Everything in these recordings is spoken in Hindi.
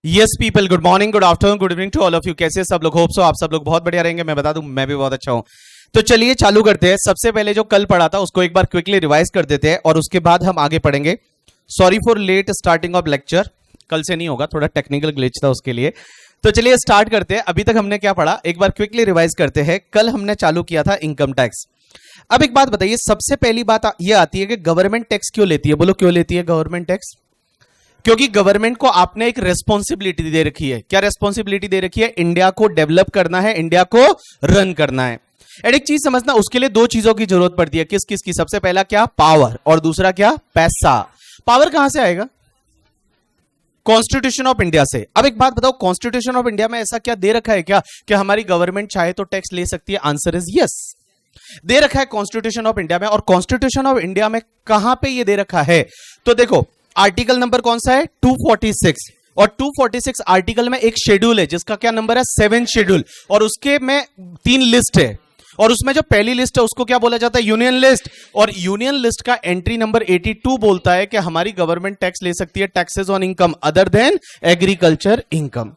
Yes people, good morning, good afternoon, good evening to all of you. कैसे सब लोग? होप सो आप सब लोग बहुत बढ़िया रहेंगे। मैं बता दूं, मैं भी बहुत अच्छा हूं। तो चलिए चालू करते हैं। सबसे पहले जो कल पढ़ा था उसको एक बार क्विकली रिवाइज कर देते हैं और उसके बाद हम आगे पढ़ेंगे। Sorry for late starting of lecture, कल से नहीं होगा, थोड़ा टेक्निकल ग्लिच था उसके लिए। तो चलिए स्टार्ट करते हैं। अभी तक हमने क्या पढ़ा एक बार क्विकली रिवाइज करते हैं। कल हमने चालू किया था इनकम टैक्स। अब एक बात बताइए, सबसे पहली बात यह आती है कि गवर्नमेंट टैक्स क्यों लेती है? बोलो क्यों लेती है गवर्नमेंट टैक्स? क्योंकि गवर्नमेंट को आपने एक रेस्पॉन्सिबिलिटी दे रखी है। क्या रेस्पॉन्सिबिलिटी दे रखी है? इंडिया को डेवलप करना है, इंडिया को रन करना है। और एक चीज समझना, उसके लिए दो चीजों की जरूरत पड़ती है। किस किस की? सबसे पहला क्या? पावर, और दूसरा क्या? पैसा। पावर कहां से आएगा? कॉन्स्टिट्यूशन ऑफ इंडिया से। अब एक बात बताओ, कॉन्स्टिट्यूशन ऑफ इंडिया में ऐसा क्या दे रखा है क्या कि हमारी गवर्नमेंट चाहे तो टैक्स ले सकती है? आंसर इज यस, दे रखा है कॉन्स्टिट्यूशन ऑफ इंडिया में। और कॉन्स्टिट्यूशन ऑफ इंडिया में कहां पे ये दे रखा है? तो देखो, आर्टिकल नंबर कौन सा है? 246। और 246 आर्टिकल में एक शेड्यूल है जिसका क्या नंबर है? 7 शेड्यूल। और उसके में 3 लिस्ट है। और उसमें जो पहली लिस्ट है उसको क्या बोला जाता है? Union list. और यूनियन लिस्ट का एंट्री नंबर 82 बोलता है कि हमारी गवर्नमेंट टैक्स ले सकती है, taxes on income other than agriculture income.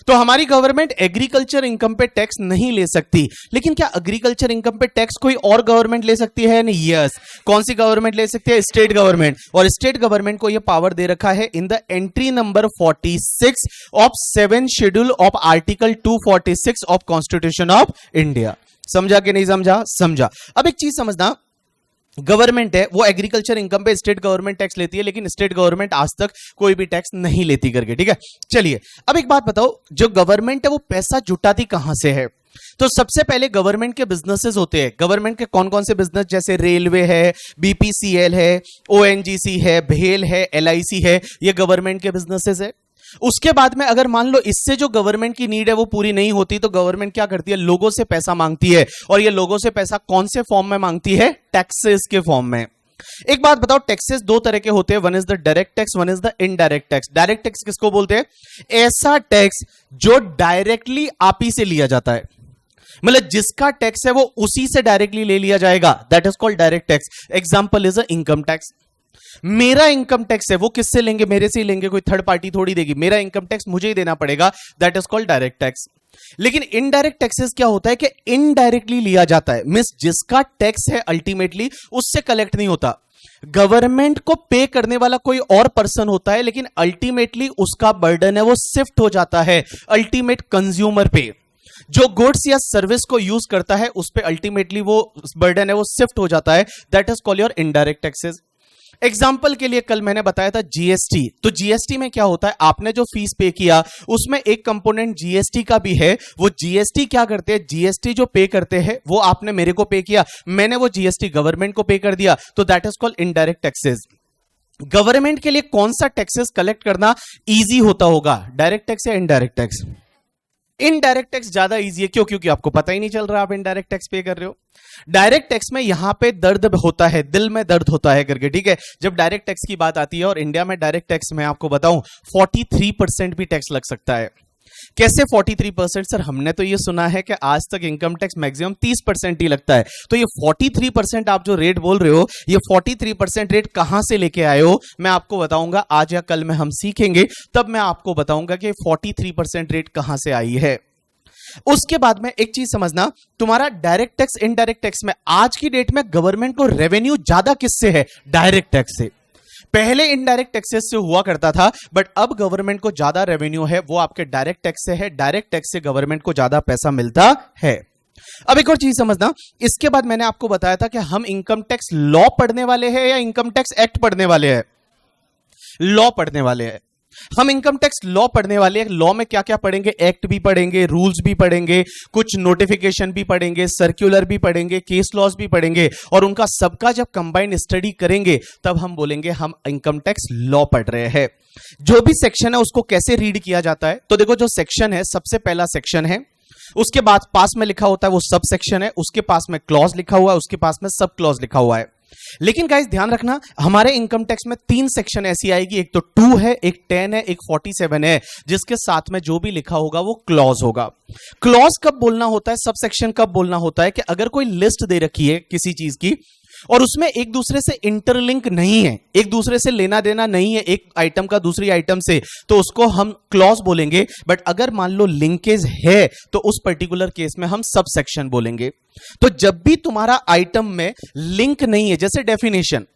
तो हमारी गवर्नमेंट एग्रीकल्चर इनकम पे टैक्स नहीं ले सकती। लेकिन क्या एग्रीकल्चर इनकम पे टैक्स कोई और गवर्नमेंट ले सकती है? नहीं। यस। कौन सी गवर्नमेंट ले सकती है? State government. और स्टेट गवर्नमेंट को यह पावर दे रखा है in the entry number 46 of 7 schedule of article 246 of constitution of India. समझा कि नहीं समझा? समझा। अब एक चीज समझना, गवर्नमेंट है वो एग्रीकल्चर इनकम पे स्टेट गवर्नमेंट टैक्स लेती है, लेकिन स्टेट गवर्नमेंट आज तक कोई भी टैक्स नहीं लेती करके। ठीक है, चलिए अब एक बात बताओ, जो गवर्नमेंट है वो पैसा जुटाती कहां से है? तो सबसे पहले गवर्नमेंट के बिजनेसेस होते हैं। गवर्नमेंट के कौन कौन से बिजनेस? जैसे रेलवे है, बीपीसीएल है, ओएनजीसी है, भेल है, एलआईसी है, ये गवर्नमेंट के बिजनेसेस है। उसके बाद में अगर मान लो इससे जो गवर्नमेंट की नीड है वो पूरी नहीं होती, तो गवर्नमेंट क्या करती है? लोगों से पैसा मांगती है। और ये लोगों से पैसा कौन से फॉर्म में मांगती है? टैक्सेस के फॉर्म में। एक बात बताओ, टैक्सेस दो तरह के होते हैं, one is the direct tax, one is the indirect tax. Direct tax किसको बोलते हैं? ऐसा टैक्स जो डायरेक्टली आप ही से लिया जाता है, मतलब जिसका टैक्स है वो उसी से डायरेक्टली ले लिया जाएगा, that is called direct tax. Example is a income tax. मेरा इनकम टैक्स है वो किससे लेंगे? मेरे से ही लेंगे, कोई थर्ड पार्टी थोड़ी देगी। मेरा इनकम टैक्स मुझे ही देना पड़ेगा, that is called direct tax. लेकिन इनडायरेक्ट टैक्सेस क्या होता है कि इनडायरेक्टली लिया जाता है, मींस जिसका टैक्स है अल्टीमेटली उससे कलेक्ट नहीं होता। गवर्नमेंट को पे करने वाला कोई और पर्सन होता है, लेकिन अल्टीमेटली उसका बर्डन है वो शिफ्ट हो जाता है अल्टीमेट कंज्यूमर पे। जो गुड्स या सर्विस को यूज करता है उस पे अल्टीमेटली वो बर्डन है वो शिफ्ट हो जाता है, that is called your indirect taxes. Example के लिए कल मैंने बताया था जीएसटी। तो जीएसटी में क्या होता है? आपने जो फीस पे किया उसमें एक कंपोनेंट जीएसटी का भी है। वो जीएसटी क्या करते हैं? जीएसटी जो पे करते हैं वो आपने मेरे को पे किया, मैंने वो जीएसटी गवर्नमेंट को पे कर दिया, तो that is called indirect taxes. Government के लिए कौन सा टैक्सेस कलेक्ट करना इजी होता होगा? डायरेक्ट टैक्स या इनडायरेक्ट टैक्स? इनडायरेक्ट टैक्स ज्यादा इजी है। क्यों? क्योंकि आपको पता ही नहीं चल रहा आप इनडायरेक्ट टैक्स पे कर रहे हो। डायरेक्ट टैक्स में यहां पे दर्द होता है, दिल में दर्द होता है करके। ठीक है, जब डायरेक्ट टैक्स की बात आती है, और इंडिया में डायरेक्ट टैक्स में आपको बताऊं 43% भी टैक्स लग सकता है। कैसे 43%? सर हमने तो ये सुना है कि आज तक इनकम टैक्स मैक्सिमम 30% ही लगता है। तो ये 43% आप जो रेट बोल रहे हो, ये 43% रेट कहां से लेके आए हो? मैं आपको बताऊंगा, आज या कल में हम सीखेंगे, तब मैं आपको बताऊंगा कि 43% रेट कहां से आई है। उसके बाद में एक चीज समझना, तुम्हारा डायरेक्ट टैक्स इनडायरेक्ट टैक्स में आज की डेट में गवर्नमेंट को रेवेन्यू ज्यादा किससे है? डायरेक्ट टैक्स से। पहले इनडायरेक्ट टैक्सेस से हुआ करता था, बट अब गवर्नमेंट को ज्यादा रेवेन्यू है वो आपके डायरेक्ट टैक्स से है। डायरेक्ट टैक्स से गवर्नमेंट को ज्यादा पैसा मिलता है। अब एक और चीज समझना, इसके बाद मैंने आपको बताया था कि हम इनकम टैक्स लॉ पढ़ने वाले हैं या इनकम टैक्स एक्ट पढ़ने वाले हैं? लॉ पढ़ने वाले हैं। हम इनकम टैक्स लॉ पढ़ने वाले हैं। लॉ में क्या क्या पढ़ेंगे? एक्ट भी पढ़ेंगे, रूल्स भी पढ़ेंगे, कुछ नोटिफिकेशन भी पढ़ेंगे, सर्कुलर भी पढ़ेंगे, केस लॉज भी पढ़ेंगे। और उनका सबका जब कंबाइंड स्टडी करेंगे तब हम बोलेंगे हम इनकम टैक्स लॉ पढ़ रहे हैं। जो भी सेक्शन है उसको कैसे रीड किया जाता है? तो देखो, जो सेक्शन है, सबसे पहला सेक्शन है, उसके बाद पास में लिखा होता है वो सब सेक्शन है, उसके पास में क्लॉज लिखा हुआ है, उसके पास में सब क्लॉज लिखा हुआ है। लेकिन गाइस ध्यान रखना, हमारे इनकम टैक्स में 3 सेक्शन ऐसी आएगी, एक तो 2 है, एक 10 है, एक 47 है, जिसके साथ में जो भी लिखा होगा वो क्लॉज होगा। क्लॉज कब बोलना होता है? सब सेक्शन कब बोलना होता है? कि अगर कोई लिस्ट दे रखी है किसी चीज की, और उसमें एक दूसरे से इंटरलिंक नहीं है, एक दूसरे से लेना देना नहीं है एक आइटम का दूसरी आइटम से, तो उसको हम क्लॉज बोलेंगे। बट अगर मान लो लिंकेज है तो उस पर्टिकुलर केस में हम सब सेक्शन बोलेंगे। तो जब भी तुम्हारा आइटम में लिंक नहीं है, जैसे डेफिनेशन,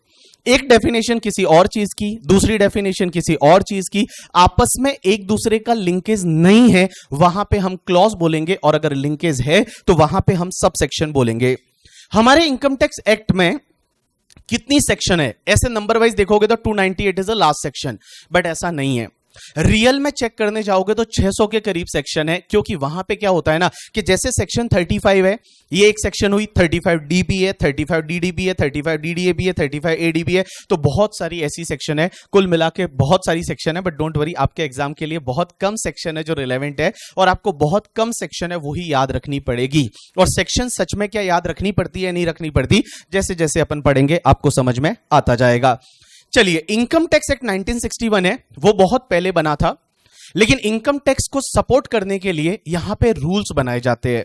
एक डेफिनेशन किसी और चीज की, दूसरी डेफिनेशन किसी और चीज की, आपस में एक दूसरे का लिंकेज नहीं है, वहां पे हम क्लॉज बोलेंगे, और अगर लिंकेज है तो वहां पे हम सब सेक्शन बोलेंगे। हमारे इनकम टैक्स एक्ट में कितनी सेक्शन है? ऐसे नंबर वाइज देखोगे तो 298 is the last section, but ऐसा नहीं है। रियल में चेक करने जाओगे तो 600 के करीब सेक्शन है, क्योंकि वहां पे क्या होता है ना कि जैसे सेक्शन 35 है, ये एक सेक्शन हुई, 35 डी भी है, 35 डी भी है, 35 डी भी है, 35 एडी भी है, तो बहुत सारी ऐसी सेक्शन है, कुल मिला के बहुत सारी सेक्शन है। बट डोंट वरी, आपके एग्जाम के लिए बहुत कम सेक्शन है जो रिलेवेंट है, और आपको बहुत कम सेक्शन है वही याद रखनी पड़ेगी। और सेक्शन सच में क्या याद रखनी पड़ती है नहीं रखनी पड़ती, जैसे जैसे अपन पढ़ेंगे आपको समझ में आता जाएगा। चलिए, इनकम टैक्स एक्ट 1961 है, वो बहुत पहले बना था, लेकिन इनकम टैक्स को सपोर्ट करने के लिए यहां पे रूल्स बनाए जाते हैं,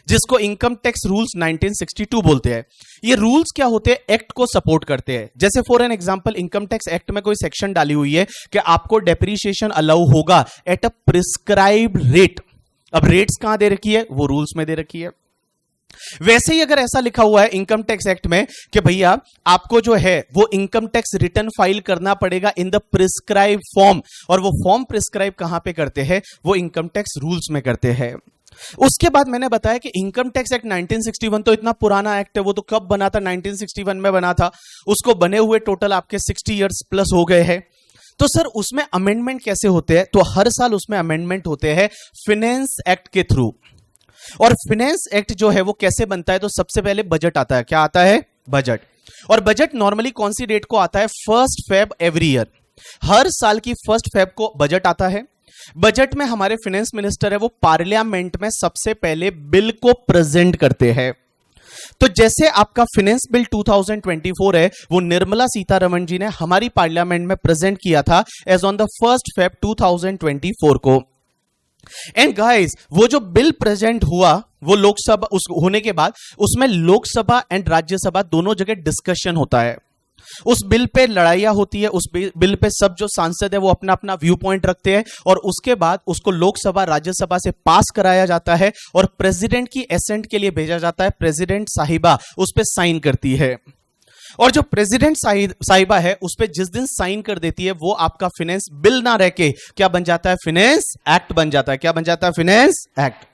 जिसको इनकम टैक्स रूल्स 1962 बोलते हैं। ये रूल्स क्या होते हैं? एक्ट को सपोर्ट करते हैं। जैसे for an example, income tax act में कोई सेक्शन डाली हुई है कि आपको डेप्रिसिएशन अलाउ होगा एट अ प्रिस्क्राइब्ड रेट। अब रेट्स कहां दे रखी है? वो रूल्स में दे रखी है। वैसे ही अगर ऐसा लिखा हुआ है इनकम टैक्स एक्ट में कि भैया आपको जो है वो इनकम टैक्स रिटर्न फाइल करना पड़ेगा इन द प्रिस्क्राइब फॉर्म, और वो फॉर्म प्रिस्क्राइब कहां पे करते हैं? वो इनकम टैक्स रूल्स में करते हैं। उसके बाद मैंने बताया कि इनकम टैक्स एक्ट 1961 तो इतना पुराना एक्ट है, वो तो कब बना था? 1961 में बना था। उसको बने हुए टोटल आपके 60 इयर्स प्लस हो गए हैं। तो सर उसमें अमेंडमेंट कैसे होते हैं? तो हर साल उसमें अमेंडमेंट होते हैं फाइनेंस एक्ट के थ्रू। और फाइनेंस एक्ट जो है वो कैसे बनता है? तो सबसे पहले बजट आता है। क्या आता है? बजट। और बजट नॉर्मली कौन सी डेट को आता है? 1 फेब एवरी ईयर। हर साल की 1 फेब को बजट आता है। बजट में हमारे फाइनेंस मिनिस्टर है वो पार्लियामेंट में सबसे पहले बिल को प्रेजेंट करते हैं। तो जैसे आपका फाइनेंस बिल 2024 है, वो निर्मला सीतारमण जी ने हमारी पार्लियामेंट में प्रेजेंट किया था एज ऑन द 1 फेब 2024 को। एंड गाइस, वो जो बिल प्रेजेंट हुआ वो लोकसभा उस होने के बाद उसमें लोकसभा एंड राज्यसभा दोनों जगह डिस्कशन होता है। उस बिल पे लड़ाइयां होती है, उस बिल पे सब जो सांसद है वो अपना अपना व्यू पॉइंट रखते हैं, और उसके बाद उसको लोकसभा राज्यसभा से पास कराया जाता है और प्रेसिडेंट की एसेंट के लिए भेजा जाता है। प्रेसिडेंट साहिबा उस पे साइन करती है, और जो प्रेसिडेंट साहिबा है उस पे जिस दिन साइन कर देती है वो आपका फाइनेंस बिल ना रह के क्या बन जाता है? फाइनेंस एक्ट बन जाता है। क्या बन जाता है? Finance act.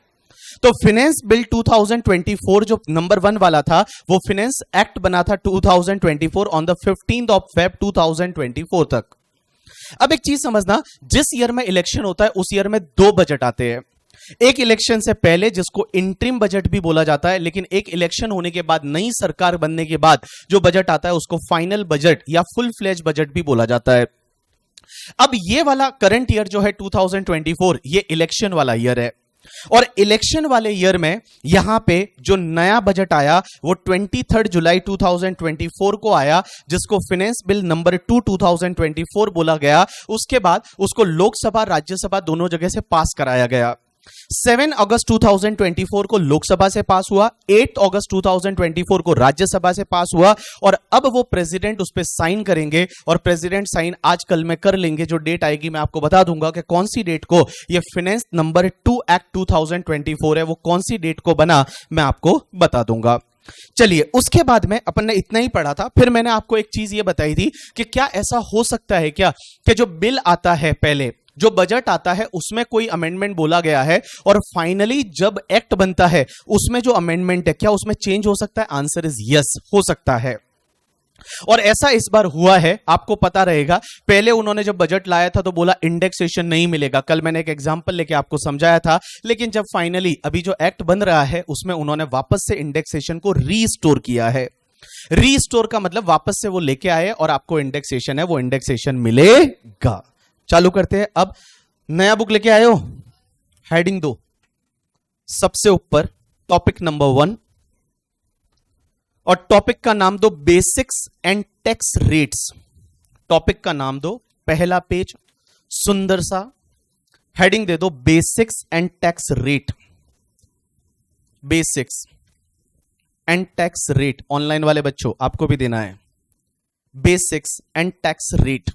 तो फाइनेंस बिल 2024 जो नंबर 1 वाला था वो फाइनेंस एक्ट बना था 2024 ऑन द 15 ऑफ फेब 2024 तक। अब एक चीज समझना, जिस ईयर में इलेक्शन होता है उस ईयर में 2 बजट आते हैं। एक इलेक्शन से पहले जिसको इंटरिम बजट भी बोला जाता है, लेकिन एक इलेक्शन होने के बाद नई सरकार बनने के बाद जो बजट आता है उसको फाइनल बजट या फुल फ्लेज बजट भी बोला जाता है। अब ये वाला करंट ईयर जो है 2024, ये इलेक्शन वाला ईयर है, और इलेक्शन वाले ईयर में यहां पे जो नया बजट आया वो 23 जुलाई 2024 को आया, जिसको फाइनेंस बिल नंबर 2 2024 बोला गया। उसके बाद उसको लोकसभा राज्यसभा दोनों जगह से पास कराया गया। 7 अगस्त 2024 को लोकसभा से पास हुआ, 8 अगस्त 2024 को राज्यसभा से पास हुआ, और अब वो प्रेसिडेंट उस पे साइन करेंगे, और प्रेसिडेंट साइन आज कल में कर लेंगे। जो डेट आएगी मैं आपको बता दूंगा कि कौन सी डेट को ये फाइनेंस नंबर 2 एक्ट 2024 है, वो कौन सी डेट को बना मैं आपको बता दूंगा। चलिए, उसके बाद में अपन ने इतना ही पढ़ा था। फिर मैंने आपको एक चीज ये बताई थी कि क्या ऐसा हो सकता है क्या कि जो बिल आता है पहले, जो बजट आता है उसमें कोई अमेंडमेंट बोला गया है, और फाइनली जब एक्ट बनता है उसमें जो अमेंडमेंट है क्या उसमें चेंज हो सकता है? आंसर इज यस, हो सकता है। और ऐसा इस बार हुआ है, आपको पता रहेगा। पहले उन्होंने जब बजट लाया था तो बोला इंडेक्सेशन नहीं मिलेगा, कल मैंने एक एग्जांपल लेके आपको समझाया था। लेकिन जब फाइनली अभी जो एक्ट बन रहा है उसमें उन्होंने वापस से इंडेक्सेशन को रीस्टोर किया है। रीस्टोर का मतलब वापस से वो लेके आए और आपको इंडेक्सेशन है वो इंडेक्सेशन मिलेगा। चालू करते हैं। अब नया बुक लेके आए हो, हेडिंग 2, सबसे ऊपर टॉपिक नंबर 1, और टॉपिक का नाम दो basics and tax rates. Topic का नाम दो, पहला पेज सुंदर सा हेडिंग दे दो basics and tax rate. Basics and tax rate, online वाले बच्चों आपको भी देना है, बेसिक्स एंड टैक्स रेट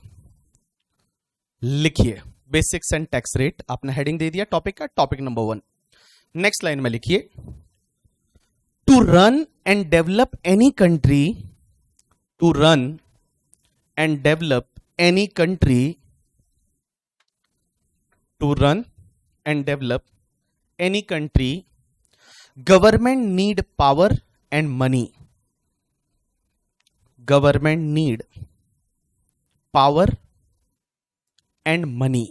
लिखिए। बेसिक्स एंड टैक्स रेट आपने हेडिंग दे दिया टॉपिक का, टॉपिक नंबर 1। नेक्स्ट लाइन में लिखिए, to run and develop any country, to run and develop any country, to run and develop any country, government need power and money, government need power and money,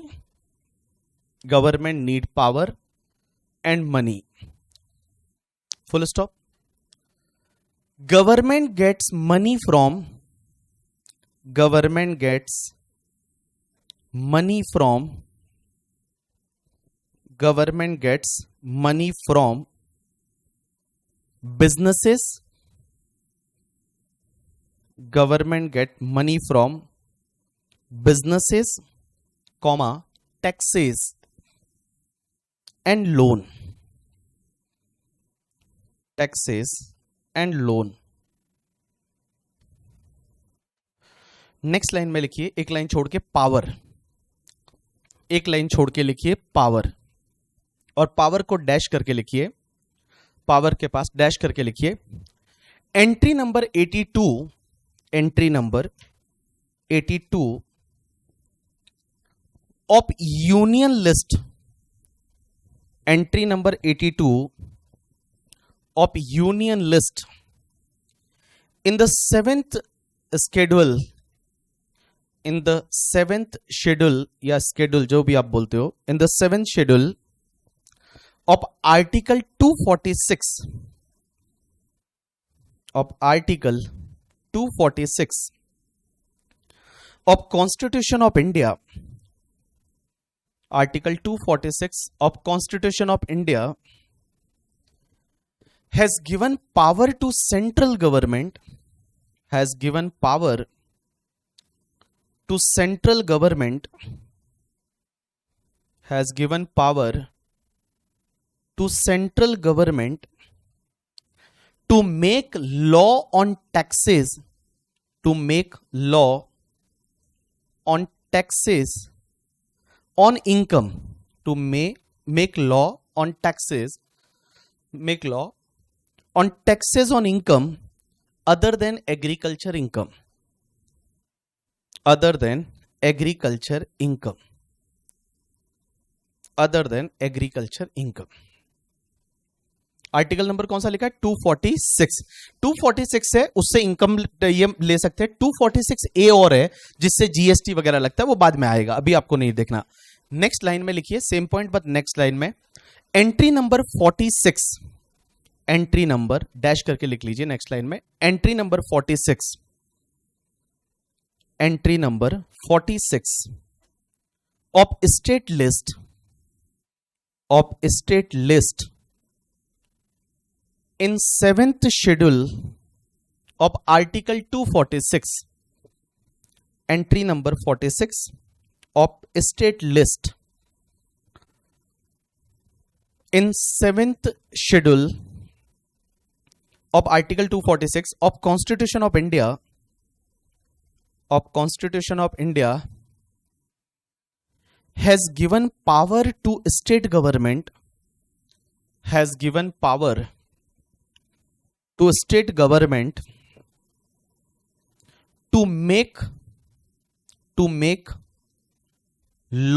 government need power and money, full stop. Government gets money from, government gets money from, government gets money from businesses, government get money from businesses, comma taxes and loan, taxes and loan। Next line में लिखिए, एक लाइन छोड़ के पावर, एक लाइन छोड़ के लिखिए पावर, और पावर को डैश करके लिखिए, पावर के पास डैश करके लिखिए, entry number 82, entry number 82 of union list, entry number 82 of union list in the 7th schedule, in the 7th schedule या schedule जो भी आप बोलते हो, in the 7th schedule of article 246 of article 246 of constitution of India, article 246 of constitution of India has given power to central government, has given power to central government, has given power to central government to make law on taxes, to make law on taxes on income, to make law on taxes, make law on taxes on income other than agriculture income, other than agriculture income, other than agriculture income। Article number कौन सा लिखा है? 246। 246 है, उससे इनकम ये ले सकते हैं। 246 ए और है जिससे जीएसटी वगैरह लगता है, वो बाद में आएगा, अभी आपको नहीं देखना। नेक्स्ट लाइन में लिखिए same point, but next line में entry number 46, entry number dash करके लिख लीजिए नेक्स्ट लाइन में, entry number 46, entry number 46 of state list, of state list in 7th schedule of article 246, entry number 46 of state list in 7th schedule of article 246 of constitution of India, of constitution of India has given power to state government, has given power to state government to make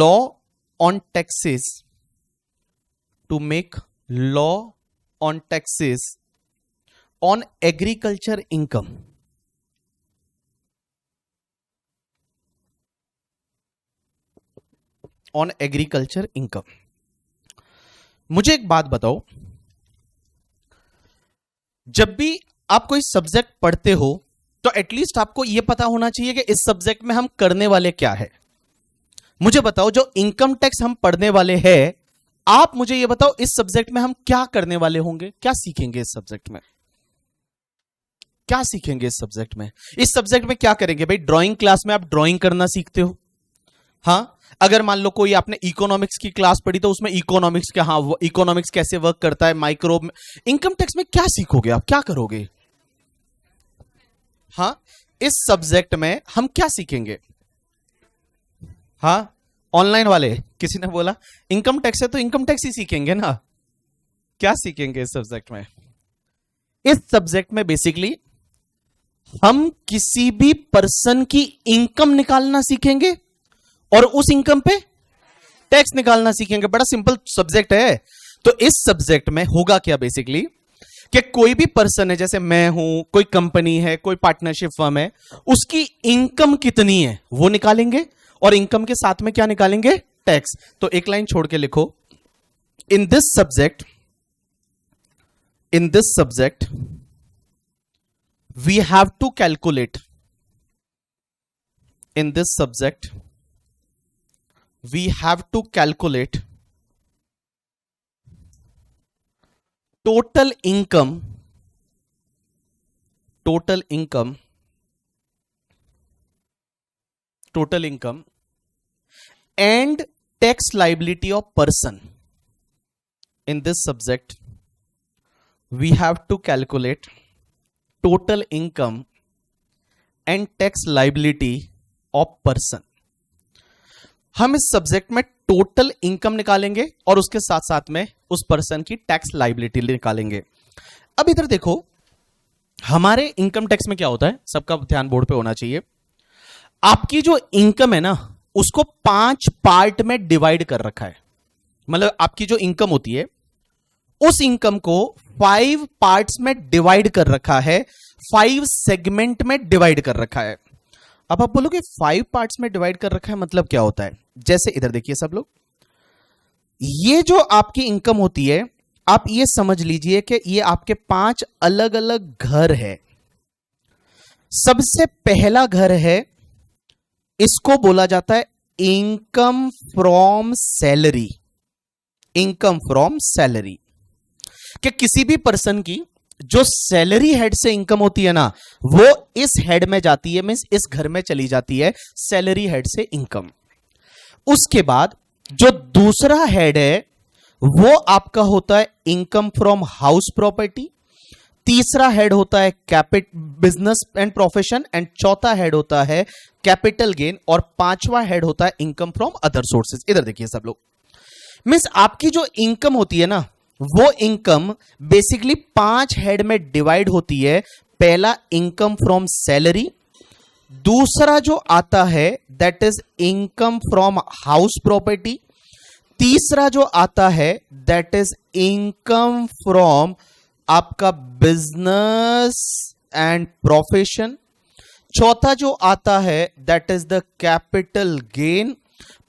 law on taxes, to make law on taxes on agriculture income, on agriculture income। मुझे एक बात बताओ, जब भी आप कोई सब्जेक्ट पढ़ते हो तो एटलीस्ट आपको यह पता होना चाहिए कि इस सब्जेक्ट में हम करने वाले क्या है। मुझे बताओ, जो इनकम टैक्स हम पढ़ने वाले हैं, आप मुझे यह बताओ इस सब्जेक्ट में हम क्या करने वाले होंगे, क्या सीखेंगे इस सब्जेक्ट में, क्या सीखेंगे इस सब्जेक्ट में? इस सब्जेक्ट में क्या करेंगे भाई? ड्राइंग क्लास में आप ड्राइंग करना सीखते हो, हाँ, अगर मान लो कोई आपने इकोनॉमिक्स की क्लास पढ़ी तो उसमें इकोनॉमिक्स के, हाँ इकोनॉमिक्स कैसे वर्क करता है, माइक्रो इनकम टैक्स में क्या सीखोगे आप, क्या करोगे? हाँ, इस सब्जेक्ट में हम क्या सीखेंगे? हाँ, ऑनलाइन वाले किसी ने बोला इनकम टैक्स है तो इनकम टैक्स ही सीखेंगे ना। क्या सीखेंगे इस सब्जेक्ट में? इस सब्जेक्ट में बेसिकली हम किसी भी पर्सन की इनकम निकालना सीखेंगे और उस इनकम पे टैक्स निकालना सीखेंगे। बड़ा सिंपल सब्जेक्ट है। तो इस सब्जेक्ट में होगा क्या बेसिकली कि कोई भी पर्सन है, जैसे मैं हूं, कोई कंपनी है, कोई पार्टनरशिप फर्म है, उसकी इनकम कितनी है वो निकालेंगे और इनकम के साथ में क्या निकालेंगे? टैक्स। तो एक लाइन छोड़ के लिखो, in this subject we have to calculate, in this subject we have to calculate total income and tax liability of person. In this subject we have to calculate total income and tax liability of person. हम इस सब्जेक्ट में टोटल इनकम निकालेंगे और उसके साथ साथ में उस पर्सन की टैक्स लाइबिलिटी निकालेंगे। अब इधर देखो, हमारे इनकम टैक्स में क्या होता है, सबका ध्यान बोर्ड पे होना चाहिए। आपकी जो इनकम है ना, उसको 5 पार्ट में डिवाइड कर रखा है। मतलब आपकी जो इनकम होती है उस इनकम को 5 पार्ट्स में डिवाइड कर रखा है, 5 सेगमेंट में डिवाइड कर रखा है। अब आप बोलोगे 5 पार्ट्स में डिवाइड कर रखा है मतलब क्या होता है? जैसे इधर देखिए सब लोग, ये जो आपकी इनकम होती है, आप ये समझ लीजिए कि ये आपके 5 अलग अलग घर है। सबसे पहला घर है, इसको बोला जाता है income from salary. Income from salary कि किसी भी पर्सन की जो सैलरी हेड से इनकम होती है ना, वो इस हेड में जाती है, मींस इस घर में चली जाती है सैलरी हेड से इनकम। उसके बाद जो दूसरा हेड है वो आपका होता है इनकम फ्रॉम हाउस प्रॉपर्टी, तीसरा हेड होता है बिजनेस एंड प्रोफेशन, एंड चौथा हेड होता है कैपिटल गेन, और पांचवा हेड होता है इनकम फ्रॉम अदर सोर्सेज। इधर देखिए सब लोग, मींस आपकी जो इनकम होती है ना, वो इनकम बेसिकली 5 हेड में डिवाइड होती है। पहला इनकम फ्रॉम सैलरी, दूसरा जो आता है that is income from house property, तीसरा जो आता है दैट इज इनकम फ्रॉम आपका बिजनेस एंड प्रोफेशन, चौथा जो आता है that is the capital gain,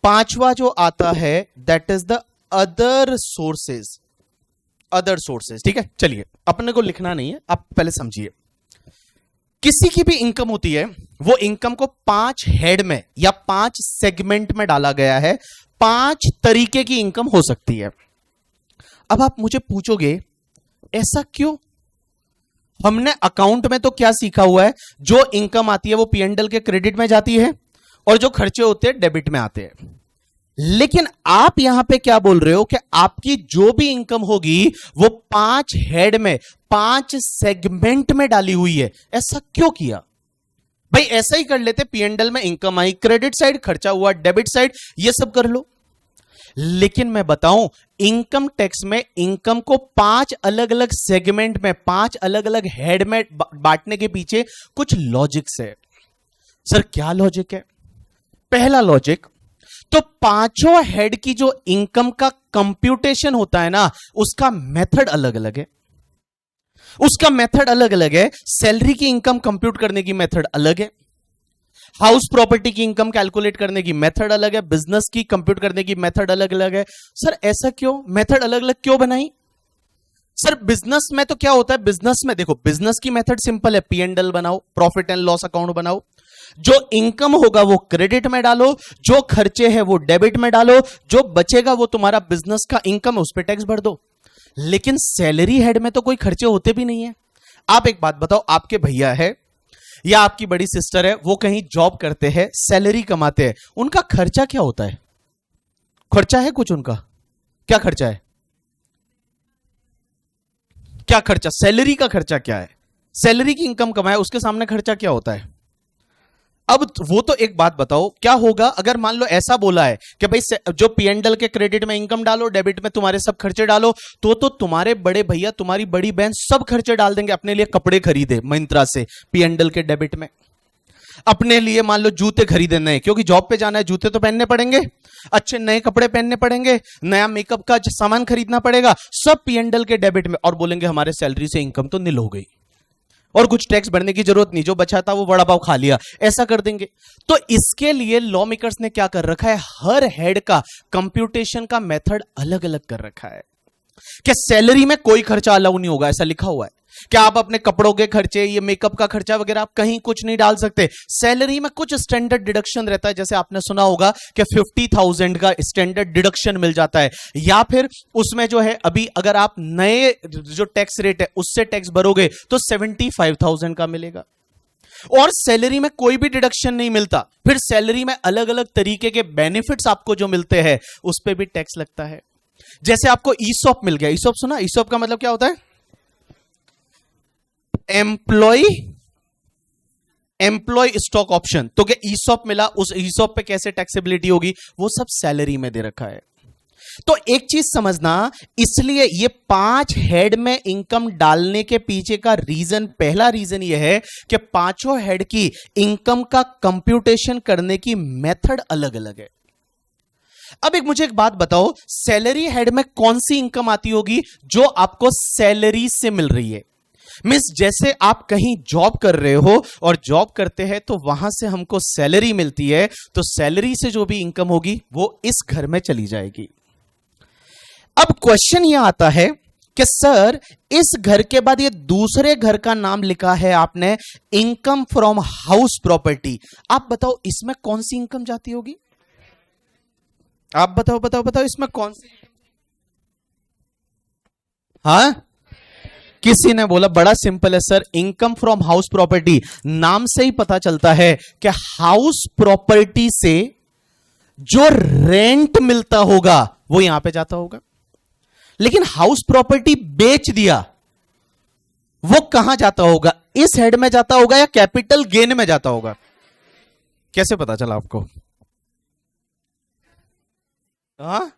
पांचवा जो आता है that is the other sources. ठीक है, चलिए अपने को लिखना नहीं है, आप पहले समझिए। किसी की भी इनकम होती है, वो इनकम को 5 हेड में या 5 सेगमेंट में डाला गया है। 5 तरीके की इनकम हो सकती है। अब आप मुझे पूछोगे ऐसा क्यों? हमने अकाउंट में तो क्या सीखा हुआ है, जो इनकम आती है वो P&L के क्रेडिट में जाती है और जो खर्चे होते हैं डेबिट में आते हैं। लेकिन आप यहां पे क्या बोल रहे हो कि आपकी जो भी इनकम होगी वो 5 हेड में, 5 सेगमेंट में डाली हुई है। ऐसा क्यों किया भाई? ऐसा ही कर लेते, P&L में इनकम आई, क्रेडिट साइड खर्चा हुआ, डेबिट साइड ये सब कर लो। लेकिन मैं बताऊं, इनकम टैक्स में इनकम को 5 अलग अलग सेगमेंट में, 5 अलग अलग हेड में बांटने के पीछे कुछ लॉजिक्स है। सर क्या लॉजिक है? पहला लॉजिक, तो पांचों हेड की जो इनकम का कंप्यूटेशन होता है ना, उसका मेथड अलग अलग है। सैलरी की इनकम कंप्यूट करने की मेथड अलग है, हाउस प्रॉपर्टी की इनकम कैलकुलेट करने की मेथड अलग है, बिजनेस की कंप्यूट करने की मेथड अलग अलग है। सर ऐसा क्यों? मेथड अलग अलग क्यों बनाई? सर बिजनेस में तो क्या होता है, बिजनेस में देखो, बिजनेस की मेथड सिंपल है, P&L बनाओ, प्रॉफिट एंड लॉस अकाउंट बनाओ, जो इनकम होगा वो क्रेडिट में डालो, जो खर्चे हैं वो डेबिट में डालो, जो बचेगा वो तुम्हारा बिजनेस का इनकम है, उस पर टैक्स भर दो। लेकिन सैलरी हेड में तो कोई खर्चे होते भी नहीं है। आप एक बात बताओ, आपके भैया है या आपकी बड़ी सिस्टर है, वो कहीं जॉब करते हैं, सैलरी कमाते हैं, उनका खर्चा क्या होता है? खर्चा है कुछ उनका? क्या खर्चा है? क्या खर्चा? सैलरी का खर्चा क्या है? सैलरी की इनकम कमाए उसके सामने खर्चा क्या होता है? अब वो तो एक बात बताओ, क्या होगा अगर मान लो ऐसा बोला है कि भाई जो पीएनडल के क्रेडिट में इनकम डालो, डेबिट में तुम्हारे सब खर्चे डालो, तो तुम्हारे बड़े भैया, तुम्हारी बड़ी बहन सब खर्चे डाल देंगे, अपने लिए कपड़े खरीदे मिंत्रा से पीएनडल के डेबिट में, अपने लिए मान लो जूते खरीदे नए, क्योंकि जॉब पे जाना है, जूते तो पहनने पड़ेंगे, अच्छे नए कपड़े पहनने पड़ेंगे, नया मेकअप का सामान खरीदना पड़ेगा, सब पीएनडल के डेबिट में, और बोलेंगे हमारे सैलरी से इनकम तो निल हो गई और कुछ टैक्स भरने की जरूरत नहीं, जो बचा था वो बड़ा पाव खा लिया, ऐसा कर देंगे। तो इसके लिए लॉ मेकर्स ने क्या कर रखा है, हर हेड का कंप्यूटेशन का मेथड अलग अलग कर रखा है कि सैलरी में कोई खर्चा अलाउ नहीं होगा, ऐसा लिखा हुआ है कि आप अपने कपड़ों के खर्चे, ये मेकअप का खर्चा वगैरह आप कहीं कुछ नहीं डाल सकते। सैलरी में कुछ स्टैंडर्ड डिडक्शन रहता है, जैसे आपने सुना होगा कि 50,000 का स्टैंडर्ड डिडक्शन मिल जाता है, या फिर उसमें जो है अभी अगर आप नए जो टैक्स रेट है उससे टैक्स भरोगे तो 75,000 का मिलेगा। और सैलरी में कोई भी डिडक्शन नहीं मिलता, फिर सैलरी में अलग अलग तरीके के बेनिफिट्स आपको जो मिलते हैं उस पर भी टैक्स लगता है। जैसे आपको ईसॉप मिल गया, ईसॉप सुना? ईसॉप का मतलब क्या होता है? Employ stock option. तो क्या ईसॉप मिला, उस ईसॉप पे कैसे टैक्सेबिलिटी होगी, वो सब सैलरी में दे रखा है। तो एक चीज समझना, इसलिए ये 5 हेड में इनकम डालने के पीछे का रीजन, पहला रीजन ये है कि पांचों हेड की इनकम का कंप्यूटेशन करने की मेथड अलग अलग है। अब मुझे एक बात बताओ, सैलरी हेड में कौन सी इनकम आती होगी जो आपको सैलरी से मिल रही है? मींस जैसे आप कहीं जॉब कर रहे हो और जॉब करते हैं तो वहां से हमको सैलरी मिलती है, तो सैलरी से जो भी इनकम होगी वो इस घर में चली जाएगी। अब क्वेश्चन यह आता है कि सर इस घर के बाद ये दूसरे घर का नाम लिखा है आपने, इनकम फ्रॉम हाउस प्रॉपर्टी, आप बताओ इसमें कौन सी इनकम जाती होगी? आप बताओ बताओ बताओ, इसमें कौन सी? हाँ, किसी ने बोला बड़ा सिंपल है sir, income from house property, नाम से ही पता चलता है कि हाउस प्रॉपर्टी से जो रेंट मिलता होगा वो यहां पे जाता होगा। लेकिन हाउस प्रॉपर्टी बेच दिया, वो कहां जाता होगा? इस हेड में जाता होगा या कैपिटल गेन में जाता होगा? कैसे पता चला आपको? हाँ,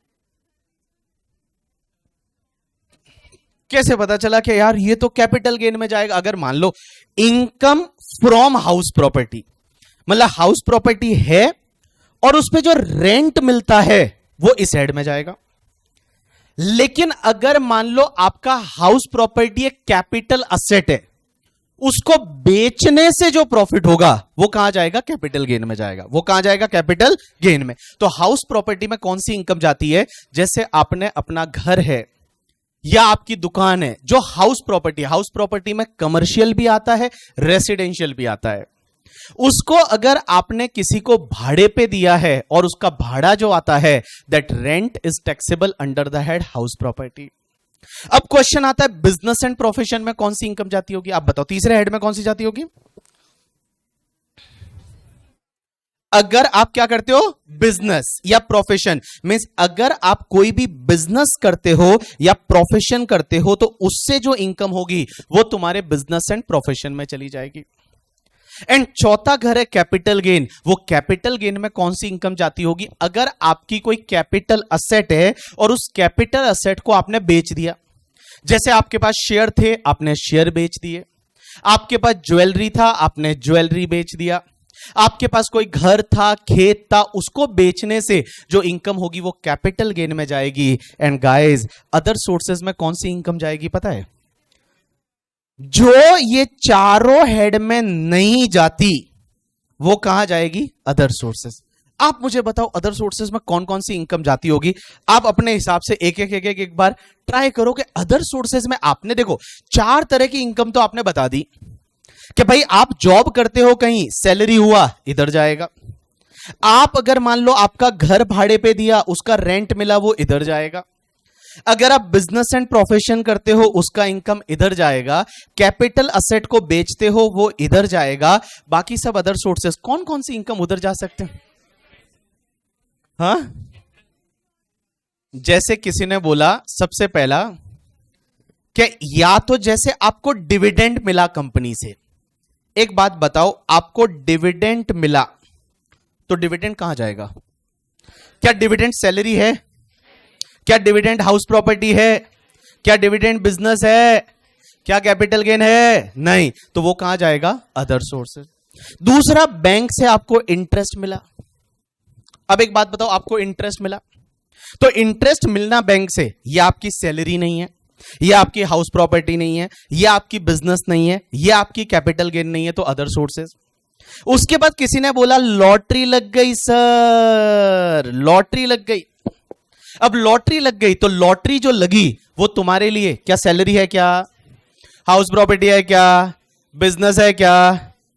कैसे पता चला कि यार ये तो कैपिटल गेन में जाएगा? अगर मान low income from house property, मतलब हाउस प्रॉपर्टी है और उस पे जो रेंट मिलता है वो इस हेड में जाएगा। लेकिन अगर मान लो आपका हाउस प्रॉपर्टी एक कैपिटल असेट है, उसको बेचने से जो प्रॉफिट होगा वो कहां जाएगा? कैपिटल गेन में जाएगा। वो कहां जाएगा? कैपिटल गेन में। तो हाउस प्रॉपर्टी में कौन सी इनकम जाती है? जैसे आपने अपना घर है या आपकी दुकान है, जो हाउस प्रॉपर्टी में कमर्शियल भी आता है, रेसिडेंशियल भी आता है। उसको अगर आपने किसी को भाड़े पे दिया है और उसका भाड़ा जो आता है, that rent is taxable under the head house property. अब क्वेश्चन आता है बिजनेस एंड प्रोफेशन में कौन सी इनकम जाती होगी? आप बताओ, तीसरे हेड में कौन सी जाती होगी? अगर आप क्या करते हो, बिजनेस या प्रोफेशन, मींस अगर आप कोई भी बिजनेस करते हो या प्रोफेशन करते हो तो उससे जो इनकम होगी वो तुम्हारे बिजनेस एंड प्रोफेशन में चली जाएगी। एंड चौथा घर है कैपिटल गेन। वो कैपिटल गेन में कौन सी इनकम जाती होगी? अगर आपकी कोई कैपिटल असेट है और उस कैपिटल असेट को आपने बेच दिया, जैसे आपके पास शेयर थे, आपने शेयर बेच दिए, आपके पास ज्वेलरी था, आपने ज्वेलरी बेच दिया, आपके पास कोई घर था, खेत था, उसको बेचने से जो इनकम होगी वो कैपिटल गेन में जाएगी। एंड गाइस, अदर सोर्सेज में कौन सी इनकम जाएगी पता है? जो ये चारों हेड में नहीं जाती वो कहां जाएगी? Other sources. आप मुझे बताओ अदर सोर्सेज में कौन कौन सी इनकम जाती होगी? आप अपने हिसाब से एक बार ट्राई करो कि अदर सोर्सेज में आपने देखो 4 तरह की इनकम तो आपने बता दी कि भाई आप जॉब करते हो, कहीं सैलरी हुआ, इधर जाएगा। आप अगर मान लो आपका घर भाड़े पे दिया, उसका रेंट मिला, वो इधर जाएगा। अगर आप बिजनेस एंड प्रोफेशन करते हो, उसका इनकम इधर जाएगा। कैपिटल असेट को बेचते हो, वो इधर जाएगा। बाकी सब अदर सोर्सेस, कौन कौन सी इनकम उधर जा सकते हैं? हाँ, जैसे किसी ने बोला सबसे पहला कि या तो जैसे आपको डिविडेंड मिला कंपनी से, एक बात बताओ, आपको डिविडेंड मिला तो डिविडेंड कहां जाएगा? क्या डिविडेंड सैलरी है? क्या डिविडेंड हाउस प्रॉपर्टी है? क्या डिविडेंड बिजनेस है? क्या कैपिटल गेन है? नहीं, तो वो कहां जाएगा? Other sources. दूसरा, बैंक से आपको इंटरेस्ट मिला। अब एक बात बताओ, आपको इंटरेस्ट मिला तो इंटरेस्ट मिलना बैंक से, यह आपकी सैलरी नहीं है, यह आपकी हाउस प्रॉपर्टी नहीं है, यह आपकी बिजनेस नहीं है, यह आपकी कैपिटल गेन नहीं है, तो अदर सोर्सेज। उसके बाद किसी ने बोला लॉटरी लग गई सर, लॉटरी लग गई। अब लॉटरी लग गई तो लॉटरी जो लगी वो तुम्हारे लिए क्या सैलरी है, क्या हाउस प्रॉपर्टी है, क्या बिजनेस है, क्या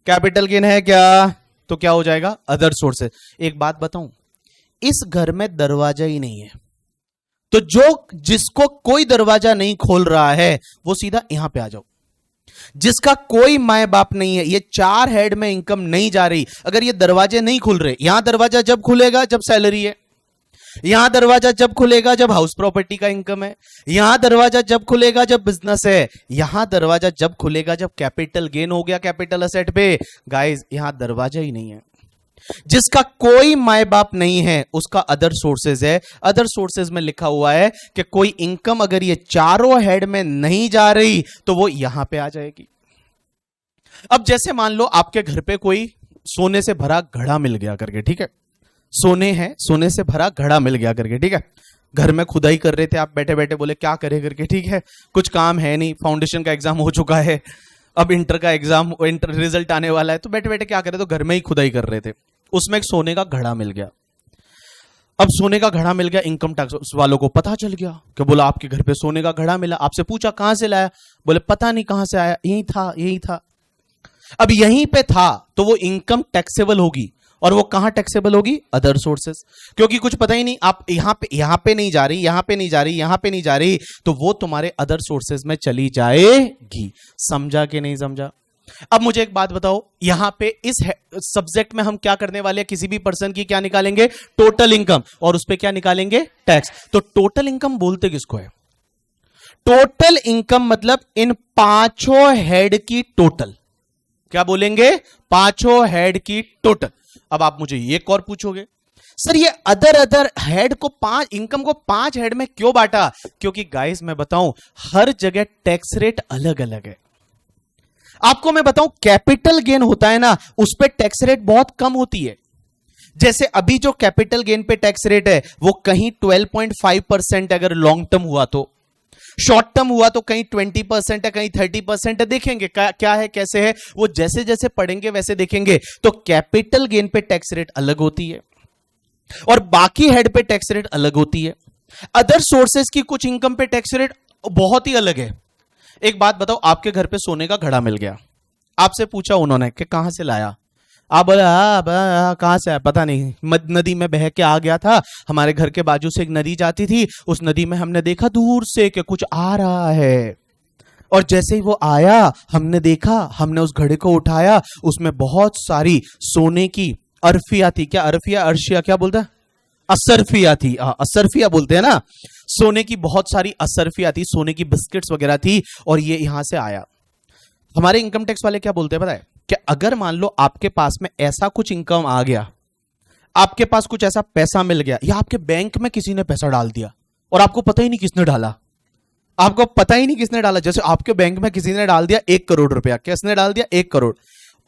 कैपिटल गेन है, क्या? तो क्या हो जाएगा? Other sources. एक बात बताऊं, इस घर में दरवाजा ही नहीं है, तो जिसको कोई दरवाजा नहीं खोल रहा है वो सीधा यहां पे आ जाओ। जिसका कोई माए बाप नहीं है, ये 4 हेड में इनकम नहीं जा रही, अगर ये दरवाजे नहीं खुल रहे, यहां दरवाजा जब खुलेगा जब सैलरी है, यहां दरवाजा जब खुलेगा जब हाउस प्रॉपर्टी का इनकम है, यहां दरवाजा जब खुलेगा जब बिजनेस है, यहां दरवाजा जब खुलेगा जब कैपिटल गेन हो गया कैपिटल असेट पे। गाइस, यहां दरवाजा ही नहीं है। जिसका कोई माए बाप नहीं है उसका अदर सोर्सेज है। अदर सोर्सेज में लिखा हुआ है कि कोई इनकम अगर ये चारों हेड में नहीं जा रही तो वो यहां पे आ जाएगी। अब जैसे मान लो आपके घर पे कोई सोने से भरा घड़ा मिल गया करके, ठीक है, सोने है, सोने से भरा घड़ा मिल गया करके, ठीक है, घर में खुदाई कर रहे थे आप, बैठे बैठे बोले क्या करे करके, ठीक है, कुछ काम है नहीं, फाउंडेशन का एग्जाम हो चुका है, अब इंटर का एग्जाम, इंटर रिजल्ट आने वाला है, तो बैठे बैठे क्या करे, तो घर में ही खुदाई कर रहे थे, उसमें एक सोने का घड़ा मिल गया। अब सोने का घड़ा मिल गया, इनकम टैक्स वालों को पता चल गया कि बोला आपके घर पे सोने का घड़ा मिला, आपसे पूछा कहां से लाया, बोले पता नहीं कहां से आया, यही था यही था। अब यहीं पे था तो वो इनकम टैक्सेबल होगी, और वो कहां टैक्सेबल होगी? Other sources. क्योंकि कुछ पता ही नहीं, आप यहां पे नहीं जा रही, यहां पे नहीं जा रही, यहां पे नहीं जा रही, तो वो तुम्हारे अदर सोर्सेस में चली जाएगी। समझा कि नहीं समझा? अब मुझे एक बात बताओ, यहां पे इस सब्जेक्ट में हम क्या करने वाले हैं? किसी भी पर्सन की क्या निकालेंगे? टोटल इनकम, और उस पर क्या निकालेंगे? टैक्स। तो टोटल इनकम बोलते किसको है? टोटल इनकम मतलब इन पांचों हेड की टोटल। क्या बोलेंगे? पांचों हेड की टोटल। अब आप मुझे एक और पूछोगे, सर ये अदर हेड को इनकम को 5 हेड में क्यों बांटा? क्योंकि गाइस मैं बताऊं, हर जगह टैक्स रेट अलग अलग है। आपको मैं बताऊं, कैपिटल गेन होता है ना, उस पे टैक्स रेट बहुत कम होती है। जैसे अभी जो कैपिटल गेन पे टैक्स रेट है वो कहीं 12.5% अगर लॉन्ग टर्म हुआ, तो शॉर्ट टर्म हुआ तो कहीं 20% है, कहीं 30% है। देखेंगे क्या है कैसे है, वो जैसे जैसे पढ़ेंगे वैसे देखेंगे। तो कैपिटल गेन पे टैक्स रेट अलग होती है और बाकी हेड पे टैक्स रेट अलग होती है। अदर सोर्सेज की कुछ इनकम पे टैक्स रेट बहुत ही अलग है। एक बात बताओ, आपके घर पे सोने का घड़ा मिल गया, आपसे पूछा उन्होंने कि कहां से लाया, आप बोले कहां से आया पता नहीं, नदी में बह के आ गया था, हमारे घर के बाजू से एक नदी जाती थी, उस नदी में हमने देखा दूर से कि कुछ आ रहा है, और जैसे ही वो आया हमने देखा, हमने उस घड़े को उठाया, उसमें बहुत सारी सोने की अरफिया थी। क्या अरफिया, अर्शिया क्या बोलता है? असरफिया थी, असरफिया बोलते हैं ना। सोने की बहुत सारी असरफिया थी, सोने की बिस्किट्स वगैरह थी, और ये यहां से आया। हमारे इनकम टैक्स वाले क्या बोलते हैं पता है? कि अगर मान लो आपके पास में ऐसा कुछ इनकम आ गया, आपके पास कुछ ऐसा पैसा मिल गया, या आपके बैंक में किसी ने पैसा डाल दिया और आपको पता ही नहीं किसने डाला, आपको पता ही नहीं किसने डाला। जैसे आपके बैंक में किसी ने डाल दिया 1 करोड़ रुपया, किसने डाल दिया? 1 करोड़,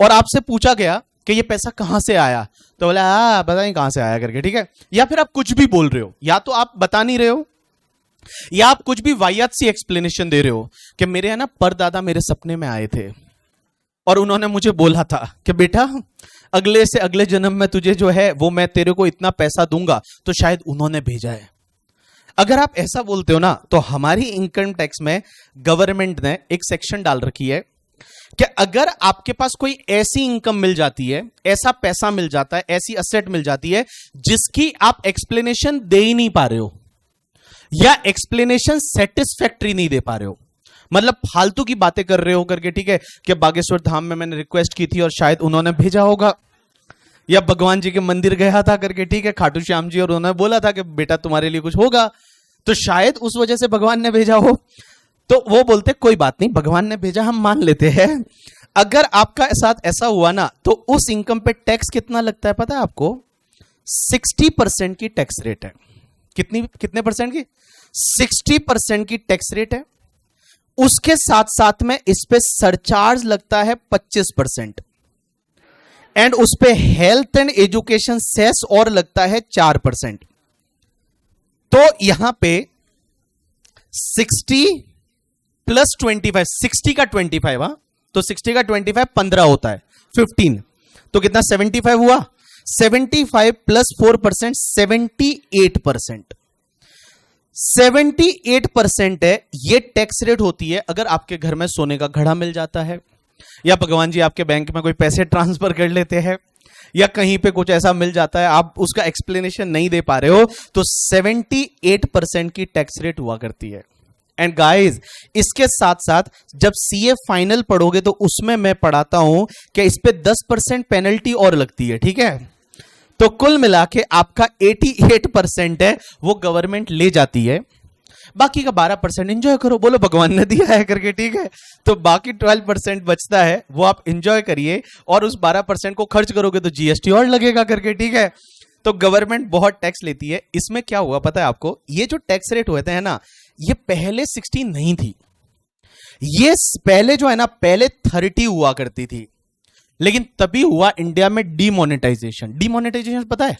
और आपसे पूछा गया कि ये पैसा कहां से आया, तो बोला पता नहीं कहां से आया करके, ठीक है। या फिर आप कुछ भी बोल रहे हो, या तो आप बता नहीं रहे हो, या आप कुछ भी वाहियात सी एक्सप्लेनेशन दे रहे हो कि मेरे है ना परदादा मेरे सपने में आए थे और उन्होंने मुझे बोला था कि बेटा अगले से अगले जन्म में तुझे जो है वो मैं तेरे को इतना पैसा दूंगा, तो शायद उन्होंने भेजा है। अगर आप ऐसा बोलते हो ना, तो हमारी इनकम टैक्स में गवर्नमेंट ने एक सेक्शन डाल रखी है कि अगर आपके पास कोई ऐसी इनकम मिल जाती है, ऐसा पैसा मिल जाता है, ऐसी असेट मिल जाती है जिसकी आप एक्सप्लेनेशन दे ही नहीं पा रहे हो, या एक्सप्लेनेशन सेटिस्फैक्टरी नहीं दे पा रहे हो, मतलब फालतू की बातें कर रहे हो करके, ठीक है, कि बागेश्वर धाम में मैंने रिक्वेस्ट की थी और शायद उन्होंने भेजा होगा, या भगवान जी के मंदिर गया था करके, ठीक है, खाटू श्याम जी, और उन्होंने बोला था कि बेटा तुम्हारे लिए कुछ होगा, तो शायद उस वजह से भगवान ने भेजा हो। तो वो बोलते कोई बात नहीं, भगवान ने भेजा, हम मान लेते हैं। अगर आपका साथ ऐसा हुआ ना, तो उस इनकम पे टैक्स कितना लगता है पता है आपको? 60% की टैक्स रेट है। कितने परसेंट की? 60% की टैक्स रेट है। उसके साथ साथ में इस पे सरचार्ज लगता है 25%, एंड उस पे हेल्थ एंड एजुकेशन सेस और लगता है 4%। तो यहां पे 60 प्लस 25, 60 का 25, हाँ, तो 60 का 25 15 होता है, 15, तो कितना 75 हुआ। 75 प्लस 4% 78%। 78% है ये टैक्स रेट होती है अगर आपके घर में सोने का घड़ा मिल जाता है, या भगवान जी आपके बैंक में कोई पैसे ट्रांसफर कर लेते हैं, या कहीं पे कुछ ऐसा मिल जाता है, आप उसका एक्सप्लेनेशन नहीं दे पा रहे हो, तो 78% की टैक्स रेट हुआ करती है। एंड गाइस, इसके साथ साथ जब सीए फाइनल पढ़ोगे तो उसमें मैं पढ़ाता हूं कि इस पे 10% पेनल्टी और लगती है, ठीक है। तो कुल मिला के आपका 88% है वो गवर्नमेंट ले जाती है, बाकी का 12% एंजॉय करो, बोलो भगवान ने दिया है करके, ठीक है। तो बाकी 12% बचता है वो आप एंजॉय करिए, और उस 12% को खर्च करोगे तो जीएसटी और लगेगा करके, ठीक है। तो गवर्नमेंट बहुत टैक्स लेती है। इसमें क्या हुआ पता है आपको? ये जो टैक्स रेट होते हैं ना, ये पहले 16 नहीं थी, ये पहले जो है ना, पहले 30 हुआ करती थी, लेकिन तभी हुआ इंडिया में डीमोनेटाइजेशन। डीमोनेटाइजेशन पता है?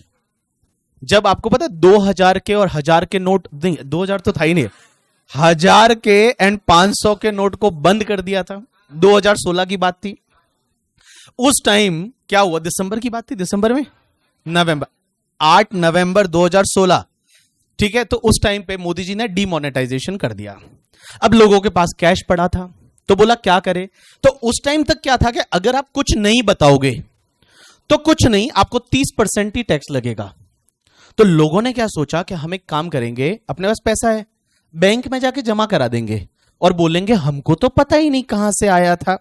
जब आपको पता है 2000 के और 1000 के नोट, नहीं 2000 तो था ही नहीं, 1000 के एंड 500 के नोट को बंद कर दिया था। 2016 की बात थी। उस टाइम क्या हुआ? दिसंबर की बात थी, दिसंबर में, नवंबर, 8 नवंबर 2016, ठीक है। तो उस टाइम पे मोदी जी ने डीमोनेटाइजेशन कर दिया। अब लोगों के पास कैश पड़ा था, तो बोला क्या करे। तो उस टाइम तक क्या था कि अगर आप कुछ नहीं बताओगे तो कुछ नहीं, आपको 30% ही टैक्स लगेगा। तो लोगों ने क्या सोचा कि हम एक काम करेंगे, अपने पास पैसा है, बैंक में जाके जमा करा देंगे और बोलेंगे हमको तो पता ही नहीं कहां से आया था,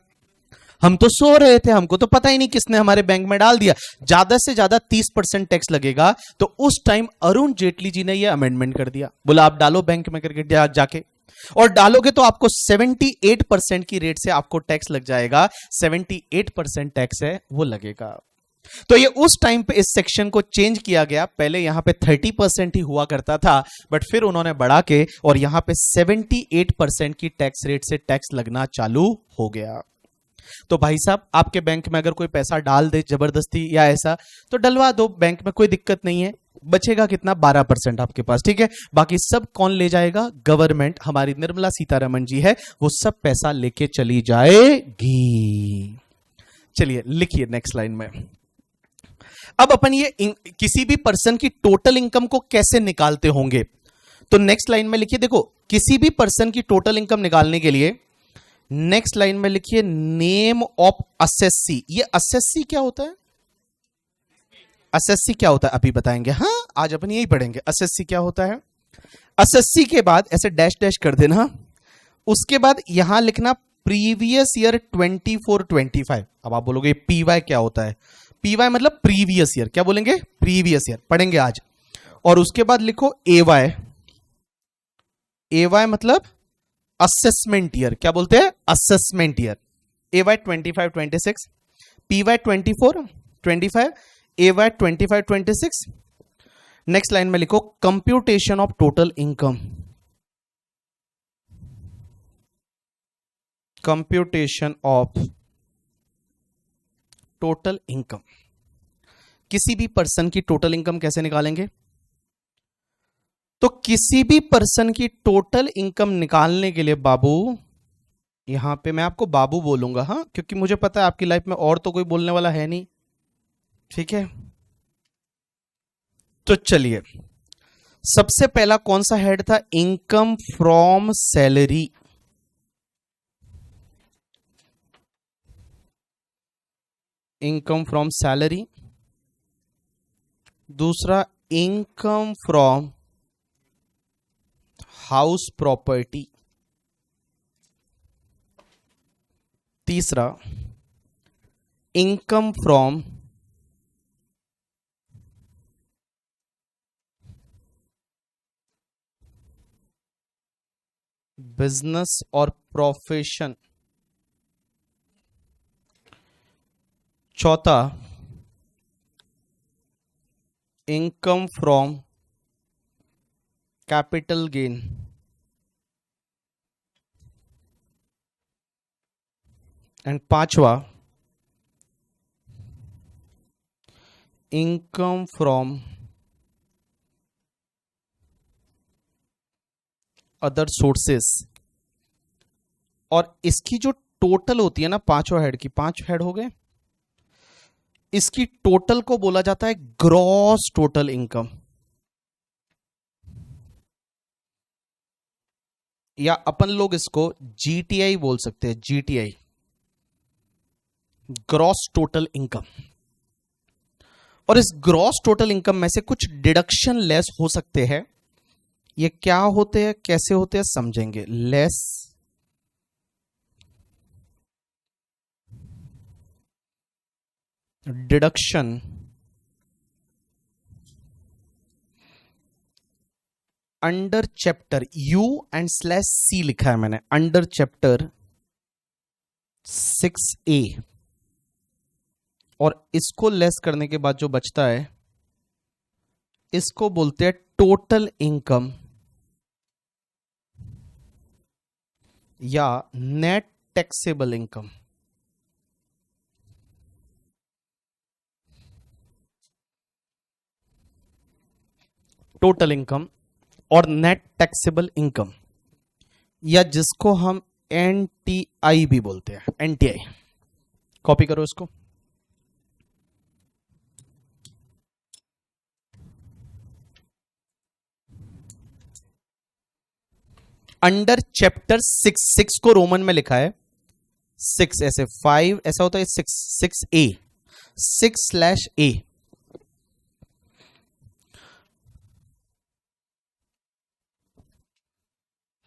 हम तो सो रहे थे, हमको तो पता ही नहीं किसने हमारे बैंक में डाल दिया, ज्यादा से ज्यादा 30% टैक्स लगेगा। तो उस टाइम अरुण जेटली जी ने यह अमेंडमेंट कर दिया, बोला आप डालो बैंक में करके जाके, और डालोगे तो आपको 78% की रेट से आपको टैक्स लग जाएगा। 78% टैक्स है वो लगेगा। तो ये उस टाइम पे इस सेक्शन को चेंज किया गया। पहले यहां पे 30% ही हुआ करता था, बट फिर उन्होंने बढ़ा के और यहां पे 78% की टैक्स रेट से टैक्स लगना चालू हो गया। तो भाई साहब, आपके बैंक में अगर कोई पैसा डाल दे जबरदस्ती या ऐसा, तो डलवा दो, बैंक में कोई दिक्कत नहीं है। बचेगा कितना? 12% आपके पास, ठीक है। बाकी सब कौन ले जाएगा? गवर्नमेंट, हमारी निर्मला सीतारमण जी है, वो सब पैसा लेके चली जाएगी। चलिए लिखिए नेक्स्ट लाइन में। अब अपन ये किसी भी पर्सन की टोटल इनकम को कैसे निकालते होंगे, तो नेक्स्ट लाइन में लिखिए। देखो, किसी भी पर्सन की टोटल इनकम निकालने के लिए नेक्स्ट लाइन में लिखिए नेम ऑफ असेसी। ये असेसी क्या होता है? असेसी क्या होता है अभी बताएंगे, हाँ, आज अपन यही पढ़ेंगे असेसी क्या होता है। असेसी के बाद ऐसे डैश डैश कर देना, उसके बाद यहां लिखना प्रीवियस ईयर 24-25। अब आप बोलोगे पीवाई क्या होता है? पीवाई मतलब प्रीवियस ईयर, क्या बोलेंगे? प्रीवियस ईयर, पढ़ेंगे आज। और उसके बाद लिखो एवाई। एवाई मतलब असेसमेंट ईयर, क्या बोलते हैं? Assessment year. AY 25-26, PY 24-25, AY 25-26। Next line में लिखो computation of total income. Computation of total income. किसी भी पर्सन की टोटल इनकम कैसे निकालेंगे? तो किसी भी पर्सन की टोटल इनकम निकालने के लिए बाबू, यहां पे मैं आपको बाबू बोलूंगा, हाँ, क्योंकि मुझे पता है आपकी लाइफ में और तो कोई बोलने वाला है नहीं, ठीक है। तो चलिए, सबसे पहला कौन सा हेड था? Income from salary. Income from salary. दूसरा इनकम फ्रॉम हाउस प्रॉपर्टी। तीसरा इनकम फ्रॉम बिजनेस और प्रोफेशन। चौथा, income from capital gain. And पांचवा, इनकम फ्रॉम अदर सोर्सेस। और इसकी जो टोटल होती है ना पांचों हेड की, 5 हेड हो गए, इसकी टोटल को बोला जाता है ग्रॉस टोटल इनकम, या अपन लोग इसको जीटीआई बोल सकते हैं, जीटीआई, ग्रॉस टोटल इनकम। और इस ग्रॉस टोटल इनकम में से कुछ डिडक्शन लेस हो सकते हैं। ये क्या होते हैं, कैसे होते हैं, समझेंगे। Less deduction under chapter U and slash C लिखा है मैंने, अंडर चैप्टर 6A। और इसको लेस करने के बाद जो बचता है इसको बोलते हैं टोटल इनकम या net taxable income. Total income और नेट टैक्सेबल इनकम, या जिसको हम एनटीआई भी बोलते हैं, एनटीआई। कॉपी करो इसको। अंडर चैप्टर 6 को रोमन में लिखा है 6, ऐसे 5 ऐसा होता है, 6A, 6/A।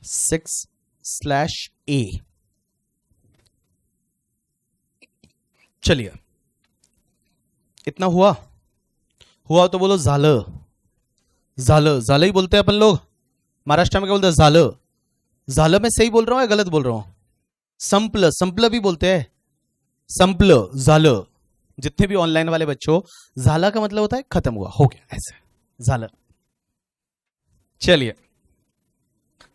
6/A। चलिए, इतना हुआ तो बोलो झालं। झालं ही बोलते हैं अपन लोग, महाराष्ट्र में क्या बोलते हैं, झालं मैं सही बोल रहा हूं या गलत बोल रहा हूं? संपल भी बोलते हैं, संपल, झालं। जितने भी ऑनलाइन वाले बच्चे हो, झाला का मतलब होता है खत्म हुआ, हो गया, ऐसे झालं। चलिए,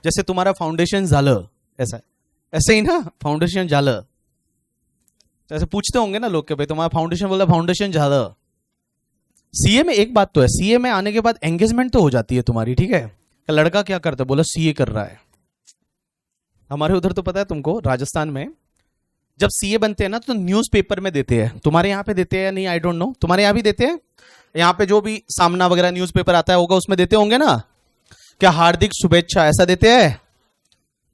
जैसे तुम्हारा फाउंडेशन झालं, ऐसे ही ना, फाउंडेशन झालं। ऐसे पूछते होंगे ना लोग कि भाई तुम्हारा फाउंडेशन, बोला फाउंडेशन झालं। सीए में एक बात तो है, सीए में आने के बाद एंगेजमेंट तो हो जाती है तुम्हारी, ठीक है। लड़का क्या करता है, बोला सीए कर रहा है। हमारे उधर तो पता है तुमको, राजस्थान में जब सीए बनते हैं ना तो न्यूज़पेपर में देते हैं। तुम्हारे यहाँ पे देते हैं या नहीं, आई डोंट नो, तुम्हारे यहाँ भी देते हैं। यहाँ पे जो भी सामना वगैरह न्यूज़पेपर आता है होगा उसमें देते होंगे ना, क्या हार्दिक शुभेच्छा, ऐसा देते हैं।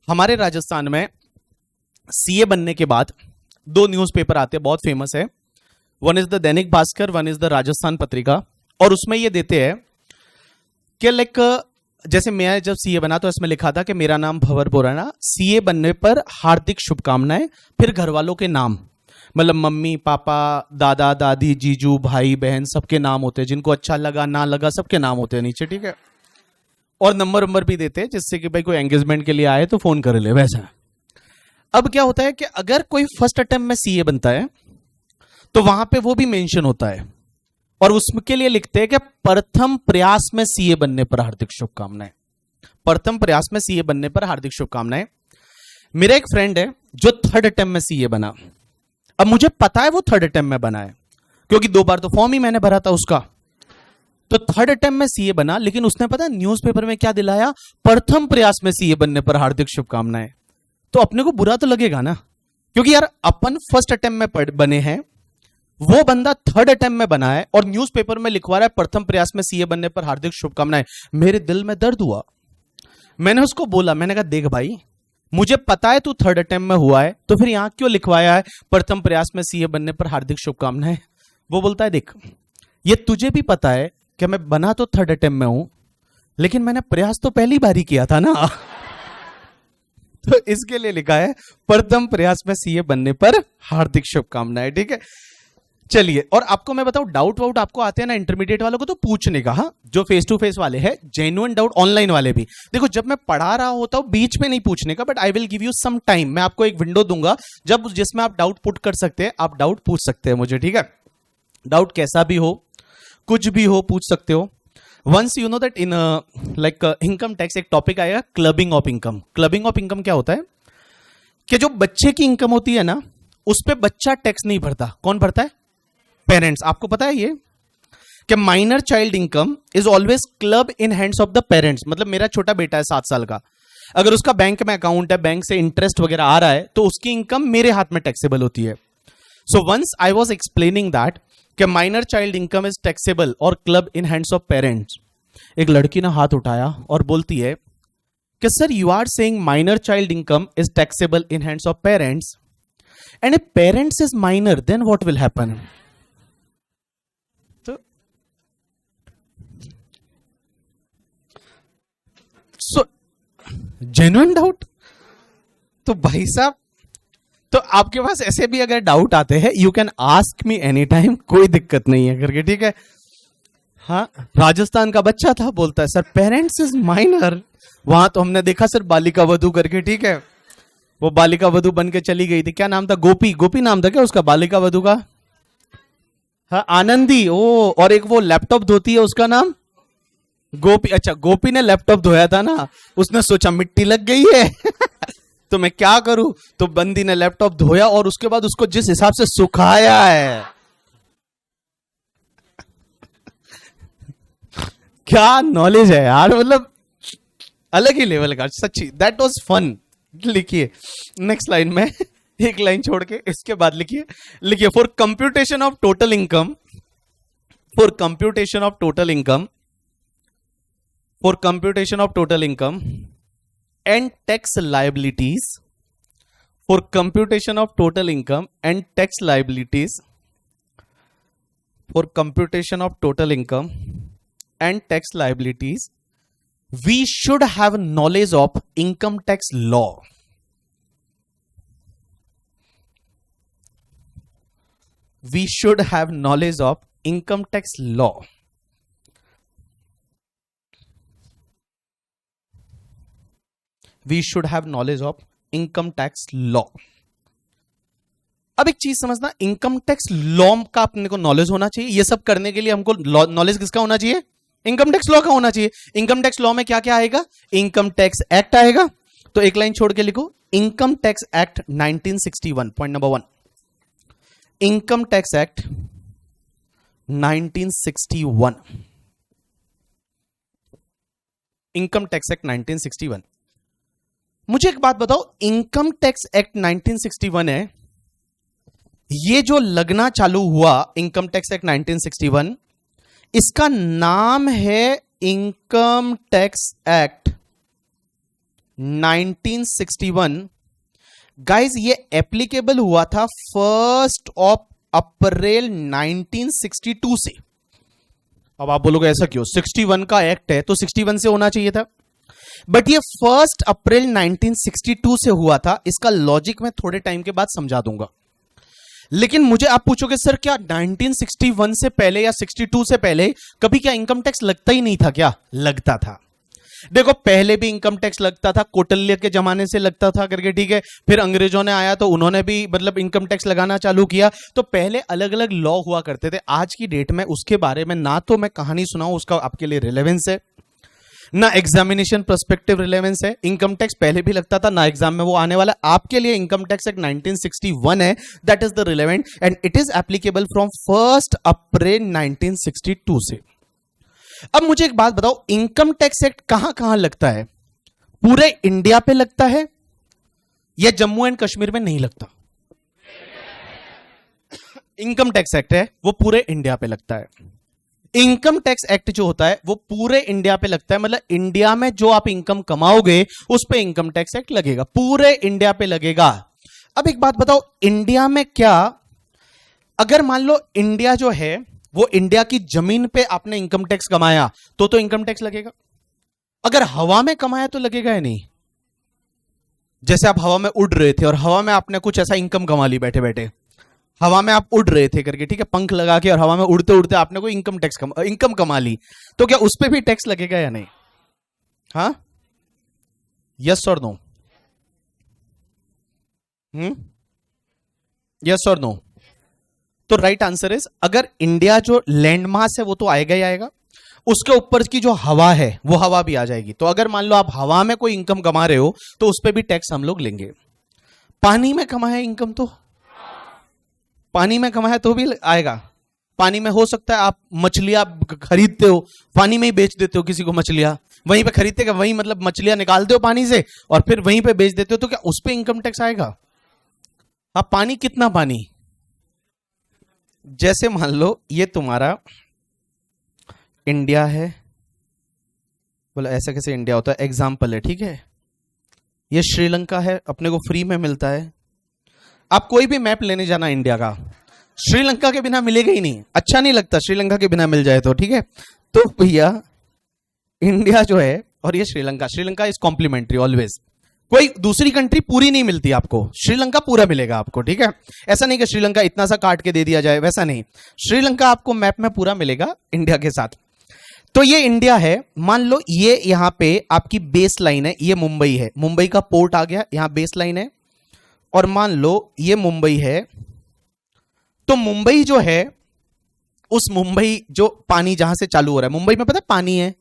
हमारे राजस्थान में सीए बनने के बाद 2 न्यूज़पेपर आते हैं, बहुत फेमस है। One is the Dainik Bhaskar, one is the Rajasthan Patrika. और उसमें ये देते हैं कि लाइक, जैसे मैं जब सीए बना तो इसमें लिखा था कि मेरा नाम भंवर बोराना, सीए बनने पर हार्दिक शुभकामनाएं। फिर घर वालों के नाम, मतलब मम्मी पापा, दादा दादी, जीजू, भाई बहन, सबके नाम होते हैं। जिनको अच्छा लगा ना लगा सबके नाम होते हैं नीचे, ठीक है। और नंबर भी देते हैं, जिससे कि भाई कोई एंगेजमेंट के लिए आए तो फोन कर ले, वैसा। अब क्या होता है कि अगर कोई फर्स्ट अटेम्प्ट में सीए बनता है तो वहां पे वो भी मेंशन होता है, और उसके लिए लिखते हैं कि प्रथम प्रयास में सीए बनने पर हार्दिक शुभकामनाएं। प्रथम प्रयास में सीए बनने पर हार्दिक शुभकामनाएं। मेरा एक फ्रेंड है जो 3rd अटेम्प्ट में सीए बना। अब मुझे पता है वो 3rd अटेम्प्ट में बना है, क्योंकि 2 बार तो फॉर्म ही मैंने भरा था उसका। तो 3rd अटेम्प्ट में सीए बना, लेकिन उसने पता न्यूज़पेपर में क्या दिलाया, प्रथम प्रयास में सीए बनने पर हार्दिक शुभकामनाएं। तो अपने को बुरा तो लगेगा ना, क्योंकि यार अपन फर्स्ट अटेम्प्ट में बने हैं, वो बंदा 3rd अटेम्प्ट में बना है और न्यूज़पेपर में लिखवा रहा है प्रथम प्रयास में सीए बनने पर हार्दिक शुभकामनाएं। मेरे दिल में दर्द हुआ। मैंने उसको बोला, मैंने कहा देख भाई, मुझे पता है तू 3rd अटेम्प्ट में हुआ है, तो फिर यहां क्यों लिखवाया है प्रथम प्रयास में सीए बनने पर हार्दिक शुभकामनाएं? वो बोलता है देख, ये तुझे भी पता है कि मैं बना तो 3rd अटेम्प्ट में हूं, लेकिन मैंने प्रयास तो पहली बार ही किया था ना। तो इसके लिए लिखा है प्रथम प्रयास में सीए बनने पर हार्दिक शुभकामनाएं, ठीक है। चलिए, और आपको मैं बताऊं, डाउट वाउट आपको आते हैं ना इंटरमीडिएट वालों को तो पूछने का, हाँ, जो फेस टू फेस वाले हैं, जेन्युइन डाउट ऑनलाइन वाले भी, देखो जब मैं पढ़ा रहा होता हूं बीच में नहीं पूछने का, but I will give you some time, मैं आपको एक विंडो दूंगा जब जिसमें आप डाउट पुट कर सकते हैं, आप डाउट पूछ सकते हैं मुझे, ठीक है। डाउट कैसा भी हो, कुछ भी हो, पूछ सकते हो। Once you know that in like income tax एक टॉपिक आएगा, clubbing of income. Clubbing of income क्या होता है कि जो बच्चे की इनकम होती है ना, उस पर बच्चा टैक्स नहीं भरता। कौन भरता है? पेरेंट्स। आपको पता है ये कि minor child income is always club in hands of the parents. मतलब मेरा छोटा बेटा है 7 साल का, अगर उसका बैंक में अकाउंट है, बैंक से इंटरेस्ट वगैरह आ रहा है, तो उसकी इनकम मेरे हाथ में टैक्सेबल होती है। So once I was explaining that कि minor child income is taxable और club in hands of parents, एक लड़की ने हाथ उठाया और बोलती है कि sir you are saying minor child income is taxable in hands of parents, and if parents is minor then what will happen? So genuine doubt. तो भाई साहब, तो आपके पास ऐसे भी अगर डाउट आते हैं, you can ask me any time, कोई दिक्कत नहीं है करके, ठीक है। हाँ, राजस्थान का बच्चा था, बोलता है सर पेरेंट्स इज माइनर। वहां तो हमने देखा सर बालिका वधू करके, ठीक है, वो बालिका वधू बन के चली गई थी। क्या नाम था? गोपी। गोपी नाम था क्या उसका, बालिका वधू का? हाँ, आनंदी। ओ, और एक वो लैपटॉप धोती है, उसका नाम गोपी। अच्छा, गोपी ने लैपटॉप धोया था ना, उसने सोचा मिट्टी लग गई है तो मैं क्या करूं, तो बंदी ने लैपटॉप धोया और उसके बाद उसको जिस हिसाब से सुखाया है क्या नॉलेज है यार, मतलब अलग ही लेवल का, सच्ची। That was fun. लिखिए नेक्स्ट लाइन में, एक लाइन छोड़ के इसके बाद लिखिए for computation of total income, for computation of total income, for computation of total income and tax liabilities, for computation of total income and tax liabilities, for computation of total income and tax liabilities, we should have knowledge of income tax law. We should have knowledge of income tax law. We should have knowledge of income tax law. अब एक चीज समझना, इनकम टैक्स लॉ का अपने को नॉलेज होना चाहिए। ये सब करने के लिए हमको नॉलेज किसका होना चाहिए? इनकम टैक्स लॉ का होना चाहिए। इनकम टैक्स लॉ में क्या क्या आएगा? इनकम टैक्स एक्ट आएगा। तो एक लाइन छोड़ के लिखो, income tax act 1961, point number 1, income tax act 1961, income tax act 1961। मुझे एक बात बताओ, इनकम टैक्स एक्ट 1961 है, ये जो लगना चालू हुआ इनकम टैक्स एक्ट 1961, इसका नाम है इनकम टैक्स एक्ट 1961। गाइस, ये एप्लीकेबल हुआ था 1 अप्रैल 1962 से। अब आप बोलोगे ऐसा क्यों, 61 का एक्ट है तो 61 से होना चाहिए था, बट ये 1 अप्रैल 1962 से हुआ था। इसका लॉजिक मैं थोड़े टाइम के बाद समझा दूंगा। लेकिन मुझे आप पूछोगे सर क्या 1961 से पहले या 62 से पहले कभी क्या इनकम टैक्स लगता ही नहीं था क्या? लगता था। देखो, पहले भी इनकम टैक्स लगता था, कौटिल्य के जमाने से लगता था करके, ठीक है। फिर अंग्रेजों ने आया तो उन्होंने भी मतलब इनकम टैक्स लगाना चालू किया। तो पहले अलग अलग लॉ हुआ करते थे। आज की डेट में उसके बारे में ना तो मैं कहानी सुनाऊं, उसका आपके लिए रिलेवेंस है, ना एग्जामिनेशन पर्सपेक्टिव रिलेवेंस है। इनकम टैक्स पहले भी लगता था, ना एग्जाम में वो आने वाला। आपके लिए इनकम टैक्स एक्ट 1961 है, that is the relevant and it is applicable from 1 अप्रैल 1962 से। अब मुझे एक बात बताओ, इनकम टैक्स एक्ट कहां कहां लगता है? पूरे इंडिया पे लगता है या जम्मू एंड कश्मीर में नहीं लगता? इनकम टैक्स एक्ट है वो पूरे इंडिया पे लगता है। इनकम टैक्स एक्ट जो होता है वो पूरे इंडिया पे लगता है, मतलब इंडिया में जो आप इनकम कमाओगे उस पे इनकम टैक्स एक्ट लगेगा, पूरे इंडिया पे लगेगा। अब एक बात बताओ, इंडिया में क्या, अगर मान लो इंडिया जो है वो इंडिया की जमीन पे आपने इनकम टैक्स कमाया तो इनकम टैक्स लगेगा। अगर हवा में कमाया तो लगेगा या नहीं? जैसे आप हवा में उड़ रहे थे और हवा में आपने कुछ ऐसा इनकम कमा ली बैठे बैठे, हवा में आप उड़ रहे थे करके, ठीक है, पंख लगा के और हवा में उड़ते उड़ते आपने कोई इनकम कमा ली, तो क्या उस पर भी टैक्स लगेगा या नहीं? हाँ, यस और नो? यस और नो? तो राइट आंसर इज, अगर इंडिया जो लैंड मास है वो तो आएगा ही आएगा, उसके ऊपर की जो हवा है वो हवा भी आ जाएगी। तो अगर मान लो आप हवा में कोई इनकम कमा रहे हो तो उस पर भी टैक्स हम लोग लेंगे। पानी में कमाए इनकम, तो पानी में कमाए तो भी आएगा। पानी में हो सकता है आप मछलियां खरीदते हो, पानी में ही बेच देते हो किसी को, मछलियां वहीं पे खरीदते का वहीं, मतलब मछलियां निकालते हो पानी से और फिर वहीं पे बेच देते हो, तो क्या उस पर इनकम टैक्स आएगा? आप पानी, कितना पानी? जैसे मान लो ये तुम्हारा इंडिया है, बोला ऐसा कैसे इंडिया होता है, एग्जाम्पल है, ठीक है। ये श्रीलंका है, अपने को फ्री में मिलता है। आप कोई भी मैप लेने जाना इंडिया का, श्रीलंका के बिना मिलेगा ही नहीं, अच्छा नहीं लगता श्रीलंका के बिना मिल जाए तो, ठीक है। तो भैया इंडिया जो है और ये श्रीलंका इज कॉम्प्लीमेंट्री ऑलवेज। कोई दूसरी कंट्री पूरी नहीं मिलती आपको, श्रीलंका पूरा मिलेगा आपको, ठीक है। ऐसा नहीं कि श्रीलंका इतना सा काट के दे दिया जाए, वैसा नहीं, श्रीलंका आपको मैप में पूरा मिलेगा इंडिया के साथ। तो ये इंडिया है, मान लो ये यहां पे आपकी बेस लाइन है, ये मुंबई है, मुंबई का पोर्ट आ गया, यहां बेस लाइन है, और मान लो ये मुंबई है। तो मुंबई जो है, उस मुंबई जो पानी जहां से चालू हो रहा है, मुंबई में पता है पानी है,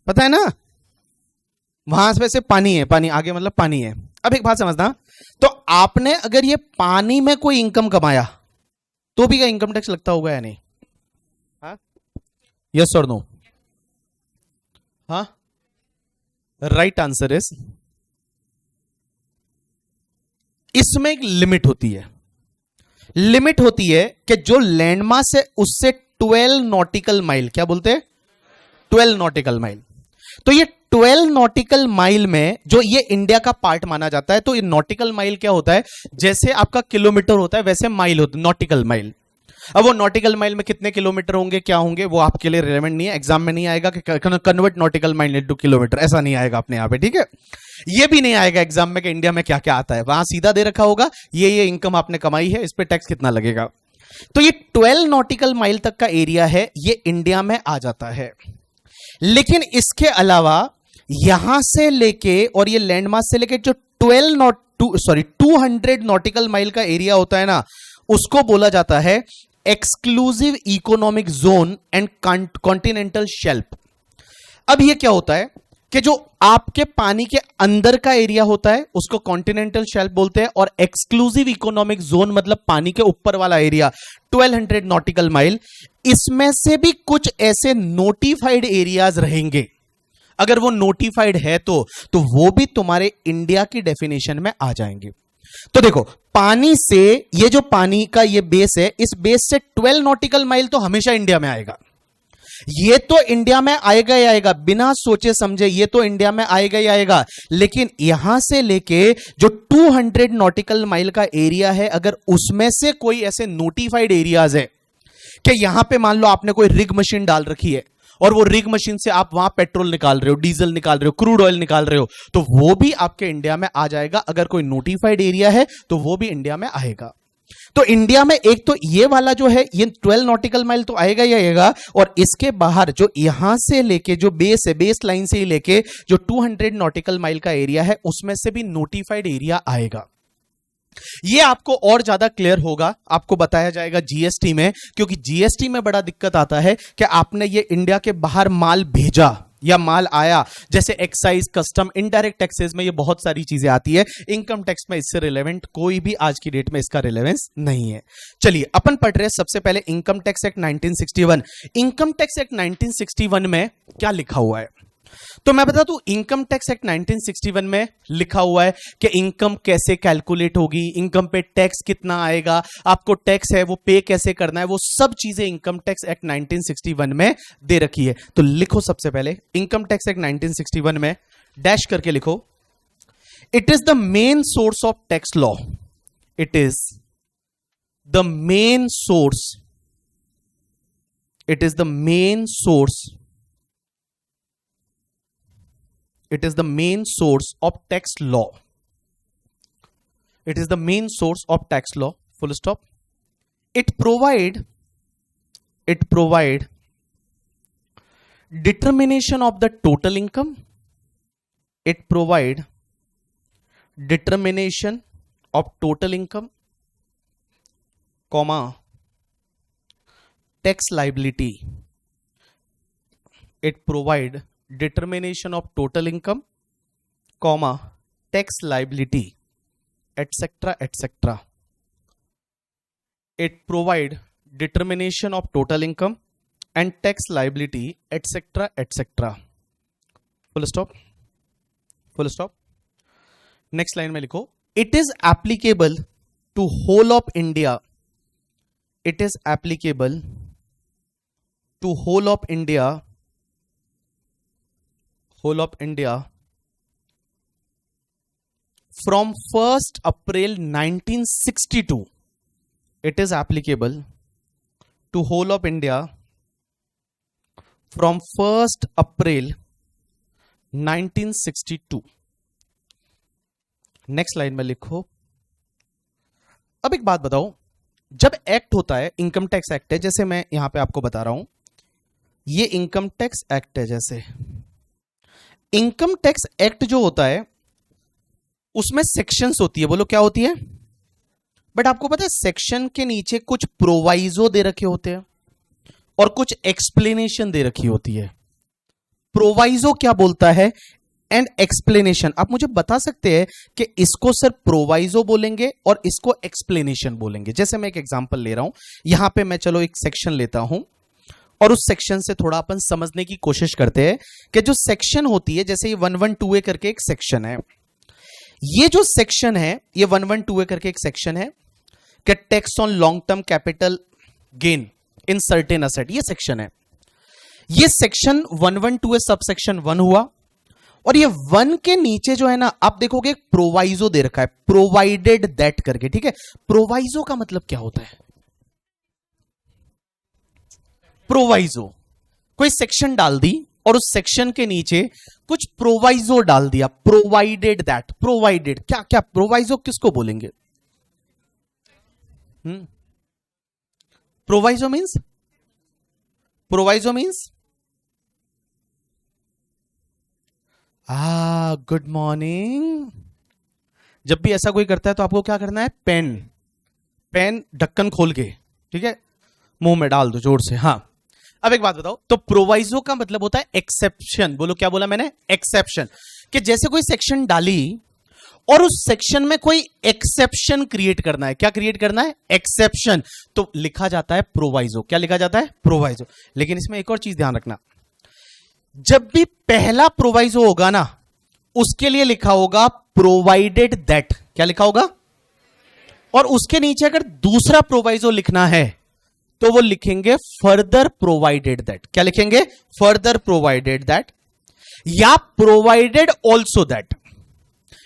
पता है ना, वहां से पानी है, पानी आगे मतलब पानी है। अब एक बात समझना, तो आपने अगर ये पानी में कोई इनकम कमाया तो भी क्या इनकम टैक्स लगता होगा या नहीं? हाँ, यस और नो? हाँ, राइट आंसर इज, इसमें एक लिमिट होती है। लिमिट होती है कि जो लैंडमास है उससे 12 नॉटिकल माइल, क्या बोलते हैं, 12 नॉटिकल माइल। तो ये 12 नॉटिकल माइल में जो ये इंडिया का पार्ट माना जाता है, तो ये नॉटिकल माइल क्या होता है, जैसे आपका किलोमीटर होता है वैसे माइल होता है, नॉटिकल माइल। अब वो नॉटिकल माइल में कितने किलोमीटर होंगे, क्या होंगे, वो आपके लिए रिलेवेंट नहीं है, एग्जाम में नहीं आएगा कि convert nautical mile into kilometre, ऐसा नहीं आएगा अपने यहाँ पे, ठीक है। ये भी नहीं आएगा एग्जाम में कि इंडिया में क्या क्या आता है, वहां सीधा दे रखा होगा ये इनकम आपने कमाई है, इस पे टैक्स कितना लगेगा। तो ये 12 नॉटिकल माइल तक का एरिया है, ये इंडिया में आ जाता है। लेकिन इसके अलावा यहां से लेके और ये लैंडमास से लेके जो 200 नॉटिकल माइल का एरिया होता है ना, उसको बोला जाता है exclusive economic zone and continental shelf. अब ये क्या होता है कि जो आपके पानी के अंदर का एरिया होता है उसको कॉन्टिनेंटल शेल्फ बोलते हैं, और एक्सक्लूसिव इकोनॉमिक जोन मतलब पानी के ऊपर वाला एरिया 1200 नॉटिकल माइल, इसमें से भी कुछ ऐसे नोटिफाइड एरियाज रहेंगे। अगर वो नोटिफाइड है तो वो भी तुम्हारे इंडिया की डेफिनेशन में आ जाएंगे। तो देखो, पानी से ये जो पानी का ये बेस है, इस बेस से 12 नॉटिकल माइल तो हमेशा इंडिया में आएगा, ये तो इंडिया में आएगा ही आएगा, बिना सोचे समझे ये तो इंडिया में आएगा ही आएगा। लेकिन यहां से लेके जो 200 नॉटिकल माइल का एरिया है, अगर उसमें से कोई ऐसे नोटिफाइड एरियाज है कि यहां पे मान लो आपने कोई रिग मशीन डाल रखी है और वो रिग मशीन से आप वहां पेट्रोल निकाल रहे हो, डीजल निकाल रहे हो, क्रूड ऑयल निकाल रहे हो, तो वो भी आपके इंडिया में आ जाएगा। अगर कोई नोटिफाइड एरिया है तो वो भी इंडिया में आएगा। तो इंडिया में एक तो ये वाला जो है, ये 12 नॉटिकल माइल तो आएगा ही आएगा, और इसके बाहर जो यहां से लेके जो बेस है, बेस लाइन से ही लेके जो 200 नॉटिकल माइल का एरिया है, उसमें से भी नोटिफाइड एरिया आएगा। ये आपको और ज्यादा क्लियर होगा, आपको बताया जाएगा जीएसटी में, क्योंकि जीएसटी में बड़ा दिक्कत आता है कि आपने ये इंडिया के बाहर माल भेजा या माल आया, जैसे एक्साइज, कस्टम, इनडायरेक्ट टैक्सेस में ये बहुत सारी चीजें आती है। इनकम टैक्स में इससे रिलेवेंट कोई भी आज की डेट में इसका रिलेवेंस नहीं है। चलिए अपन पढ़ रहे हैं सबसे पहले income tax act 1961। Income tax act 1961 में क्या लिखा हुआ है, तो मैं बता दूं, इनकम टैक्स एक्ट 1961 में लिखा हुआ है कि इनकम कैसे कैलकुलेट होगी, इनकम पे टैक्स कितना आएगा, आपको टैक्स है वो पे कैसे करना है, वो सब चीजें इनकम टैक्स एक्ट 1961 में दे रखी है। तो लिखो सबसे पहले इनकम टैक्स एक्ट 1961 में डैश करके लिखो, it is the main source of tax law, it is the main source, it is the main source, it is the main source of tax law, it is the main source of tax law, full stop। it provide determination of the total income. It provide determination of total income, comma, tax liability. It provide determination of total income, comma, tax liability, etc., etc. It provide determination of total income and tax liability, etc., etc. Full stop. Full stop. Next line में लिखो, it is applicable to whole of India. It is applicable to whole of India. Whole of India from 1st April 1962. It is applicable to whole of India from 1st April 1962. Next line में लिखो, अब एक बात बताओ, जब एक्ट होता है, इनकम टैक्स एक्ट है, जैसे मैं यहां पे आपको बता रहा हूं, ये इनकम टैक्स एक्ट है. जैसे इनकम टैक्स एक्ट जो होता है उसमें सेक्शंस होती है. बोलो क्या होती है? बट आपको पता है सेक्शन के नीचे कुछ प्रोवाइजो दे रखे होते हैं और कुछ एक्सप्लेनेशन दे रखी होती है. प्रोवाइजो क्या बोलता है एंड एक्सप्लेनेशन. आप मुझे बता सकते हैं कि इसको सर प्रोवाइजो बोलेंगे और इसको एक्सप्लेनेशन बोलेंगे. जैसे मैं एक एग्जांपल ले रहा हूं, यहां पे मैं चलो एक सेक्शन लेता हूं और उस सेक्शन से थोड़ा अपन समझने की कोशिश करते हैं कि जो सेक्शन होती है, जैसे ये 112A करके एक सेक्शन है, ये जो सेक्शन है ये 112A करके एक सेक्शन है कि tax on long term capital gain in certain asset, ये सेक्शन है. ये सेक्शन 112A सब सेक्शन 1 हुआ और ये 1 के नीचे जो है ना, आप देखोगे एक प्रोवाइजो दे रखा है, प्रोवाइडेड दैट करके. ठीक है, प्रोवाइजो का मतलब क्या होता है? प्रोवाइजो कोई सेक्शन डाल दी और उस सेक्शन के नीचे कुछ प्रोवाइजो डाल दिया, प्रोवाइडेड दैट. प्रोवाइडेड क्या क्या, प्रोवाइजो किसको बोलेंगे? Proviso means, proviso means good morning. जब भी ऐसा कोई करता है तो आपको क्या करना है? पेन ढक्कन खोल के, ठीक है, मुंह में डाल दो जोर से. हाँ, अब एक बात बताओ, तो प्रोवाइजो का मतलब होता है एक्सेप्शन. बोलो क्या बोला मैंने? एक्सेप्शन. कि जैसे कोई सेक्शन डाली और उस सेक्शन में कोई एक्सेप्शन क्रिएट करना है. क्या क्रिएट करना है? एक्सेप्शन. तो लिखा जाता है प्रोवाइजो. क्या लिखा जाता है? प्रोवाइजो. लेकिन इसमें एक और चीज ध्यान रखना, जब भी पहला प्रोवाइजो होगा ना, उसके लिए लिखा होगा प्रोवाइडेड दैट. क्या लिखा होगा? और उसके नीचे अगर दूसरा प्रोवाइजो लिखना है तो वो लिखेंगे फर्दर प्रोवाइडेड दैट. क्या लिखेंगे? फर्दर प्रोवाइडेड दैट या प्रोवाइडेड ऑल्सो दैट.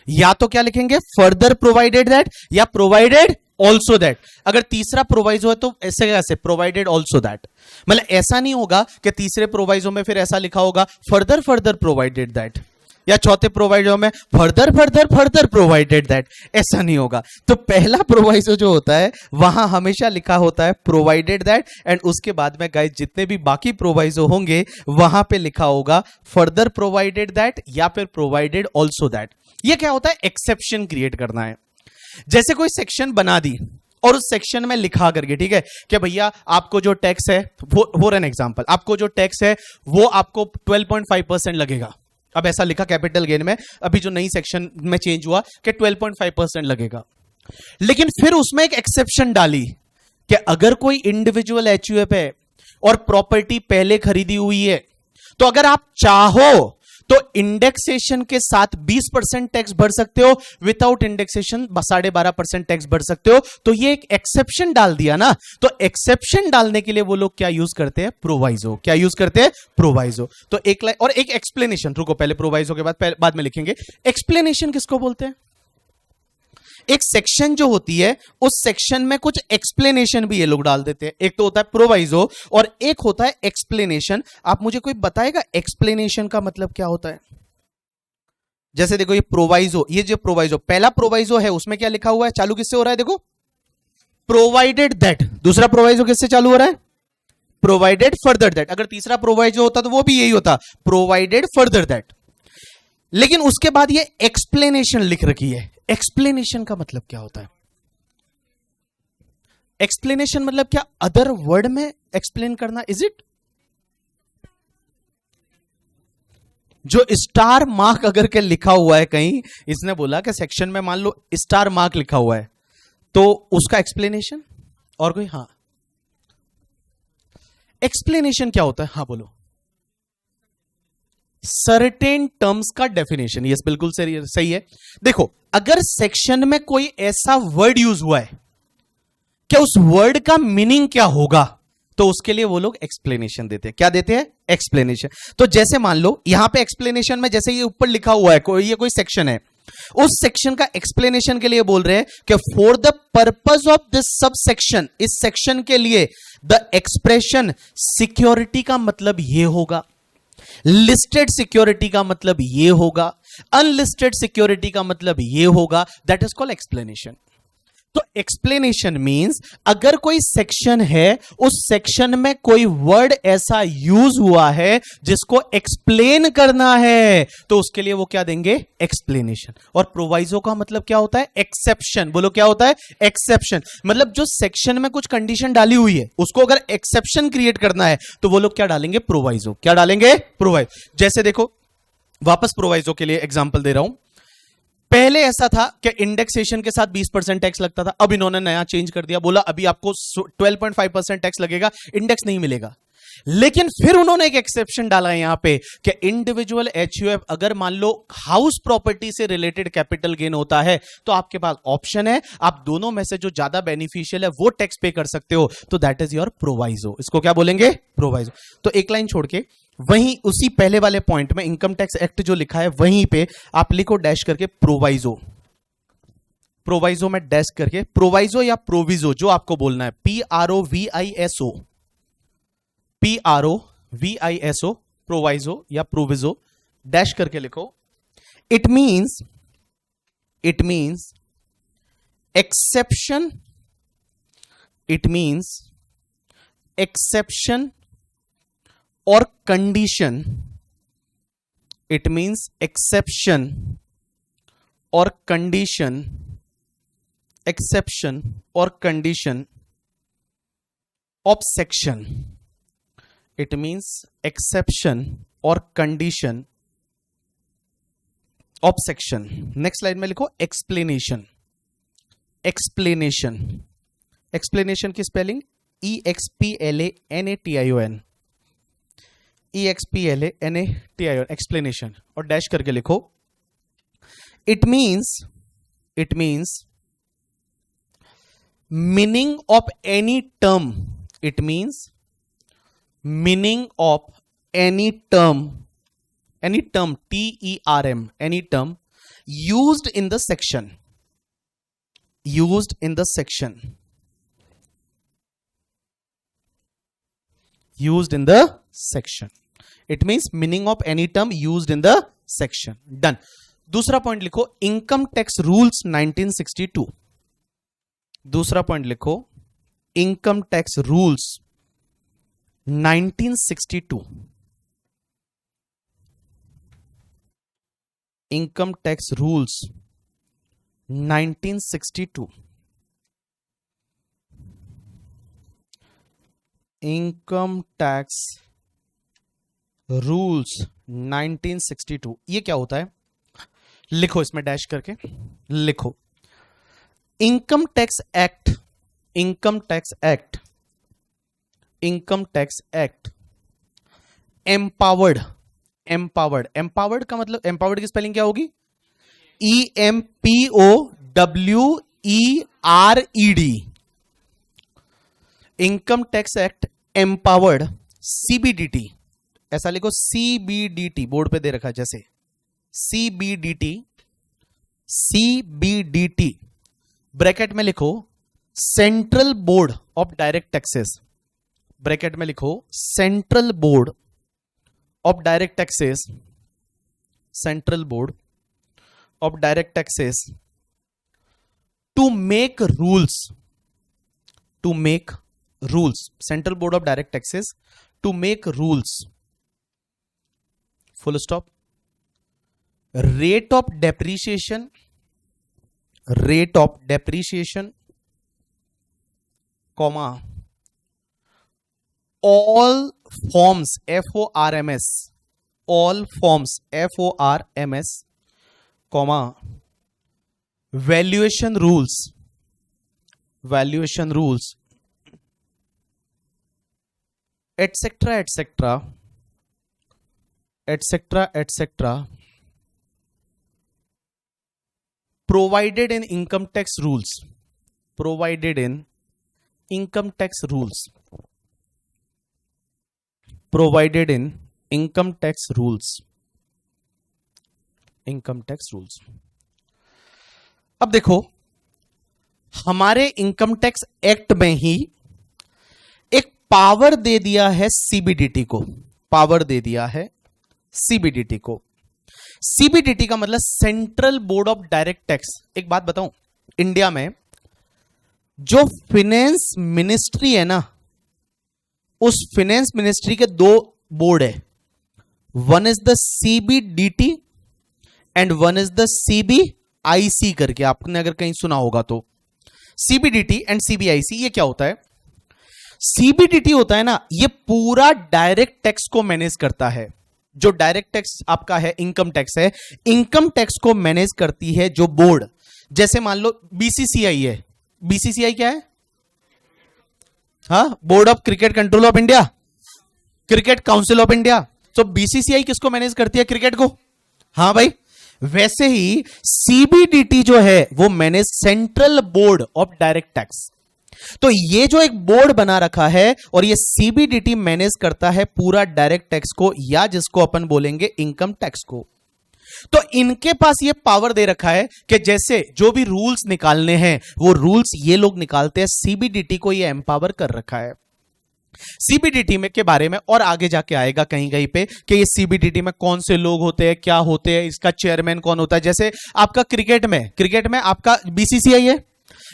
या तो क्या लिखेंगे? फर्दर प्रोवाइडेड दैट या प्रोवाइडेड ऑल्सो दैट. अगर तीसरा प्रोवाइजो है तो ऐसे कैसे? Provided also that. मतलब ऐसा नहीं होगा कि तीसरे प्रोवाइजो में फिर ऐसा लिखा होगा फर्दर फर्दर प्रोवाइडेड दैट, या चौथे प्रोवाइजो में further further further provided that. ऐसा नहीं होगा. तो पहला प्रोवाइजो जो होता है वहां हमेशा लिखा होता है प्रोवाइडेड दैट, एंड उसके बाद में गाइस जितने भी बाकी प्रोवाइजो होंगे वहां पे लिखा होगा फर्दर प्रोवाइडेड दैट या फिर प्रोवाइडेड ऑल्सो दैट. ये क्या होता है? एक्सेप्शन क्रिएट करना है. जैसे कोई सेक्शन बना दी और उस सेक्शन में लिखा करके, ठीक है, कि भैया आपको जो टैक्स है, फॉर एन एग्जांपल, आपको जो टैक्स है वो आपको 12.5% लगेगा. अब ऐसा लिखा कैपिटल गेन में, अभी जो नई सेक्शन में चेंज हुआ कि 12.5% लगेगा. लेकिन फिर उसमें एक एक्सेप्शन डाली कि अगर कोई इंडिविजुअल एचयूएफ है और प्रॉपर्टी पहले खरीदी हुई है, तो अगर आप चाहो तो इंडेक्सेशन के साथ 20% टैक्स भर सकते हो, विदाउट इंडेक्सेशन 12.5% टैक्स भर सकते हो. तो ये एक एक्सेप्शन डाल दिया ना. तो एक्सेप्शन डालने के लिए वो लोग क्या यूज करते हैं? प्रोवाइजो. क्या यूज करते हैं? प्रोवाइजो. तो एक लाइन और एक एक्सप्लेनेशन. रुको, पहले प्रोवाइजो के बाद में लिखेंगे एक्सप्लेनेशन. किसको बोलते हैं? एक सेक्शन जो होती है उस सेक्शन में कुछ एक्सप्लेनेशन भी ये लोग डाल देते हैं. एक तो होता है प्रोवाइजो और एक होता है एक्सप्लेनेशन. आप मुझे कोई बताएगा एक्सप्लेनेशन का मतलब क्या होता है? जैसे देखो ये प्रोवाइजो, ये जो प्रोवाइजो, पहला प्रोवाइजो है उसमें क्या लिखा हुआ है? चालू किससे हो रहा है? देखो प्रोवाइडेड दैट, दूसरा प्रोवाइजो किससे चालू हो रहा है? Provided further that. अगर तीसरा प्रोवाइजो होता तो वो भी यही होता, प्रोवाइडेड फर्दर दैट। लेकिन उसके बाद ये एक्सप्लेनेशन लिख रखी है। एक्सप्लेनेशन का मतलब क्या होता है? एक्सप्लेनेशन मतलब क्या? अदर वर्ड में एक्सप्लेन करना, इज इट? जो स्टार मार्क अगर के लिखा हुआ है कहीं, इसने बोला कि सेक्शन में मान लो स्टार मार्क लिखा हुआ है, तो उसका एक्सप्लेनेशन। और कोई? हाँ, एक्सप्लेनेशन क्या होता है? हाँ बोलो। सर्टेन टर्म्स का डेफिनेशन। यस, बिल्कुल सही है। देखो, अगर सेक्शन में कोई ऐसा वर्ड यूज हुआ है, क्या उस वर्ड का मीनिंग क्या होगा, तो उसके लिए वो लोग एक्सप्लेनेशन देते हैं। क्या देते हैं? एक्सप्लेनेशन। तो जैसे मान लो यहां पे एक्सप्लेनेशन में, जैसे ये ऊपर लिखा हुआ है, ये कोई सेक्शन है, उस सेक्शन का एक्सप्लेनेशन के लिए बोल रहे हैं कि for the purpose of this sub section, इस सेक्शन के लिए द एक्सप्रेशन सिक्योरिटी का मतलब ये होगा, लिस्टेड सिक्योरिटी का मतलब ये होगा, अनलिस्टेड सिक्योरिटी का मतलब ये होगा। That is called explanation. तो एक्सप्लेनेशन मींस अगर कोई सेक्शन है, उस सेक्शन में कोई वर्ड ऐसा यूज हुआ है जिसको एक्सप्लेन करना है, तो उसके लिए वो क्या देंगे? एक्सप्लेनेशन। और प्रोवाइजो का मतलब क्या होता है? एक्सेप्शन। बोलो क्या होता है? एक्सेप्शन। मतलब जो सेक्शन में कुछ कंडीशन डाली हुई है, उसको अगर एक्सेप्शन क्रिएट करना है, तो वो लोग क्या डालेंगे? प्रोवाइजो। क्या डालेंगे? प्रोवाइजो। जैसे देखो, वापस प्रोवाइजो के लिए एग्जांपल दे रहा हूं। पहले ऐसा था कि इंडेक्सेशन के साथ 20% टैक्स लगता था, अब इन्होंने नया चेंज कर दिया, बोला अभी आपको 12.5% टैक्स लगेगा, इंडेक्स नहीं मिलेगा। लेकिन फिर उन्होंने एक एक्सेप्शन डाला है यहां पे कि इंडिविजुअल एचयूएफ अगर मान लो हाउस प्रॉपर्टी से रिलेटेड कैपिटल गेन होता है, तो आपके पास ऑप्शन है, आप दोनों में से जो ज्यादा बेनिफिशियल है वो टैक्स पे कर सकते हो, तो दैट इज योर प्रोवाइजो। इसको क्या बोलेंगे? प्रोवाइजो। तो एक लाइन छोड़ के वहीं उसी पहले वाले पॉइंट में इनकम टैक्स एक्ट जो लिखा है वहीं पे आप लिखो डैश करके प्रोवाइजो। प्रोवाइजो में डैश करके, प्रोवाइजो या प्रोविजो जो आपको बोलना है, PROVISO, PROVISO, प्रोवाइजो या प्रोविजो, डैश करके लिखो। It means exception, it means exception और कंडीशन, इट मींस एक्सेप्शन और कंडीशन, एक्सेप्शन और condition of section, it means exception और condition of section. Next slide में लिखो एक्सप्लेनेशन। एक्सप्लेनेशन, एक्सप्लेनेशन की स्पेलिंग EXPLANATION, EXPLANATION, एक्सप्लेनेशन। और डैश करके लिखो it means meaning of any term, it means meaning of any term, any term TERM, any term used in the section, used in the section, used in the section, it means meaning of any term used in the section. Done. दूसरा पॉइंट लिखो इनकम टैक्स रूल्स 1962। दूसरा पॉइंट लिखो income tax rules 1962, income tax rules 1962, income tax rules 1962। ये क्या होता है? लिखो इसमें डैश करके लिखो income tax act, income tax act, income tax act empowered, empowered, empowered का मतलब, एम्पावर्ड की स्पेलिंग क्या होगी? EMPOWERED, income tax act empowered CBDT, ऐसा लिखो CBDT, बोर्ड पे दे रखा है जैसे CBDT, CBDT ब्रैकेट में लिखो central board of direct taxes, bracket में लिखो central board of direct taxes, central board of direct taxes to make rules, to make rules. Central Board of Direct Taxes to make rules. Full stop. Rate of depreciation. Rate of depreciation, comma, all forms, FORMS, all forms, FORMS, comma, valuation rules, valuation rules, etc., etc., etc., etc., provided in income tax rules, provided in income tax rules, provided in income tax rules, income tax rules. अब देखो, हमारे इनकम टैक्स एक्ट में ही एक पावर दे दिया है सीबीडीटी को, पावर दे दिया है सीबीडीटी को. सीबीडीटी का मतलब central board of direct tax. एक बात बताऊं, इंडिया में जो फाइनेंस मिनिस्ट्री है ना, उस फाइनेंस मिनिस्ट्री के दो बोर्ड है. One is the CBDT and one is the CBIC करके, आपने अगर कहीं सुना होगा तो. सीबीडीटी एंड सीबीआईसी ये क्या होता है? सीबीडीटी होता है ना, ये पूरा डायरेक्ट टैक्स को मैनेज करता है. जो डायरेक्ट टैक्स आपका है, इनकम टैक्स है, इनकम टैक्स को मैनेज करती है जो बोर्ड. जैसे मान लो बीसीसीआई है. बीसीसीआई क्या है? हाँ, board of cricket control of India, cricket council of India. तो बीसीसीआई किसको मैनेज करती है? क्रिकेट को. हाँ भाई, वैसे ही सीबीडीटी जो है वो manage central board of direct tax. तो ये जो एक बोर्ड बना रखा है और ये सीबीडीटी मैनेज करता है पूरा डायरेक्ट टैक्स को, या जिसको अपन बोलेंगे इनकम टैक्स को. तो इनके पास ये पावर दे रखा है कि जैसे जो भी रूल्स निकालने हैं वो रूल्स ये लोग निकालते हैं. सीबीडीटी को ये एम्पावर कर रखा है. सीबीडीटी में के बारे में और आगे जाके आएगा कहीं कहीं पे कि ये सीबीडीटी में कौन से लोग होते हैं, क्या होते हैं, इसका चेयरमैन कौन होता है. जैसे आपका क्रिकेट में आपका बीसीसीआई है.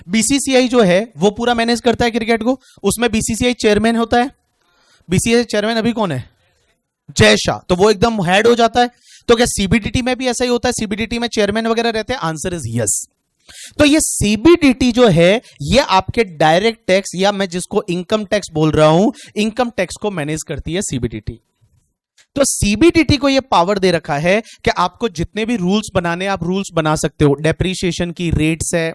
बीसीसीआई जो है वो पूरा मैनेज करता है क्रिकेट को, उसमें बीसीसीआई चेयरमैन होता है. बीसीसीआई चेयरमैन अभी कौन है? जय शाह. तो वो एकदम हेड हो जाता है. तो क्या सीबीडीटी में भी ऐसा ही होता है? सीबीडीटी में चेयरमैन वगैरह रहते हैं? Answer is yes. तो ये सीबीडीटी जो है ये आपके डायरेक्ट टैक्स, या मैं जिसको इनकम टैक्स बोल रहा हूं, इनकम टैक्स को मैनेज करती है सीबीडीटी. तो सीबीडीटी को ये पावर दे रखा है कि आपको जितने भी रूल्स बनाने, आप रूल्स बना सकते हो. डेप्रीशिएशन की रेट्स है,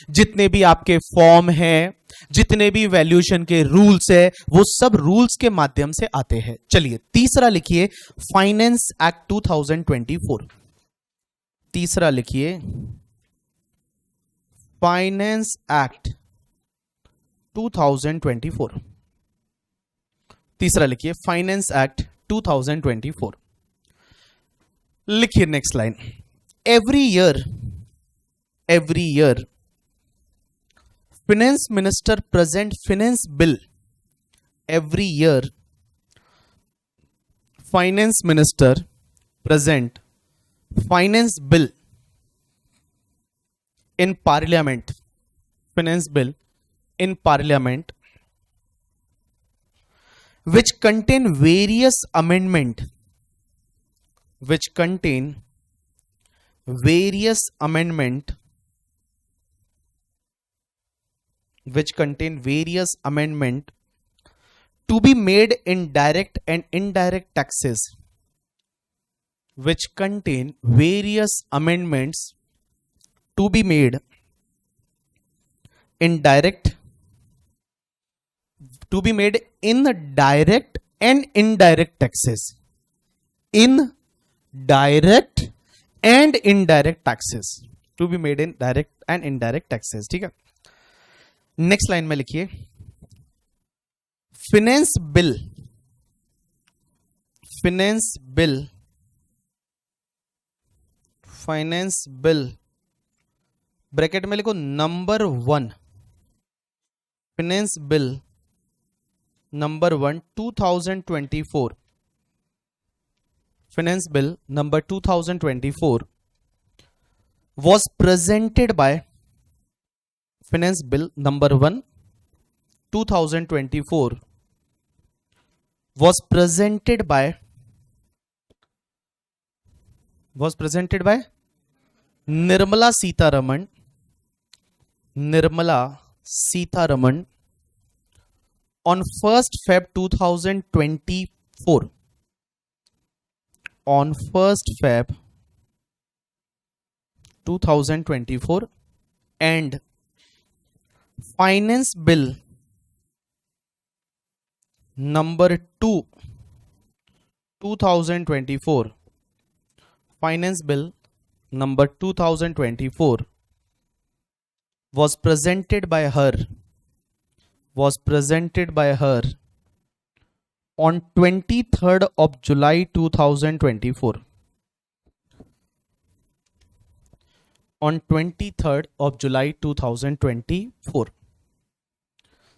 जितने भी आपके फॉर्म हैं, जितने भी वैल्यूएशन के रूल्स है, वो सब रूल्स के माध्यम से आते हैं. चलिए तीसरा लिखिए, फाइनेंस एक्ट 2024. तीसरा लिखिए, फाइनेंस एक्ट 2024. तीसरा लिखिए, फाइनेंस एक्ट 2024. लिखिए next line. Every year finance minister present finance bill. Every year finance minister present finance bill in parliament, finance bill in parliament, which contain various amendment, which contain various amendment, which contain various amendment to be made in direct and indirect taxes, which contain various amendments to be made in direct, to be made in direct and indirect taxes, in direct and indirect taxes, to be made in direct and indirect taxes. ठीक है. नेक्स्ट लाइन में लिखिए, finance bill, finance bill, finance bill bracket में लिखो number 1, finance bill number 1 2024, finance bill number 2024 was presented by, finance bill number 1 2024 was presented by Nirmala Sitharaman on 1st Feb 2024. On 1st Feb 2024, and Finance Bill number 2 2024, Finance Bill number 2024 was presented by her on 23rd of July 2024. On 23rd of July 2024.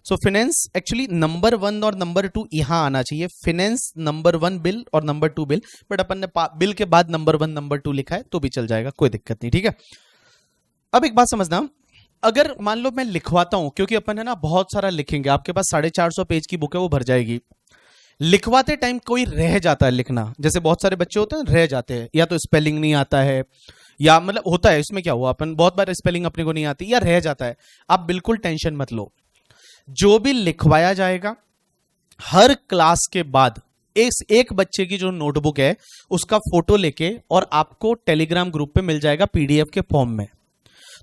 So finance actually number 1 और नंबर 2 यहां आना चाहिए, फाइनेंस नंबर 1 बिल और नंबर 2 बिल, बट अपन ने बिल के बाद नंबर 1 नंबर 2 लिखा है तो भी चल जाएगा, कोई दिक्कत नहीं, ठीक है। अब एक बात समझना, अगर मान लो मैं लिखवाता हूं, क्योंकि अपन है ना बहुत सारा लिखेंगे, आपके पास 450 पेज की बुक है वो भर जाएगी, लिखवाते टाइम कोई रह जाता है लिखना, जैसे बहुत सारे बच्चे होते हैं रह जाते हैं, या तो स्पेलिंग नहीं आता है या मतलब होता है, इसमें क्या हुआ, अपन बहुत बार स्पेलिंग अपने को नहीं आती या रह जाता है, आप बिल्कुल टेंशन मत लो, जो भी लिखवाया जाएगा हर क्लास के बाद एक बच्चे की जो नोटबुक है उसका फोटो लेके और आपको टेलीग्राम ग्रुप पे मिल जाएगा पीडीएफ के फॉर्म में,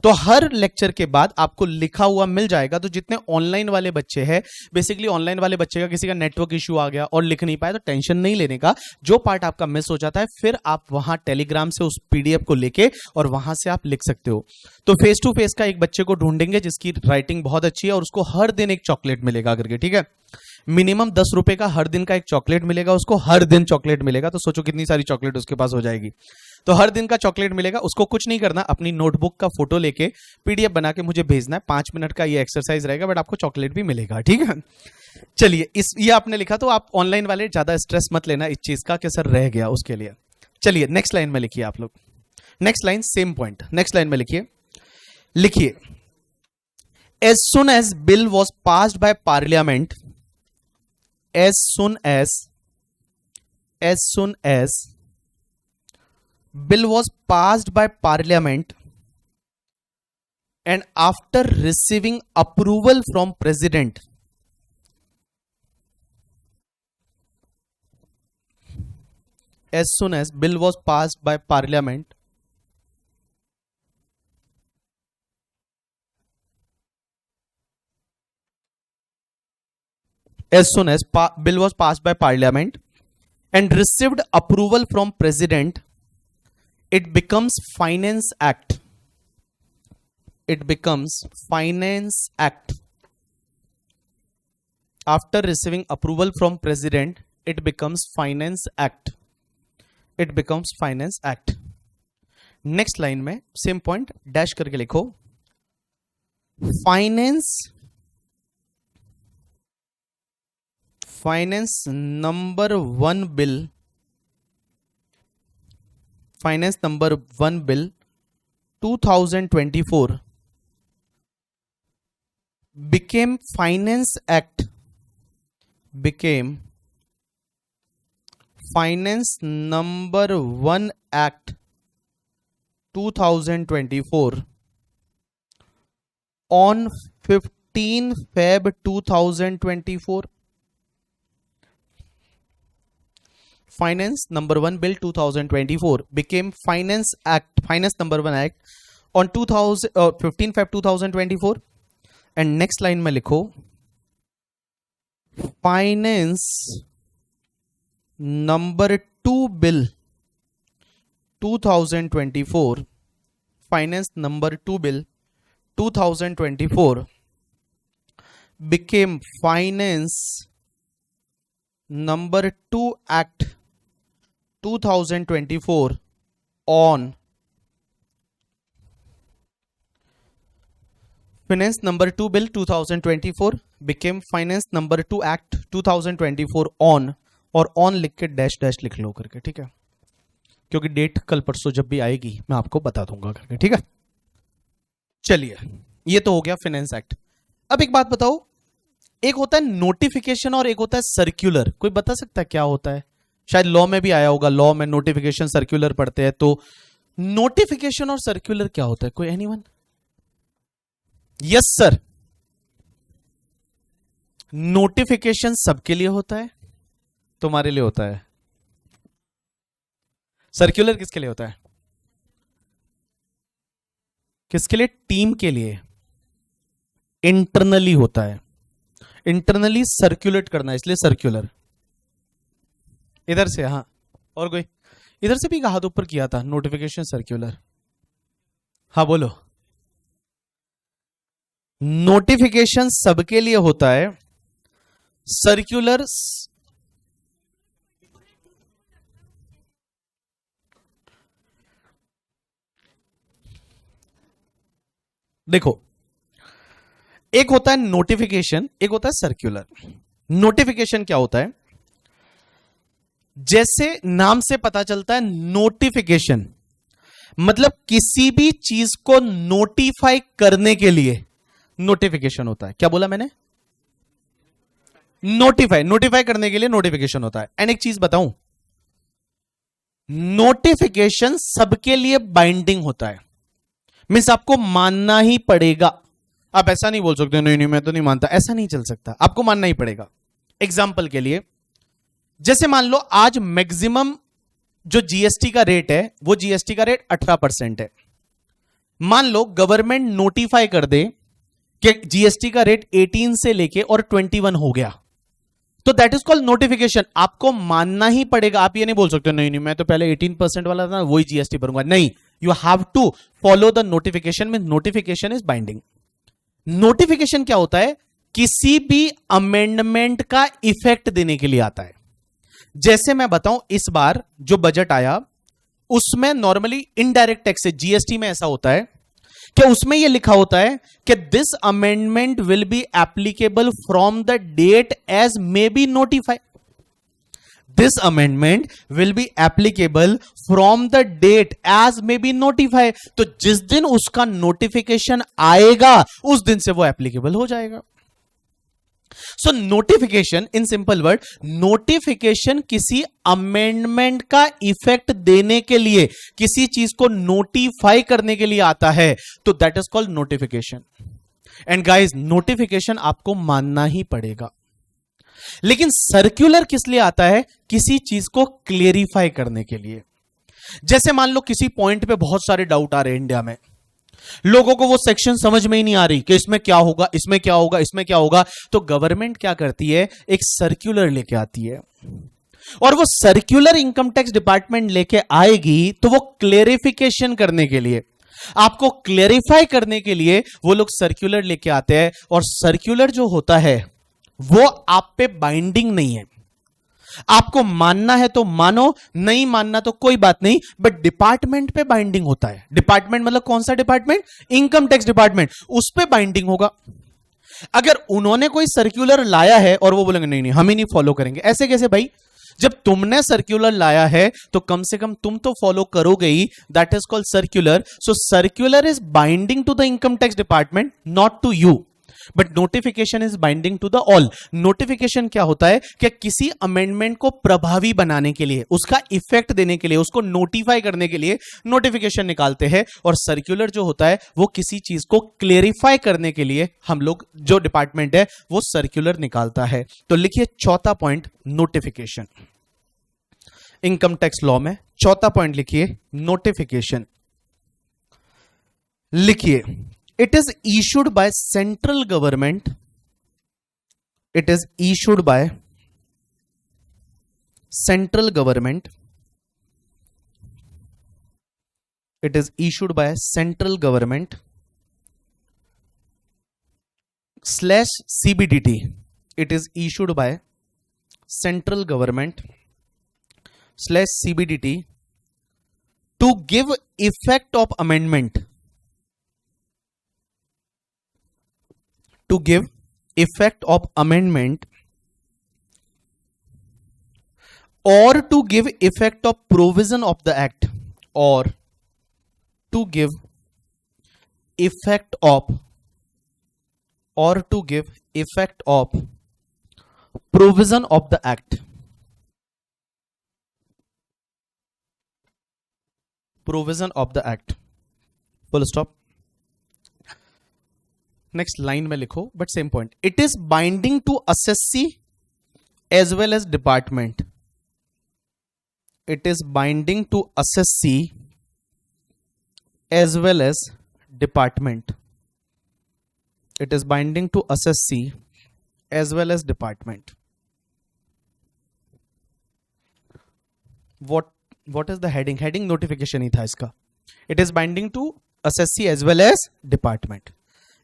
तो हर लेक्चर के बाद आपको लिखा हुआ मिल जाएगा। तो जितने ऑनलाइन वाले बच्चे हैं, बेसिकली ऑनलाइन वाले बच्चे का किसी का नेटवर्क इश्यू आ गया और लिख नहीं पाए तो टेंशन नहीं लेने का, जो पार्ट आपका मिस हो जाता है फिर आप वहां टेलीग्राम से उस पीडीएफ को लेके और वहां से आप लिख सकते हो। तो फेस टू फेस का एक बच्चे को ढूंढेंगे जिसकी राइटिंग बहुत अच्छी है और उसको हर दिन एक चॉकलेट मिलेगा करके, ठीक है, मिनिमम 10 रुपए का हर दिन का एक चॉकलेट मिलेगा उसको, हर दिन चॉकलेट मिलेगा, तो सोचो कितनी सारी चॉकलेट उसके पास हो जाएगी। तो हर दिन का चॉकलेट मिलेगा, उसको कुछ नहीं करना, अपनी नोटबुक का फोटो लेके पीडीएफ बना के मुझे भेजना है, 5 मिनट का ये एक्सरसाइज रहेगा, बट आपको चॉकलेट भी मिलेगा, ठीक है। चलिए, ये आपने लिखा, तो आप ऑनलाइन वाले ज्यादा स्ट्रेस मत लेना इस चीज का कि सर रह गया उसके लिए। चलिए नेक्स्ट लाइन में लिखिए आप लोग, next line same point, next line में लिखिए as soon as bill was passed by parliament, as soon as bill was passed by parliament and after receiving approval from president, as soon as bill was passed by parliament as soon as bill was passed by parliament and received approval from president, it becomes finance act, it becomes finance act. After receiving approval from president, it becomes finance act, it becomes finance act. Next line में सेम पॉइंट डैश करके लिखो, finance number 1 bill, finance number 1 bill 2024 became finance act, became finance number 1 act 2024 on 15 Feb 2024. Finance number 1 bill 2024 became finance act, finance number 1 act on 15 Feb 2024. and next line में लिखो finance number 2 bill 2024, finance number 2 bill 2024 became finance number 2 act 2024 on finance number 2 bill 2024 became finance number 2 act 2024 on, और ऑन लिख के डैश डैश लिख लो करके, ठीक है, क्योंकि डेट कल परसों जब भी आएगी मैं आपको बता दूंगा करके, ठीक है। चलिए ये तो हो गया फाइनेंस एक्ट। अब एक बात बताओ, एक होता है नोटिफिकेशन और एक होता है सर्क्यूलर। कोई बता सकता है क्या होता है? शायद लॉ में भी आया होगा, लॉ में नोटिफिकेशन सर्क्यूलर पढ़ते हैं, तो नोटिफिकेशन और सर्क्यूलर क्या होता है? कोई एनीवन? यस सर, नोटिफिकेशन सबके लिए होता है, तुम्हारे लिए होता है। सर्क्यूलर किसके लिए होता है? किसके लिए? टीम के लिए। इंटरनली होता है, इंटरनली सर्कुलेट करना है, इसलिए सर्क्यूलर। इधर से, हाँ, और कोई? इधर से भी हाथ ऊपर किया था, नोटिफिकेशन सर्क्यूलर। हाँ बोलो। नोटिफिकेशन सबके लिए होता है, सर्क्यूलर देखो, एक होता है नोटिफिकेशन, एक होता है सर्क्यूलर। नोटिफिकेशन क्या होता है? जैसे नाम से पता चलता है, नोटिफिकेशन मतलब किसी भी चीज को नोटिफाई करने के लिए नोटिफिकेशन होता है। क्या बोला मैंने? नोटिफाई करने के लिए नोटिफिकेशन होता है। एंड एक चीज बताऊं, नोटिफिकेशन सबके लिए बाइंडिंग होता है, मींस आपको मानना ही पड़ेगा। आप ऐसा नहीं बोल सकते नहीं मैं तो नहीं मानता, ऐसा नहीं चल सकता, आपको मानना ही पड़ेगा। एग्जाम्पल के लिए, जैसे मान लो आज मैक्सिमम जो जीएसटी का रेट है, वो जीएसटी का रेट 18% है। मान लो गवर्नमेंट नोटिफाई कर दे कि जीएसटी का रेट 18 से लेके और 21 हो गया, तो दैट इज कॉल्ड नोटिफिकेशन। आपको मानना ही पड़ेगा। आप ये नहीं बोल सकते नहीं मैं तो पहले 18% वाला था, वही जीएसटी भरूंगा। नहीं, you have to follow the notification. में नोटिफिकेशन इज बाइंडिंग। नोटिफिकेशन क्या होता है? किसी भी अमेंडमेंट का इफेक्ट देने के लिए आता है। जैसे मैं बताऊं, इस बार जो बजट आया उसमें नॉर्मली इनडायरेक्ट टैक्स से, जीएसटी में ऐसा होता है कि उसमें यह लिखा होता है कि this amendment will be applicable from the date as may be notified. This amendment will be applicable from the date as may be notified. तो जिस दिन उसका नोटिफिकेशन आएगा उस दिन से वो एप्लीकेबल हो जाएगा। सो notification, in simple word, notification किसी अमेंडमेंट का इफेक्ट देने के लिए, किसी चीज को नोटिफाई करने के लिए आता है, तो that is called notification. And guys, notification आपको मानना ही पड़ेगा। लेकिन सर्क्यूलर किस लिए आता है? किसी चीज को क्लियरिफाई करने के लिए। जैसे मान लो किसी पॉइंट पे बहुत सारे डाउट आ रहे हैं इंडिया में, लोगों को वो सेक्शन समझ में ही नहीं आ रही कि इसमें क्या होगा, इसमें क्या होगा, इसमें क्या होगा, तो गवर्नमेंट क्या करती है? एक सर्क्यूलर लेके आती है, और वो सर्क्यूलर इनकम टैक्स डिपार्टमेंट लेके आएगी तो वो क्लेरिफिकेशन करने के लिए, आपको क्लेरिफाई करने के लिए वो लोग सर्क्यूलर लेके आते हैं। और सर्क्यूलर जो होता है वो आप पे बाइंडिंग नहीं है। आपको मानना है तो मानो, नहीं मानना तो कोई बात नहीं, बट डिपार्टमेंट पे बाइंडिंग होता है। डिपार्टमेंट मतलब कौन सा डिपार्टमेंट? इनकम टैक्स डिपार्टमेंट, उस पे बाइंडिंग होगा। अगर उन्होंने कोई सर्क्यूलर लाया है और वो बोलेंगे नहीं नहीं हम ही नहीं फॉलो करेंगे, ऐसे कैसे भाई? जब तुमने सर्क्यूलर लाया है तो कम से कम तुम तो फॉलो करोगे ही। That is called circular. So circular is binding to the income tax department, not to you, but notification is binding to the all. Notification क्या होता है कि किसी अमेंडमेंट को प्रभावी बनाने के लिए, उसका इफेक्ट देने के लिए, उसको नोटिफाई करने के लिए नोटिफिकेशन निकालते हैं। और सर्क्यूलर जो होता है वो किसी चीज को क्लेरिफाई करने के लिए हम लोग, जो डिपार्टमेंट है वो सर्क्यूलर निकालता है। तो लिखिए चौथा point, notification. Income tax law में चौथा पॉइंट लिखिए, नोटिफिकेशन। लिखिए, it is issued by central government, it is issued by central government, it is issued by central government slash CBDT, it is issued by central government slash CBDT to give effect of amendment, to give effect of amendment or to give effect of provision of the act, or to give effect of or to give effect of provision of the act. Provision of the act. Full stop. Next line में लिखो, but same point. It is binding to assessee as well as department. It is binding to assessee as well as department. It is binding to assessee as well as department. What is the heading? Heading notification ही था इसका. It is binding to assessee as well as department.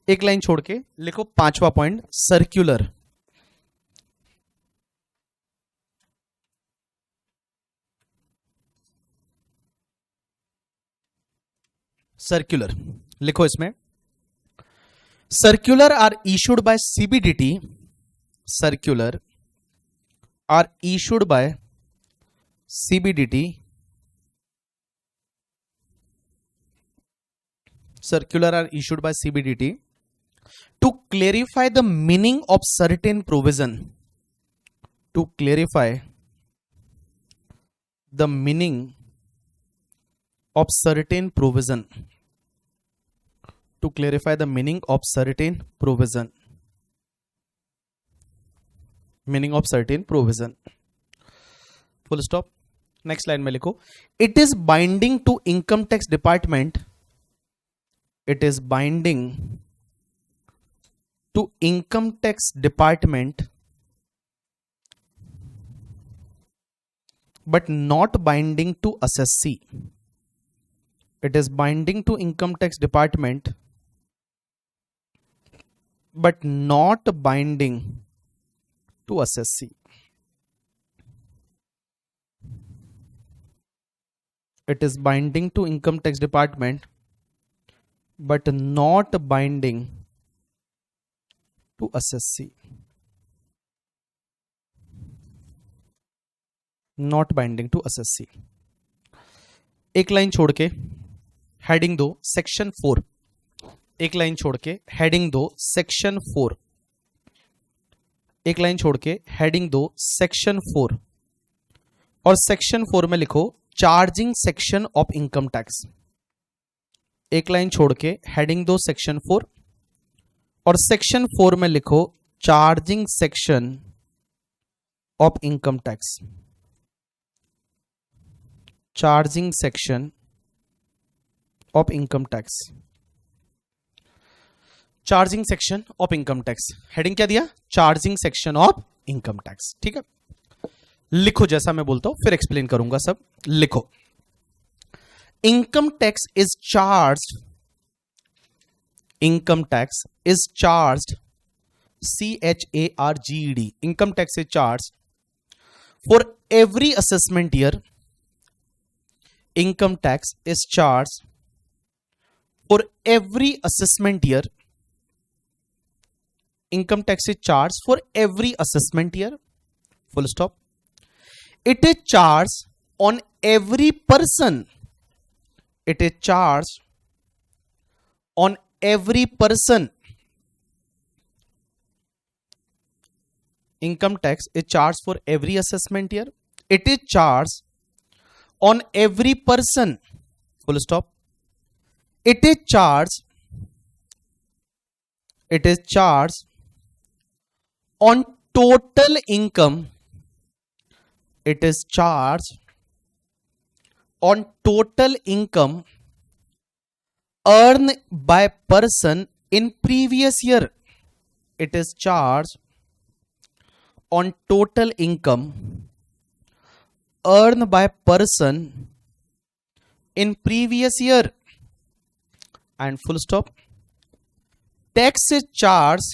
एक लाइन छोड़ के लिखो 5वां पॉइंट, सर्क्यूलर. सर्क्यूलर लिखो इसमें, circular are issued by CBDT. Circular are issued by CBDT. Circular are issued by CBDT to clarify the meaning of certain provision. To clarify the meaning of certain provision. To clarify the meaning of certain provision. Meaning of certain provision. Full stop. Next line में लिखो, it is binding to income tax department. It is binding to income tax department but not binding to assessee. It is binding to income tax department but not binding to assessee. It is binding to income tax department but not binding to assessee. Not binding to assessee. एक लाइन छोड़ के हेडिंग दो सेक्शन 4. एक लाइन छोड़ के हेडिंग दो सेक्शन 4. एक लाइन छोड़ के हेडिंग दो सेक्शन 4 और सेक्शन 4 में लिखो charging section of income tax. एक लाइन छोड़ के हेडिंग दो सेक्शन 4 और सेक्शन 4 में लिखो charging section of income tax. Charging section of income tax. Charging section of income tax. Heading क्या दिया? Charging section of income tax. ठीक है, लिखो जैसा मैं बोलता हूं, फिर एक्सप्लेन करूंगा सब. लिखो, income tax is charged. Income tax is charged. CHARGED. Income tax is charged for every assessment year. Income tax is charged for every assessment year. Income tax is charged for every assessment year. Full stop. It is charged on every person. It is charged on every person. Income tax is charged for every assessment year. It is charged on every person. Full stop. It is charged. It is charged on total income. It is charged on total income earned by person in previous year. It is charged on total income earned by person in previous year. And full stop. Tax is charged.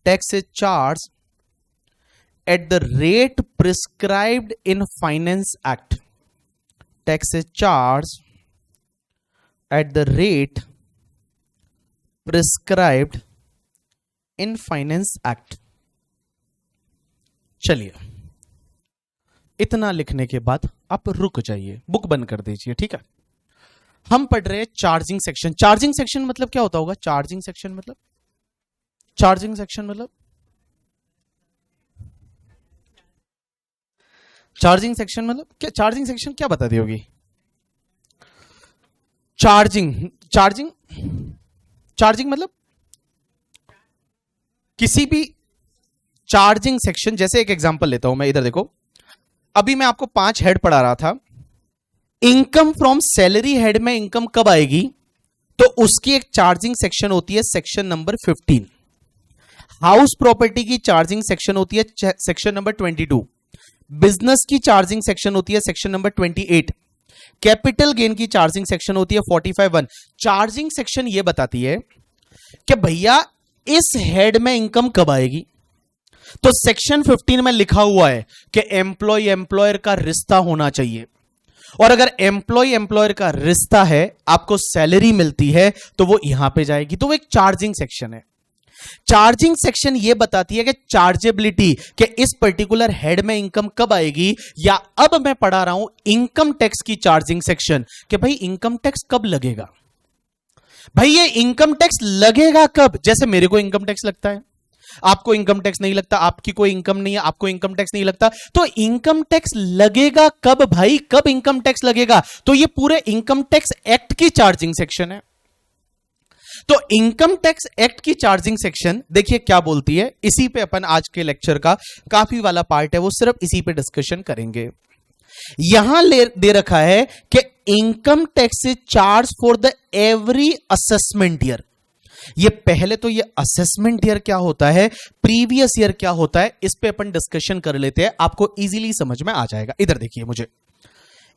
Tax is charged at the rate prescribed in Finance Act. Tax is charged at the rate prescribed in Finance Act. चलिए, इतना लिखने के बाद आप रुक जाइए, बुक बंद कर दीजिए. ठीक है, हम पढ़ रहे हैं चार्जिंग सेक्शन. चार्जिंग सेक्शन मतलब क्या होता होगा? चार्जिंग सेक्शन मतलब चार्जिंग सेक्शन मतलब चार्जिंग सेक्शन मतलब क्या? चार्जिंग सेक्शन क्या बताती होगी? चार्जिंग चार्जिंग चार्जिंग मतलब किसी भी चार्जिंग सेक्शन। जैसे एक एग्जांपल लेता हूं मैं, इधर देखो, अभी मैं आपको 5 हेड पढ़ा रहा था। इनकम फ्रॉम सैलरी हेड में इनकम कब आएगी? तो उसकी एक चार्जिंग सेक्शन होती है, सेक्शन नंबर 15। हाउस प्रॉपर्टी की चार्जिंग सेक्शन होती है सेक्शन नंबर 22। बिजनेस की चार्जिंग सेक्शन होती है सेक्शन नंबर 28। कैपिटल गेन की चार्जिंग सेक्शन होती है 45(1). चार्जिंग सेक्शन यह बताती है कि भैया इस हेड में इनकम कब आएगी। तो सेक्शन 15 में लिखा हुआ है कि एम्प्लॉय एम्प्लॉयर का रिश्ता होना चाहिए, और अगर एम्प्लॉय एम्प्लॉयर का रिश्ता है, आपको सैलरी मिलती है, तो वो यहां पे जाएगी। तो वो एक चार्जिंग सेक्शन है। चार्जिंग सेक्शन यह बताती है कि चार्जेबिलिटी के इस पर्टिकुलर हेड में इनकम कब आएगी। या अब मैं पढ़ा रहा हूं इनकम टैक्स की चार्जिंग सेक्शन कि भाई इनकम टैक्स कब लगेगा। भाई ये इनकम टैक्स लगेगा कब? जैसे मेरे को इनकम टैक्स लगता है, आपको इनकम टैक्स नहीं लगता, आपकी कोई इनकम नहीं है, आपको इनकम टैक्स नहीं लगता, तो इनकम टैक्स लगेगा कब भाई? कब इनकम टैक्स लगेगा? तो ये पूरे इनकम टैक्स एक्ट की चार्जिंग सेक्शन है। तो इनकम टैक्स एक्ट की चार्जिंग सेक्शन देखिए क्या बोलती है। इसी पे अपन आज के लेक्चर का काफी वाला पार्ट है, वो सिर्फ इसी पे डिस्कशन करेंगे। यहां दे रखा है कि income tax is charge for the every assessment year. ये पहले तो ये असेसमेंट ईयर क्या होता है, प्रीवियस ईयर क्या होता है, इस पे अपन डिस्कशन कर लेते हैं, आपको इजीली समझ में आ जाएगा। इधर देखिए, मुझे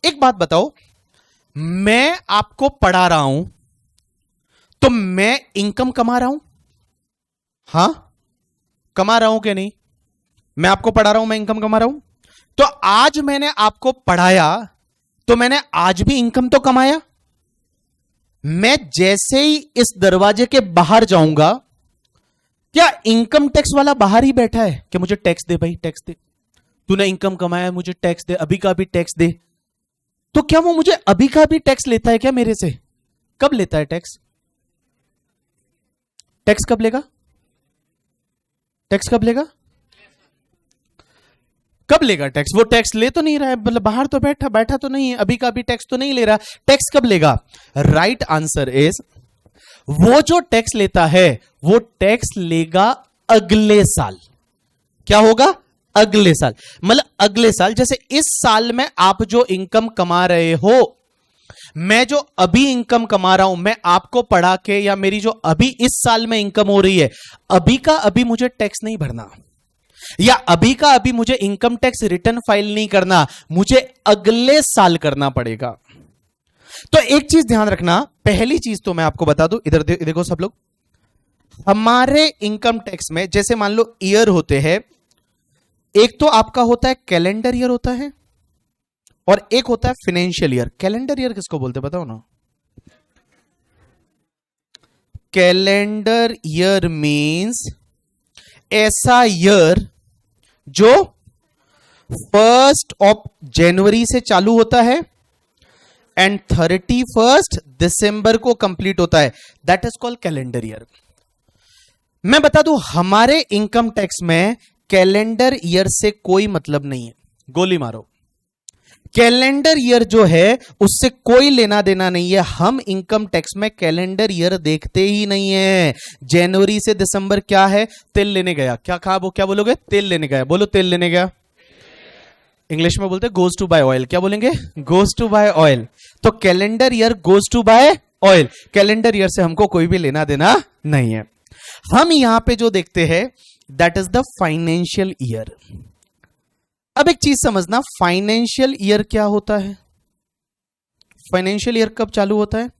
एक बात बताओ, मैं आपको पढ़ा रहा हूं तो मैं इनकम कमा रहा हूं? हां, कमा रहा हूं कि नहीं? मैं आपको पढ़ा रहा हूं, मैं इनकम कमा रहा हूं। तो आज मैंने आपको पढ़ाया तो मैंने आज भी इनकम तो कमाया। मैं जैसे ही इस दरवाजे के बाहर जाऊंगा, क्या इनकम टैक्स वाला बाहर ही बैठा है कि मुझे टैक्स दे भाई, टैक्स दे, तूने इनकम कमाया, मुझे टैक्स दे, अभी का भी टैक्स दे। तो क्या वो मुझे अभी का भी टैक्स लेता है क्या मेरे से? कब लेता है टैक्स? टैक्स कब लेगा? टैक्स कब लेगा? कब लेगा टैक्स? वो टैक्स ले तो नहीं रहा है, मतलब बाहर तो बैठा तो नहीं है, अभी का भी टैक्स तो नहीं ले रहा। टैक्स कब लेगा? राइट आंसर इज, वो जो टैक्स लेता है वो टैक्स लेगा अगले साल। क्या होगा? अगले साल। मतलब अगले साल, जैसे इस साल में आप जो इनकम कमा रहे हो, मैं जो अभी इनकम कमा रहा हूं, मैं आपको पढ़ा के, या मेरी जो अभी इस साल में इनकम हो रही है, अभी का अभी मुझे टैक्स नहीं भरना, या अभी का अभी मुझे इनकम टैक्स रिटर्न फाइल नहीं करना, मुझे अगले साल करना पड़ेगा। तो एक चीज ध्यान रखना, पहली चीज तो मैं आपको बता दूं, इधर देखो सब लोग, हमारे इनकम टैक्स में जैसे मान लो ईयर होते हैं, एक तो आपका होता है कैलेंडर ईयर होता है, और एक होता है फाइनेंशियल ईयर। कैलेंडर ईयर किसको बोलते बताओ ना? कैलेंडर ईयर मींस ऐसा ईयर जो 1 जनवरी से चालू होता है एंड 31 दिसंबर को कंप्लीट होता है, that is called calendar year. मैं बता दूं, हमारे इनकम टैक्स में कैलेंडर ईयर से कोई मतलब नहीं है, गोली मारो। कैलेंडर ईयर जो है उससे कोई लेना देना नहीं है। हम इनकम टैक्स में कैलेंडर ईयर देखते ही नहीं है। जनवरी से दिसंबर क्या है? तेल लेने गया। क्या कहा वो? क्या बोलोगे? तेल लेने गया। बोलो, तेल लेने गया। इंग्लिश में बोलते गोज टू बाय ऑयल। क्या बोलेंगे? Goes to bye oil. तो calendar year goes to bye oil. Calendar year से हमको कोई भी लेना देना नहीं है। हम यहां पे जो देखते हैं that is the financial year. अब एक चीज समझना, फाइनेंशियल ईयर क्या होता है? फाइनेंशियल ईयर कब चालू होता है?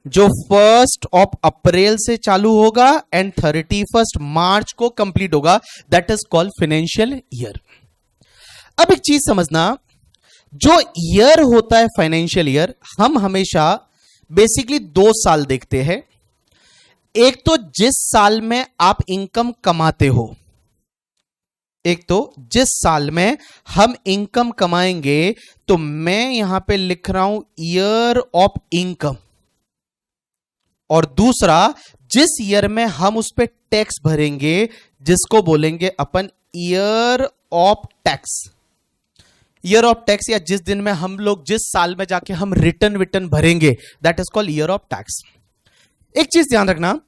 जो 1 अप्रैल से चालू होगा एंड 31 मार्च को कंप्लीट होगा, that is called financial year. अब एक चीज समझना, जो ईयर होता है फाइनेंशियल ईयर, हम हमेशा बेसिकली 2 साल देखते हैं। एक तो जिस साल में आप इनकम कमाते हो, एक तो जिस साल में हम इनकम कमाएंगे, तो मैं यहां पे लिख रहा हूं ईयर ऑफ इनकम, और दूसरा जिस ईयर में हम उस पे टैक्स भरेंगे जिसको बोलेंगे अपन year of tax. Year of tax, या जिस दिन में हम लोग जिस साल में जाके हम रिटर्न भरेंगे, that is called year of tax. एक चीज ध्यान रखना,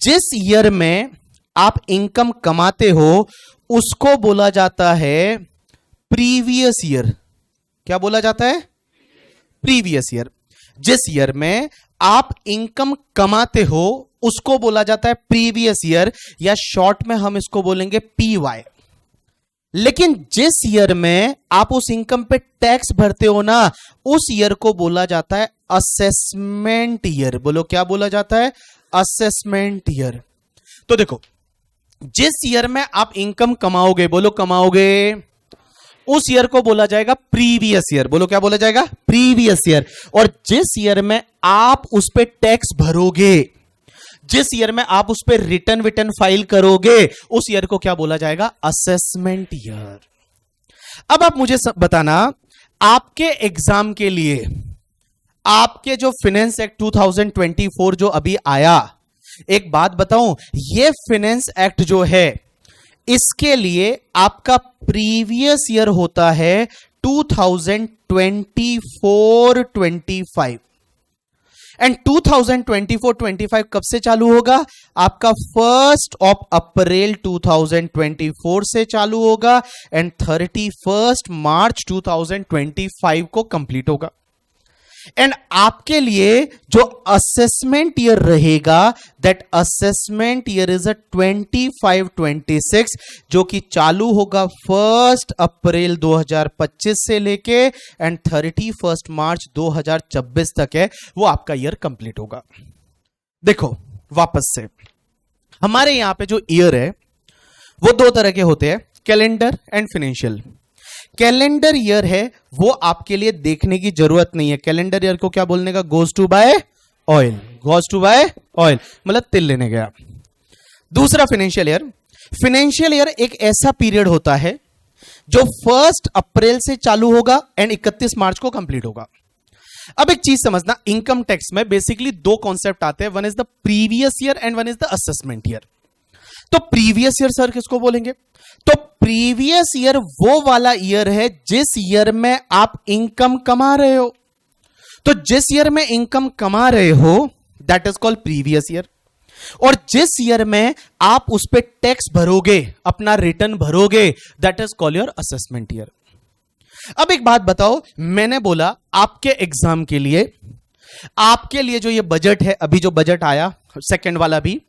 जिस ईयर में आप इनकम कमाते हो उसको बोला जाता है प्रीवियस ईयर। क्या बोला जाता है? Previous year. जिस ईयर में आप इनकम कमाते हो उसको बोला जाता है प्रीवियस ईयर, या शॉर्ट में हम इसको बोलेंगे पीवाई। लेकिन जिस ईयर में आप उस इनकम पे टैक्स भरते हो ना, उस ईयर को बोला जाता है असेसमेंट ईयर। बोलो क्या बोला जाता है? Assessment year. तो देखो, जिस ईयर में आप इनकम कमाओगे, बोलो कमाओगे, उस ईयर को बोला जाएगा प्रीवियस ईयर। बोलो क्या बोला जाएगा? Previous year. और जिस ईयर में आप उस पे टैक्स भरोगे, जिस ईयर में आप उस पे रिटर्न फाइल करोगे, उस ईयर को क्या बोला जाएगा? Assessment year. अब आप मुझे बताना, आपके एग्जाम के लिए आपके जो फाइनेंस एक्ट 2024 जो अभी आया, एक बात बताऊं, ये फाइनेंस एक्ट जो है इसके लिए आपका प्रीवियस ईयर होता है 2024-25, एंड 2024-25 कब से चालू होगा? आपका 1 अप्रैल 2024 से चालू होगा एंड 31 मार्च 2025 को कंप्लीट होगा। एंड आपके लिए जो असेसमेंट ईयर रहेगा, दैट असेसमेंट ईयर इज 25-26, जो कि चालू होगा 1 अप्रैल 2025 से लेके एंड 31 मार्च 2026 तक है, वो आपका ईयर कंप्लीट होगा। देखो वापस से, हमारे यहां पे जो ईयर है वो दो तरह के होते हैं, calendar and financial. Calendar year है वो आपके लिए देखने की जरूरत नहीं है। कैलेंडर ईयर को क्या बोलने का? Goes to bye oil. Goes to bye oil मतलब तिल लेने गया। दूसरा फाइनेंशियल ईयर। फाइनेंशियल ईयर एक ऐसा पीरियड होता है जो 1 अप्रैल से चालू होगा एंड 31 मार्च को कंप्लीट होगा। अब एक चीज समझना, इनकम टैक्स में बेसिकली दो कॉन्सेप्ट आते हैं, one is the previous year and one is the assessment year. तो प्रीवियस ईयर सर किसको बोलेंगे? तो प्रीवियस ईयर वो वाला ईयर है जिस ईयर में आप इनकम कमा रहे हो। तो जिस ईयर में इनकम कमा रहे हो that is called previous year, और जिस ईयर में आप उस पे टैक्स भरोगे, अपना रिटर्न भरोगे, that is called your assessment year. अब एक बात बताओ, मैंने बोला आपके एग्जाम के लिए, आपके लिए जो ये बजट है, अभी जो बजट आया सेकंड वाला भी,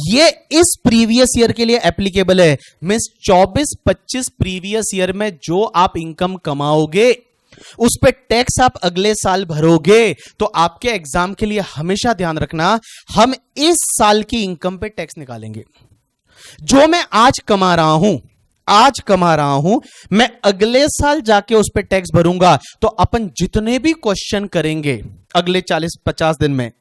ये इस प्रीवियस ईयर के लिए एप्लीकेबल है। मींस 24-25 प्रीवियस ईयर में जो आप इनकम कमाओगे उस पे टैक्स आप अगले साल भरोगे। तो आपके एग्जाम के लिए हमेशा ध्यान रखना, हम इस साल की इनकम पे टैक्स निकालेंगे। जो मैं आज कमा रहा हूं, मैं अगले साल जाके उस पे टैक्स भरूंगा। तो अपन जितने भी क्वेश्चन करेंगे अगले 40-50 दिन में,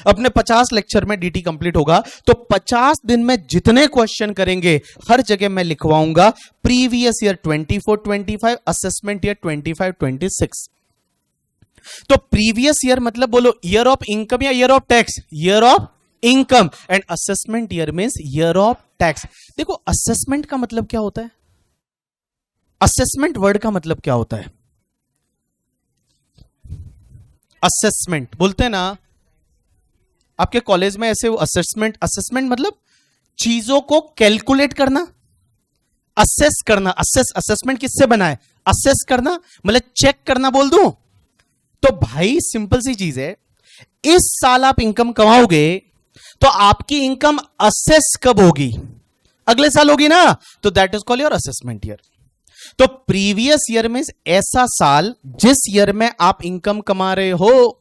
अपने 50 लेक्चर में डीटी कंप्लीट होगा, तो 50 दिन में जितने क्वेश्चन करेंगे हर जगह मैं लिखवाऊंगा प्रीवियस ईयर 24-25, असेसमेंट ईयर 25-26। तो प्रीवियस ईयर मतलब बोलो ईयर ऑफ इनकम या year of tax? Year of income. And assessment year means year of tax. देखो असेसमेंट का मतलब क्या होता है? असेसमेंट वर्ड का मतलब क्या होता है? असेसमेंट बोलते हैं ना, आपके कॉलेज में ऐसे असेसमेंट मतलब चीजों को कैलकुलेट करना, असेस करना। असेसमेंट किससे बना है? असेस करना मतलब चेक करना बोल दूं तो भाई सिंपल सी चीज है, इस साल आप इनकम कमाओगे तो आपकी इनकम असेस कब होगी? अगले साल होगी ना, तो that is called your assessment year. तो प्रीवियस ईयर मींस ऐसा साल जिस ईयर में आप इनकम कमा रहे हो।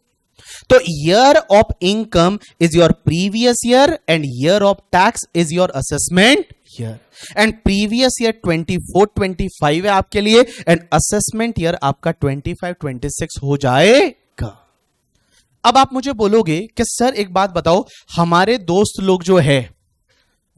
तो year of income is your previous year and year of tax is your assessment year. And previous year 24-25 है आपके लिए एंड असेसमेंट ईयर आपका 25-26 हो जाएगा। अब आप मुझे बोलोगे कि सर एक बात बताओ, हमारे दोस्त लोग जो है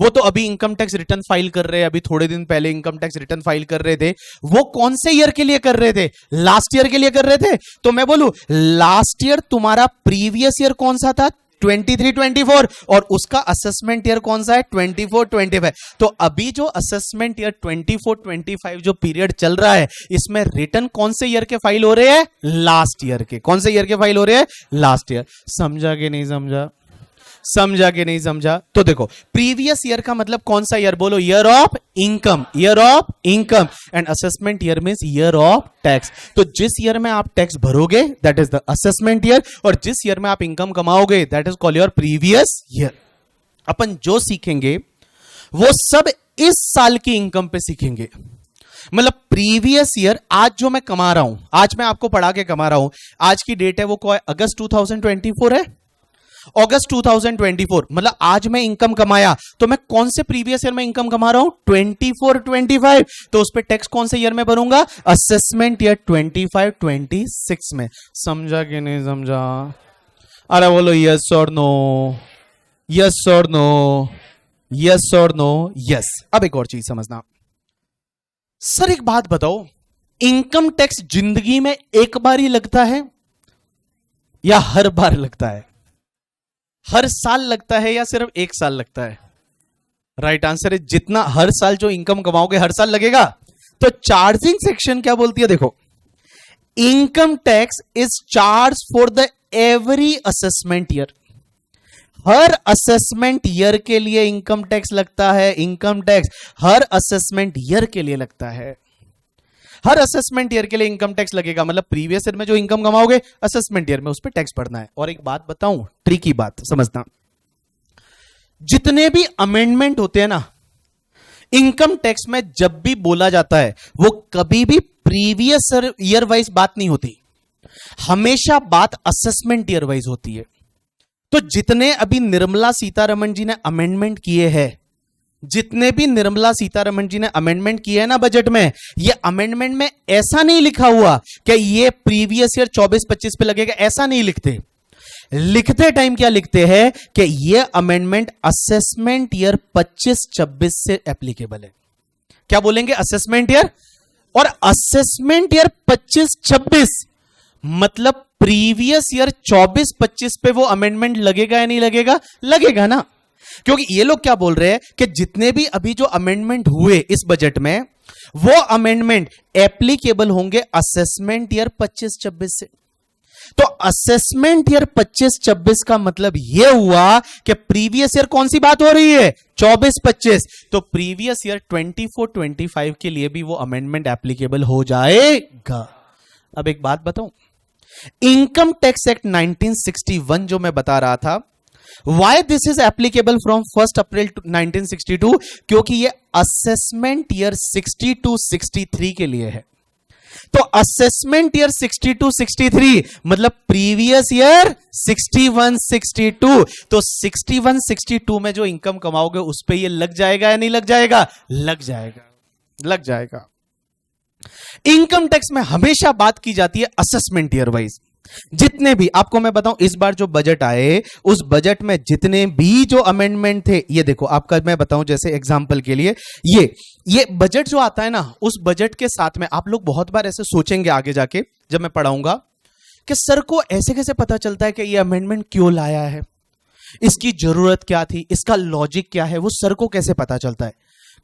वो तो अभी इनकम टैक्स रिटर्न फाइल कर रहे हैं, अभी थोड़े दिन पहले इनकम टैक्स रिटर्न फाइल कर रहे थे, वो कौन से ईयर के लिए कर रहे थे? लास्ट ईयर के लिए कर रहे थे। तो मैं बोलूं लास्ट ईयर तुम्हारा प्रीवियस ईयर कौन सा था? 23-24 और उसका असेसमेंट ईयर कौन सा है 24-25। तो अभी जो असेसमेंट ईयर 24-25 जो पीरियड चल रहा है इसमें रिटर्न कौन से ईयर के फाइल हो रहे हैं, लास्ट ईयर के। कौन से ईयर के फाइल हो रहे हैं, लास्ट ईयर। समझा कि नहीं समझा, समझा कि नहीं समझा। तो देखो प्रीवियस ईयर का मतलब कौन सा ईयर, बोलो year of income, year of income. And assessment year means year of tax. तो जिस ईयर में आप टैक्स भरोगे that is the assessment year, और जिस ईयर में आप इनकम कमाओगे that is called your previous year. अपन जो सीखेंगे वो सब इस साल की इनकम पे सीखेंगे। मतलब प्रीवियस ईयर, आज जो मैं कमा रहा हूं, आज मैं आपको पढ़ा के कमा रहा हूं, आज की डेट है वो कोई अगस्त 2024 है, अगस्त 2024। मतलब आज मैं इनकम कमाया तो मैं कौन से प्रीवियस ईयर में इनकम कमा रहा हूं, 24-25। तो उस पर टैक्स कौन से ईयर में भरूंगा, असेसमेंट ईयर 25-26 में। समझा कि नहीं समझा, अरे बोलो यस और नो, यस और नो, यस और नो, यस। अब एक और चीज समझना सर, एक बात बताओ, इनकम टैक्स जिंदगी में एक बार ही लगता है या हर बार लगता है, हर साल लगता है या सिर्फ एक साल लगता है? राइट आंसर है जितना हर साल जो इनकम कमाओगे हर साल लगेगा। तो चार्जिंग सेक्शन क्या बोलती है, देखो income tax is charge for the every assessment year. Her assessment year के लिए इनकम टैक्स लगता है, इनकम टैक्स हर असेसमेंट ईयर के लिए लगता है। हर असेसमेंट ईयर के लिए इनकम टैक्स लगेगा, मतलब प्रीवियस ईयर में जो इनकम कमाओगे असेसमेंट ईयर में उस पर टैक्स भरना है। और एक बात बताऊं, ट्रिकी बात समझना, जितने भी अमेंडमेंट होते हैं ना इनकम टैक्स में, जब भी बोला जाता है वो कभी भी प्रीवियस ईयर वाइज बात नहीं होती, हमेशा बात असेसमेंट ईयर वाइज होती है। तो जितने अभी निर्मला सीतारमण जी ने अमेंडमेंट किए हैं, जितने भी निर्मला सीतारमण जी ने अमेंडमेंट किए हैं ना बजट में, ये अमेंडमेंट में ऐसा नहीं लिखा हुआ कि ये प्रीवियस ईयर 24-25 पे लगेगा, ऐसा नहीं लिखते। लिखते टाइम क्या लिखते हैं कि ये अमेंडमेंट असेसमेंट ईयर 25-26 से एप्लीकेबल है। क्या बोलेंगे, असेसमेंट ईयर, और असेसमेंट ईयर 25-26 मतलब प्रीवियस ईयर 24-25 पे वो अमेंडमेंट लगेगा या नहीं लगेगा, लगेगा ना। क्योंकि ये लोग क्या बोल रहे हैं कि जितने भी अभी जो अमेंडमेंट हुए इस बजट में वो अमेंडमेंट एप्लीकेबल होंगे असेसमेंट ईयर 25-26 से। तो असेसमेंट ईयर 25-26 का मतलब यह हुआ कि प्रीवियस ईयर कौन सी बात हो रही है, 24-25। तो प्रीवियस ईयर 24-25 के लिए भी वो अमेंडमेंट एप्लीकेबल हो जाएगा। अब एक बात बताऊं, इनकम टैक्स एक्ट 1961 जो मैं बता रहा था, why this is applicable from 1 अप्रैल 1962, क्योंकि ये असेसमेंट ईयर 62-63 के लिए है। तो असेसमेंट ईयर 62-63 मतलब प्रीवियस ईयर 61-62। तो 61-62 में जो इनकम कमाओगे उस पे ये लग जाएगा या नहीं लग जाएगा, लग जाएगा, लग जाएगा। इनकम टैक्स में हमेशा बात की जाती है असेसमेंट ईयर वाइज। जितने भी आपको मैं बताऊं, इस बार जो बजट आए उस बजट में जितने भी जो अमेंडमेंट थे, ये देखो आपका मैं बताऊं, जैसे एग्जांपल के लिए ये बजट जो आता है ना, उस बजट के साथ में आप लोग बहुत बार ऐसे सोचेंगे आगे जाके जब मैं पढ़ाऊंगा कि सर को ऐसे कैसे पता चलता है कि ये अमेंडमेंट क्यों लाया है, इसकी जरूरत क्या थी, इसका लॉजिक क्या है, वो सर को कैसे पता चलता है?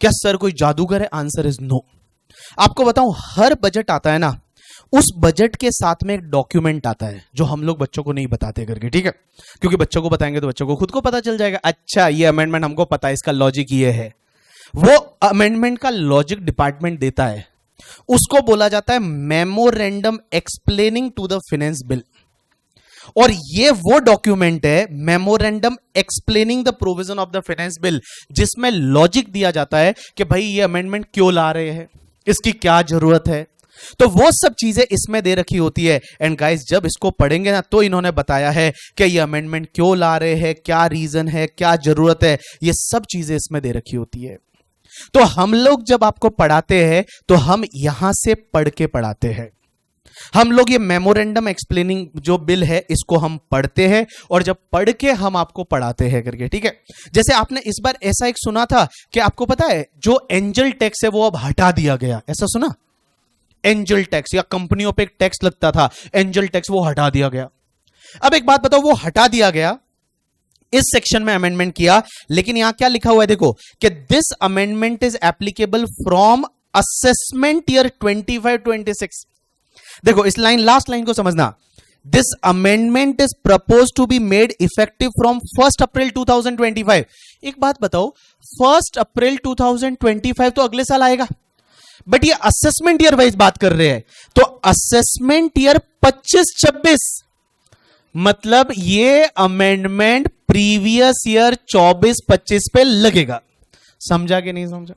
क्या सर कोई जादूगर है? Answer is no. आपको बताऊं, हर बजट आता है ना, उस बजट के साथ में एक डॉक्यूमेंट आता है जो हम लोग बच्चों को नहीं बताते करके, ठीक है? क्योंकि बच्चों को बताएंगे तो बच्चों को खुद को पता चल जाएगा, अच्छा ये अमेंडमेंट हमको पता है, इसका लॉजिक ये है। वो अमेंडमेंट का लॉजिक डिपार्टमेंट देता है, उसको बोला जाता है memorandum explaining to the finance bill. और ये वो डॉक्यूमेंट है memorandum explaining the provision of the finance bill, जिसमें लॉजिक दिया जाता है कि भाई ये अमेंडमेंट क्यों ला रहे हैं, इसकी क्या जरूरत है। तो वो सब चीजें इसमें दे रखी होती है। एंड गाइस जब इसको पढ़ेंगे ना तो इन्होंने बताया है कि ये अमेंडमेंट क्यों ला रहे हैं, क्या रीजन है, क्या जरूरत है, ये सब चीजें इसमें दे रखी होती है। तो हम लोग जब आपको पढ़ाते हैं तो हम यहां से पढ़ के पढ़ाते हैं। हम लोग ये मेमोरेंडम एक्सप्लेनिंग जो बिल है इसको हम पढ़ते हैं और जब पढ़ के हम आपको पढ़ाते हैं करके, ठीक है? जैसे आपने इस बार ऐसा एक सुना था कि आपको पता है जो एंजल टैक्स है वो अब हटा दिया गया, ऐसा सुना? एंजल टैक्स या कंपनियों पे एक टैक्स लगता था, एंजल टैक्स वो हटा दिया गया। अब एक बात बताओ, वो हटा दिया गया इस सेक्शन में अमेंडमेंट किया, लेकिन यहां क्या लिखा हुआ है देखो कि this amendment is applicable from assessment year 25-26। देखो इस लास्ट लाइन को समझना, this amendment is propose to be made effective from 1 April 2025। एक बात बताओ, 1 अप्रैल 2025 तो अगले साल आएगा, बट ये असेसमेंट ईयर वाइज बात कर रहे हैं, तो असेसमेंट ईयर 25-26 मतलब ये अमेंडमेंट प्रीवियस ईयर 24-25 पे लगेगा। समझा कि नहीं समझा?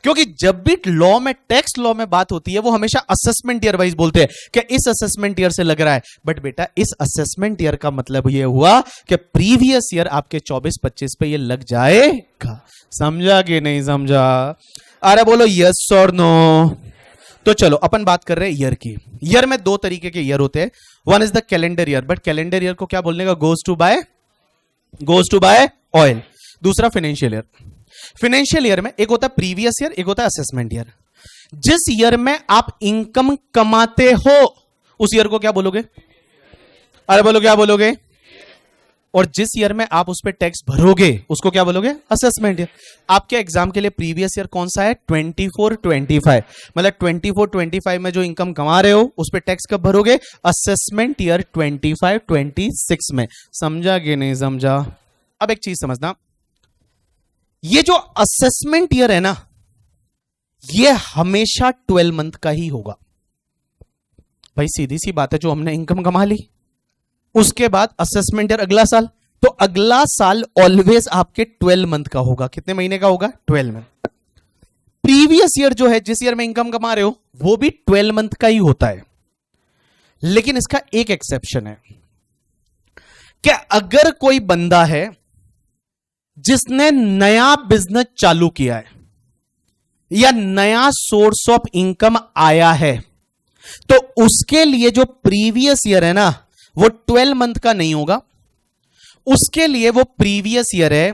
क्योंकि जब भी लॉ में, टैक्स लॉ में बात होती है, वो हमेशा असेसमेंट ईयर वाइज बोलते हैं कि इस असेसमेंट ईयर से लग रहा है, बट बेटा इस असेसमेंट ईयर का मतलब ये हुआ कि प्रीवियस ईयर आपके 24-25 पे ये लग जाएगा। समझा कि नहीं समझा? अरे बोलो यस और नो। तो चलो अपन बात कर रहे हैं ईयर की। ईयर में दो तरीके के ईयर होते हैं, one is the calendar year, but calendar year को क्या बोलने का, गोज टू बाय ऑयल। दूसरा फाइनेंशियल ईयर। फाइनेंशियल ईयर में एक होता है प्रीवियस ईयर, एक होता है असेसमेंट ईयर। जिस ईयर में आप इनकम कमाते हो उस ईयर को क्या बोलोगे? अरे बोलो क्या बोलोगे? और जिस ईयर में आप उस पर टैक्स भरोगे उसको क्या बोलोगे? Assessment year. आपके एग्जाम के लिए प्रीवियस ईयर कौन सा है? 24-25। मतलब 24-25 में जो इनकम कमा रहे हो उस पर टैक्स कब भरोगे? असेसमेंट ईयर 25-26 में। समझा कि नहीं समझा? अब एक चीज समझना, ये जो असेसमेंट ईयर है ना, ये हमेशा 12 मंथ का ही होगा। भाई सीधी सी बात है, जो हमने इनकम कमा ली उसके बाद असेसमेंट ईयर अगला साल, तो अगला साल ऑलवेज आपके 12 मंथ का होगा। कितने महीने का होगा? 12 मंथ। प्रीवियस ईयर जो है, जिस ईयर में इनकम कमा रहे हो, वो भी 12 मंथ का ही होता है, लेकिन इसका एक एक्सेप्शन है कि अगर कोई बंदा है जिसने नया बिजनेस चालू किया है या नया सोर्स ऑफ इनकम आया है, तो उसके लिए जो प्रीवियस ईयर है ना, वो 12 मंथ का नहीं होगा। उसके लिए वो प्रीवियस ईयर है,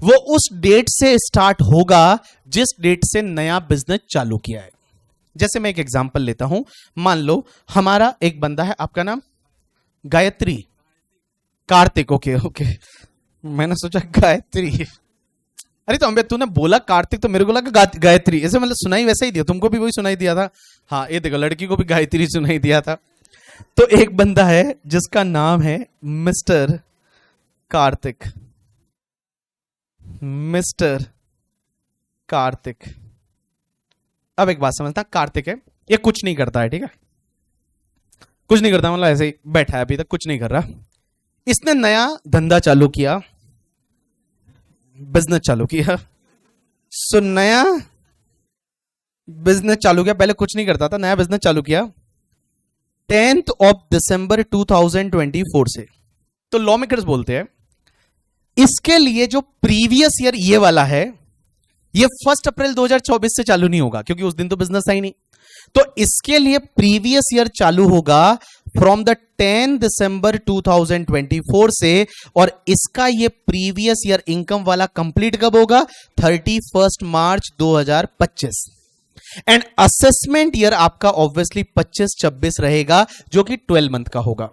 वो उस डेट से स्टार्ट होगा जिस डेट से नया बिजनेस चालू किया है। जैसे मैं एक एग्जांपल लेता हूं, मान लो हमारा एक बंदा है, आपका नाम गायत्री, कार्तिक। ओके मैंने सोचा गायत्री, अरे तो अम्बे तूने बोला कार्तिक तो मेरे को लगा गायत्री, ऐसे मतलब सुनाई वैसा ही दिया, तुमको भी वही सुनाई दिया था। हाँ ये देखो, लड़की को भी गायत्री सुनाई दिया था। तो एक बंदा है जिसका नाम है मिस्टर कार्तिक। मिस्टर कार्तिक। अब एक बात समझता, कार्तिक है, ये कुछ नहीं करता है, ठीक है, कुछ नहीं करता, मतलब ऐसे ही बैठा है, अभी तक कुछ नहीं कर रहा। इसने नया धंधा चालू किया, बिजनेस चालू किया। सो नया बिजनेस चालू किया, पहले कुछ नहीं करता था, नया बिजनेस चालू किया 10th of December 2024 से। तो लॉ मेकर्स बोलते हैं इसके लिए जो प्रीवियस ईयर ये वाला है, ये 1 अप्रैल 2024 से चालू नहीं होगा, क्योंकि उस दिन तो बिजनेस था ही नहीं। तो इसके लिए प्रीवियस ईयर चालू होगा फ्रॉम द 10 दिसंबर 2024 से, और इसका ये प्रीवियस ईयर इनकम वाला कंप्लीट कब होगा? 31 मार्च 2025। एंड असेसमेंट ईयर आपका ऑब्वियसली 25-26 रहेगा, जो कि 12 मंथ का होगा।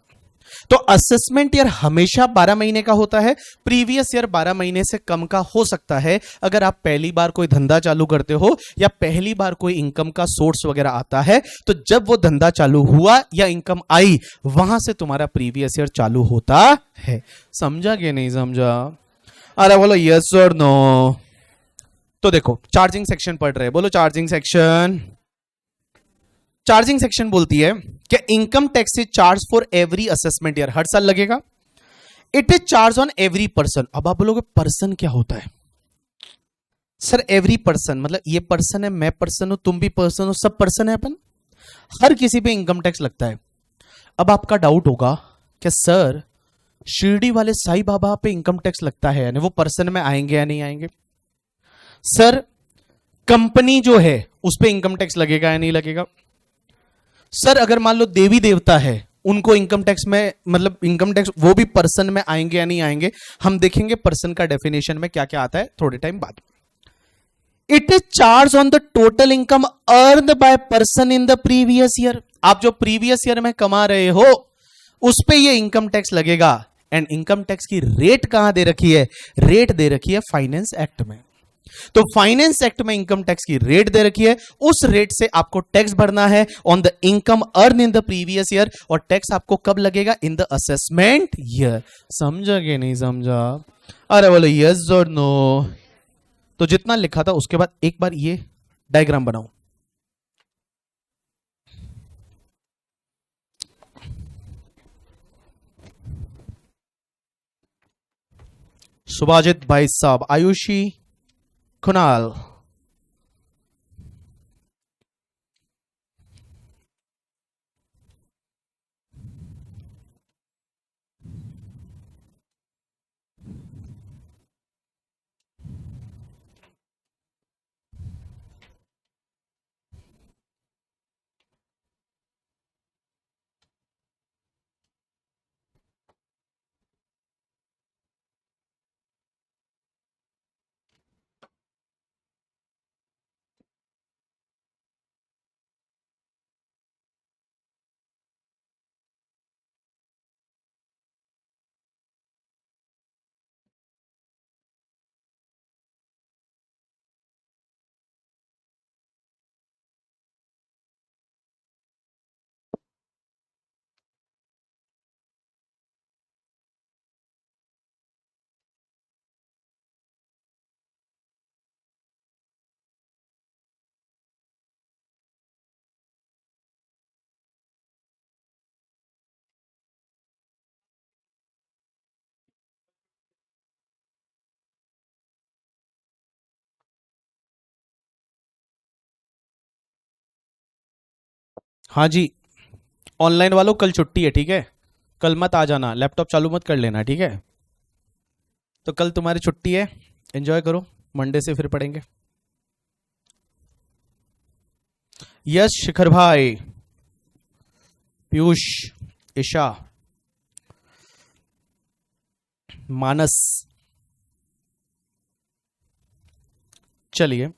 तो असेसमेंट ईयर हमेशा 12 महीने का होता है, प्रीवियस ईयर 12 महीने से कम का हो सकता है अगर आप पहली बार कोई धंधा चालू करते हो या पहली बार कोई इनकम का सोर्स वगैरह आता है। तो जब वो धंधा चालू हुआ या इनकम आई, वहां से तुम्हारा प्रीवियस ईयर चालू होता है। समझा कि नहीं समझा? अरे बोलो यस और नो। तो देखो चार्जिंग सेक्शन पढ़ रहे, बोलो चार्जिंग सेक्शन। चार्जिंग सेक्शन बोलती है कि income tax is charge for every assessment year, हर साल लगेगा। It is charge on every person. अब आप बोलोगे पर्सन क्या होता है? सर एवरी पर्सन मतलब ये पर्सन है, मैं पर्सन हूं, तुम भी पर्सन हो, सब पर्सन है अपन, हर किसी पे इनकम टैक्स लगता है। अब आपका डाउट होगा कि सर शिरडी वाले साईं बाबा पे इनकम टैक्स लगता है, यानी वो पर्सन में आएंगे या नहीं आएंगे? सर कंपनी जो है उस पे इनकम टैक्स लगेगा या नहीं लगेगा? सर अगर मान लो देवी देवता है, उनको इनकम टैक्स में मतलब इनकम टैक्स वो भी पर्सन में आएंगे या नहीं आएंगे? हम देखेंगे पर्सन का डेफिनेशन में क्या क्या आता है थोड़े टाइम बाद। It is charge on the total income earned by person in the previous year. आप जो प्रीवियस ईयर में कमा रहे हो उस पे ये इनकम टैक्स लगेगा। एंड इनकम टैक्स की रेट कहां दे रखी है? रेट दे रखी है फाइनेंस एक्ट में। तो फाइनेंस एक्ट में इनकम टैक्स की रेट दे रखी है, उस रेट से आपको टैक्स भरना है on the income earn in the previous year. और टैक्स आपको कब लगेगा? In the assessment year. समझा कि नहीं समझा? अरे बोलो यस और नो। तो जितना लिखा था उसके बाद एक बार ये डायग्राम बनाओ। सुभाजित भाई साहब, आयुषी, कुणाल, हाँ जी, ऑनलाइन वालों कल छुट्टी है, ठीक है? कल मत आ जाना, लैपटॉप चालू मत कर लेना, ठीक है? तो कल तुम्हारी छुट्टी है, एंजॉय करो, मंडे से फिर पढ़ेंगे। यश, शिखर भाई, पीयूष, ईशा, मानस, चलिए।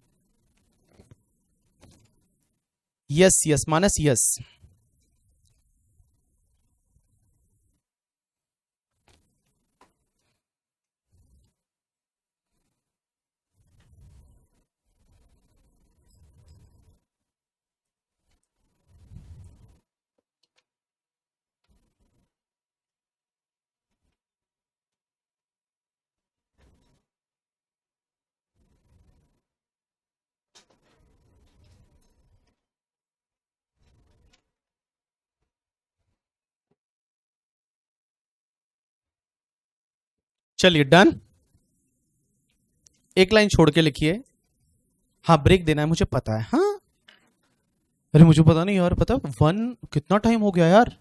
यस यस मानस, यस। चलिए डन। एक लाइन छोड़ के लिखिए। हाँ ब्रेक देना है, मुझे पता है। हाँ अरे मुझे पता नहीं यार, पता वन कितना टाइम हो गया यार,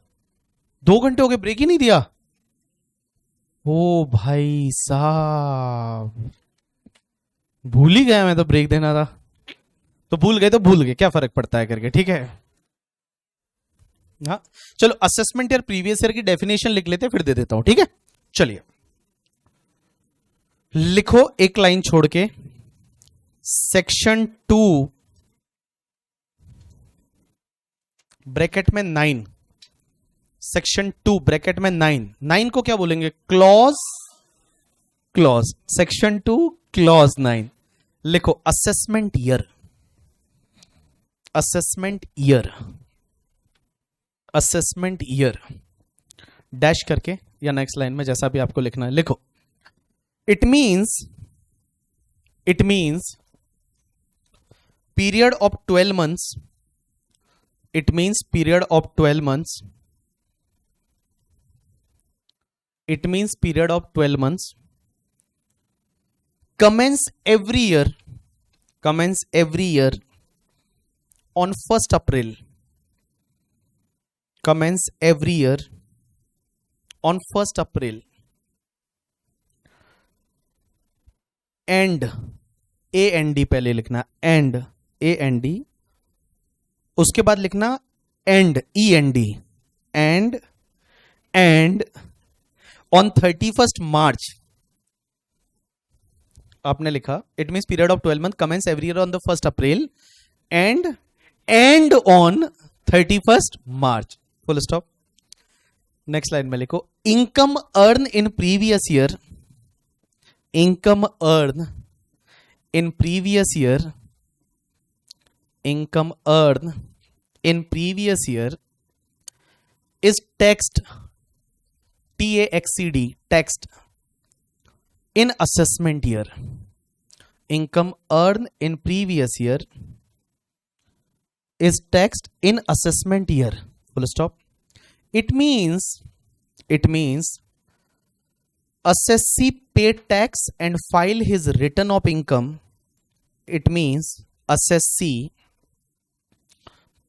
2 घंटे हो गए, ब्रेक ही नहीं दिया। ओ भाई साहब, भूल ही गया मैं तो ब्रेक देना था। तो भूल गए तो भूल गए, क्या फर्क पड़ता है करके, ठीक है? हाँ चलो, असेसमेंट ईयर प्रीवियस ईयर की डेफिनेशन लिख लेते, फिर दे देता हूं, ठीक है? चलिए लिखो एक लाइन छोड़ के, सेक्शन 2 ब्रैकेट में 9, सेक्शन 2 ब्रैकेट में 9 को क्या बोलेंगे? Clause, clause, section 2 clause 9। लिखो assessment year, assessment year, assessment year, dash करके या नेक्स्ट लाइन में जैसा भी आपको लिखना है लिखो। It means period of 12 months, it means period of 12 months, it means period of 12 months, commence every year, commence every year on 1st April, commence every year on 1st April, and, A N D पहले लिखना, एंड, ए एन डी, उसके बाद लिखना and, E N D, and on 31st March। आपने लिखा it means period of 12 months, commence every year on the 1st April and on 31st March, full stop. Next line में लिखो income earned in previous year, income earned in previous year, income earned in previous year is taxed, taxed, taxed in assessment year. Income earned in previous year is taxed in assessment year. Full stop. It means assessee pay tax and file his return of income. It means assessee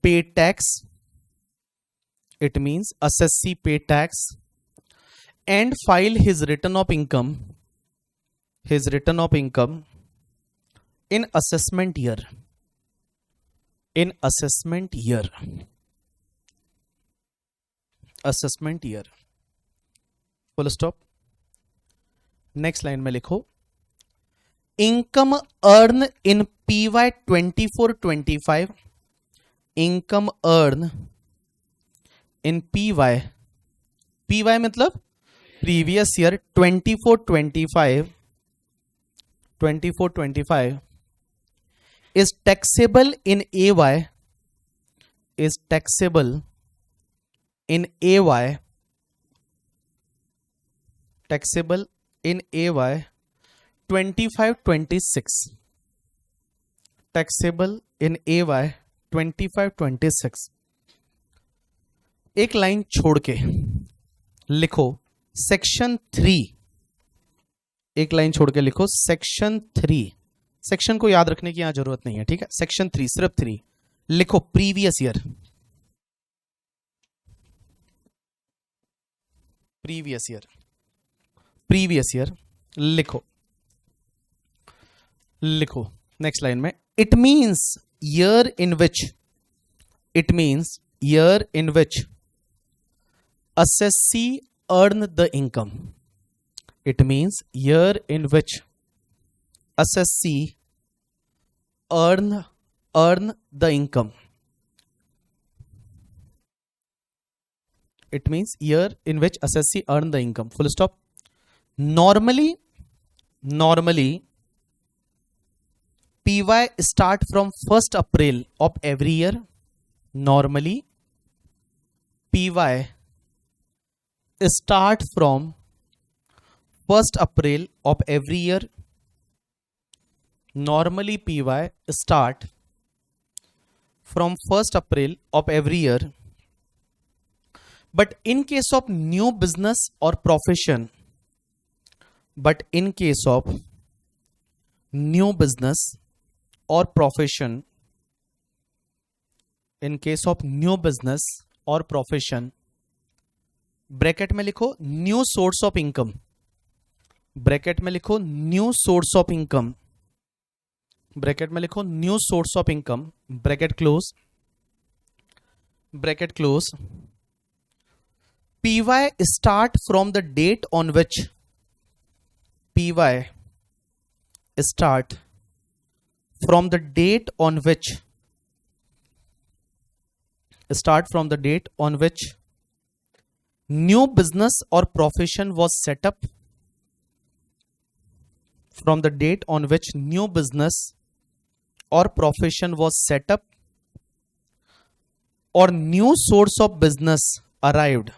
pay tax. It means assessee pay tax and file his return of income. His return of income in assessment year. In assessment year. Assessment year. Full stop. Next line में लिखो income earn in PY 24-25, income earn in PY मतलब previous year 24-25 is taxable in AY, is taxable in AY, taxable in AY 25-26, taxable in AY 25-26. एक लाइन छोड़ के लिखो सेक्शन 3, एक लाइन छोड़ के लिखो सेक्शन 3. सेक्शन को याद रखने की यहां जरूरत नहीं है, ठीक है. सेक्शन 3, सिर्फ 3 लिखो. Previous year, previous year, previous year लिखो. लिखो नेक्स्ट लाइन में it means year in which, it means year in which assessee earn the income. It means year in which assessee earn the income. It means year in which assessee earn the income. Full stop. Normally PY start from 1st April of every year. Normally PY start from 1st April of every year. Normally PY start from 1st April of every year. But in case of new business or profession, but in case of new business or profession, in case of new business or profession, bracket में लिखो new source of income, bracket में लिखो new source of income, bracket में लिखो new source of income, bracket close, bracket close. PY start from the date on which, PY start from the date on which, start from the date on which new business or profession was set up, from the date on which new business or profession was set up or new source of business arrived,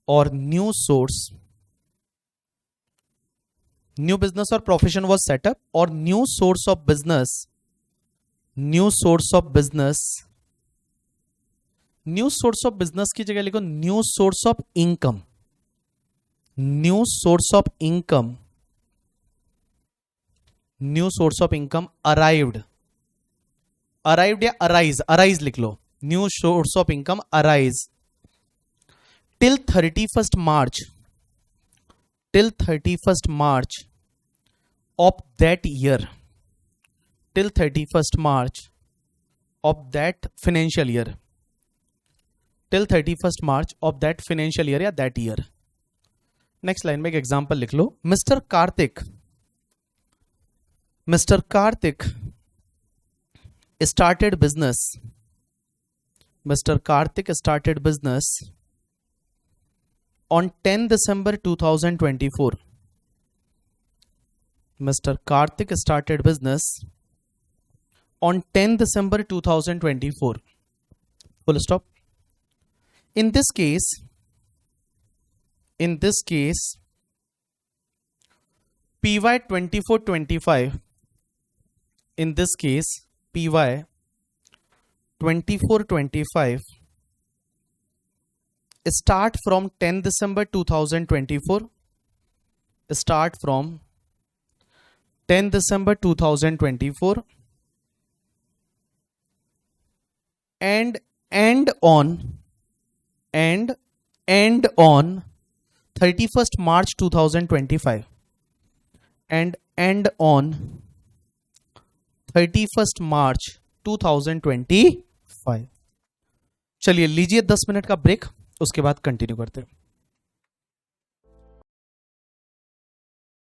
or new business or profession was set up or new source of business, new source of business की जगह लिखो new source of income, new source of income, new source of income arrived, arrived या अराइज, अराइज लिख लो. New source of income arise till 31st March, till 31st March of that year, till 31st March of that financial year, till 31st March of that financial year या that year. नेक्स्ट लाइन में एक एग्जाम्पल लिख लो. Mister Kartik started business, Mr. Karthik started business On 10 December 2024, Mr. Karthik started business on 10 December 2024. Full stop. In this case, PY 2425, in this case, PY 2425 start from 10 December 2024, start from 10 December 2024 and end on 31st March 2025 and end on 31st March 2025. चलिए लीजिए 10 मिनट का ब्रेक, उसके बाद कंटिन्यू करते हैं.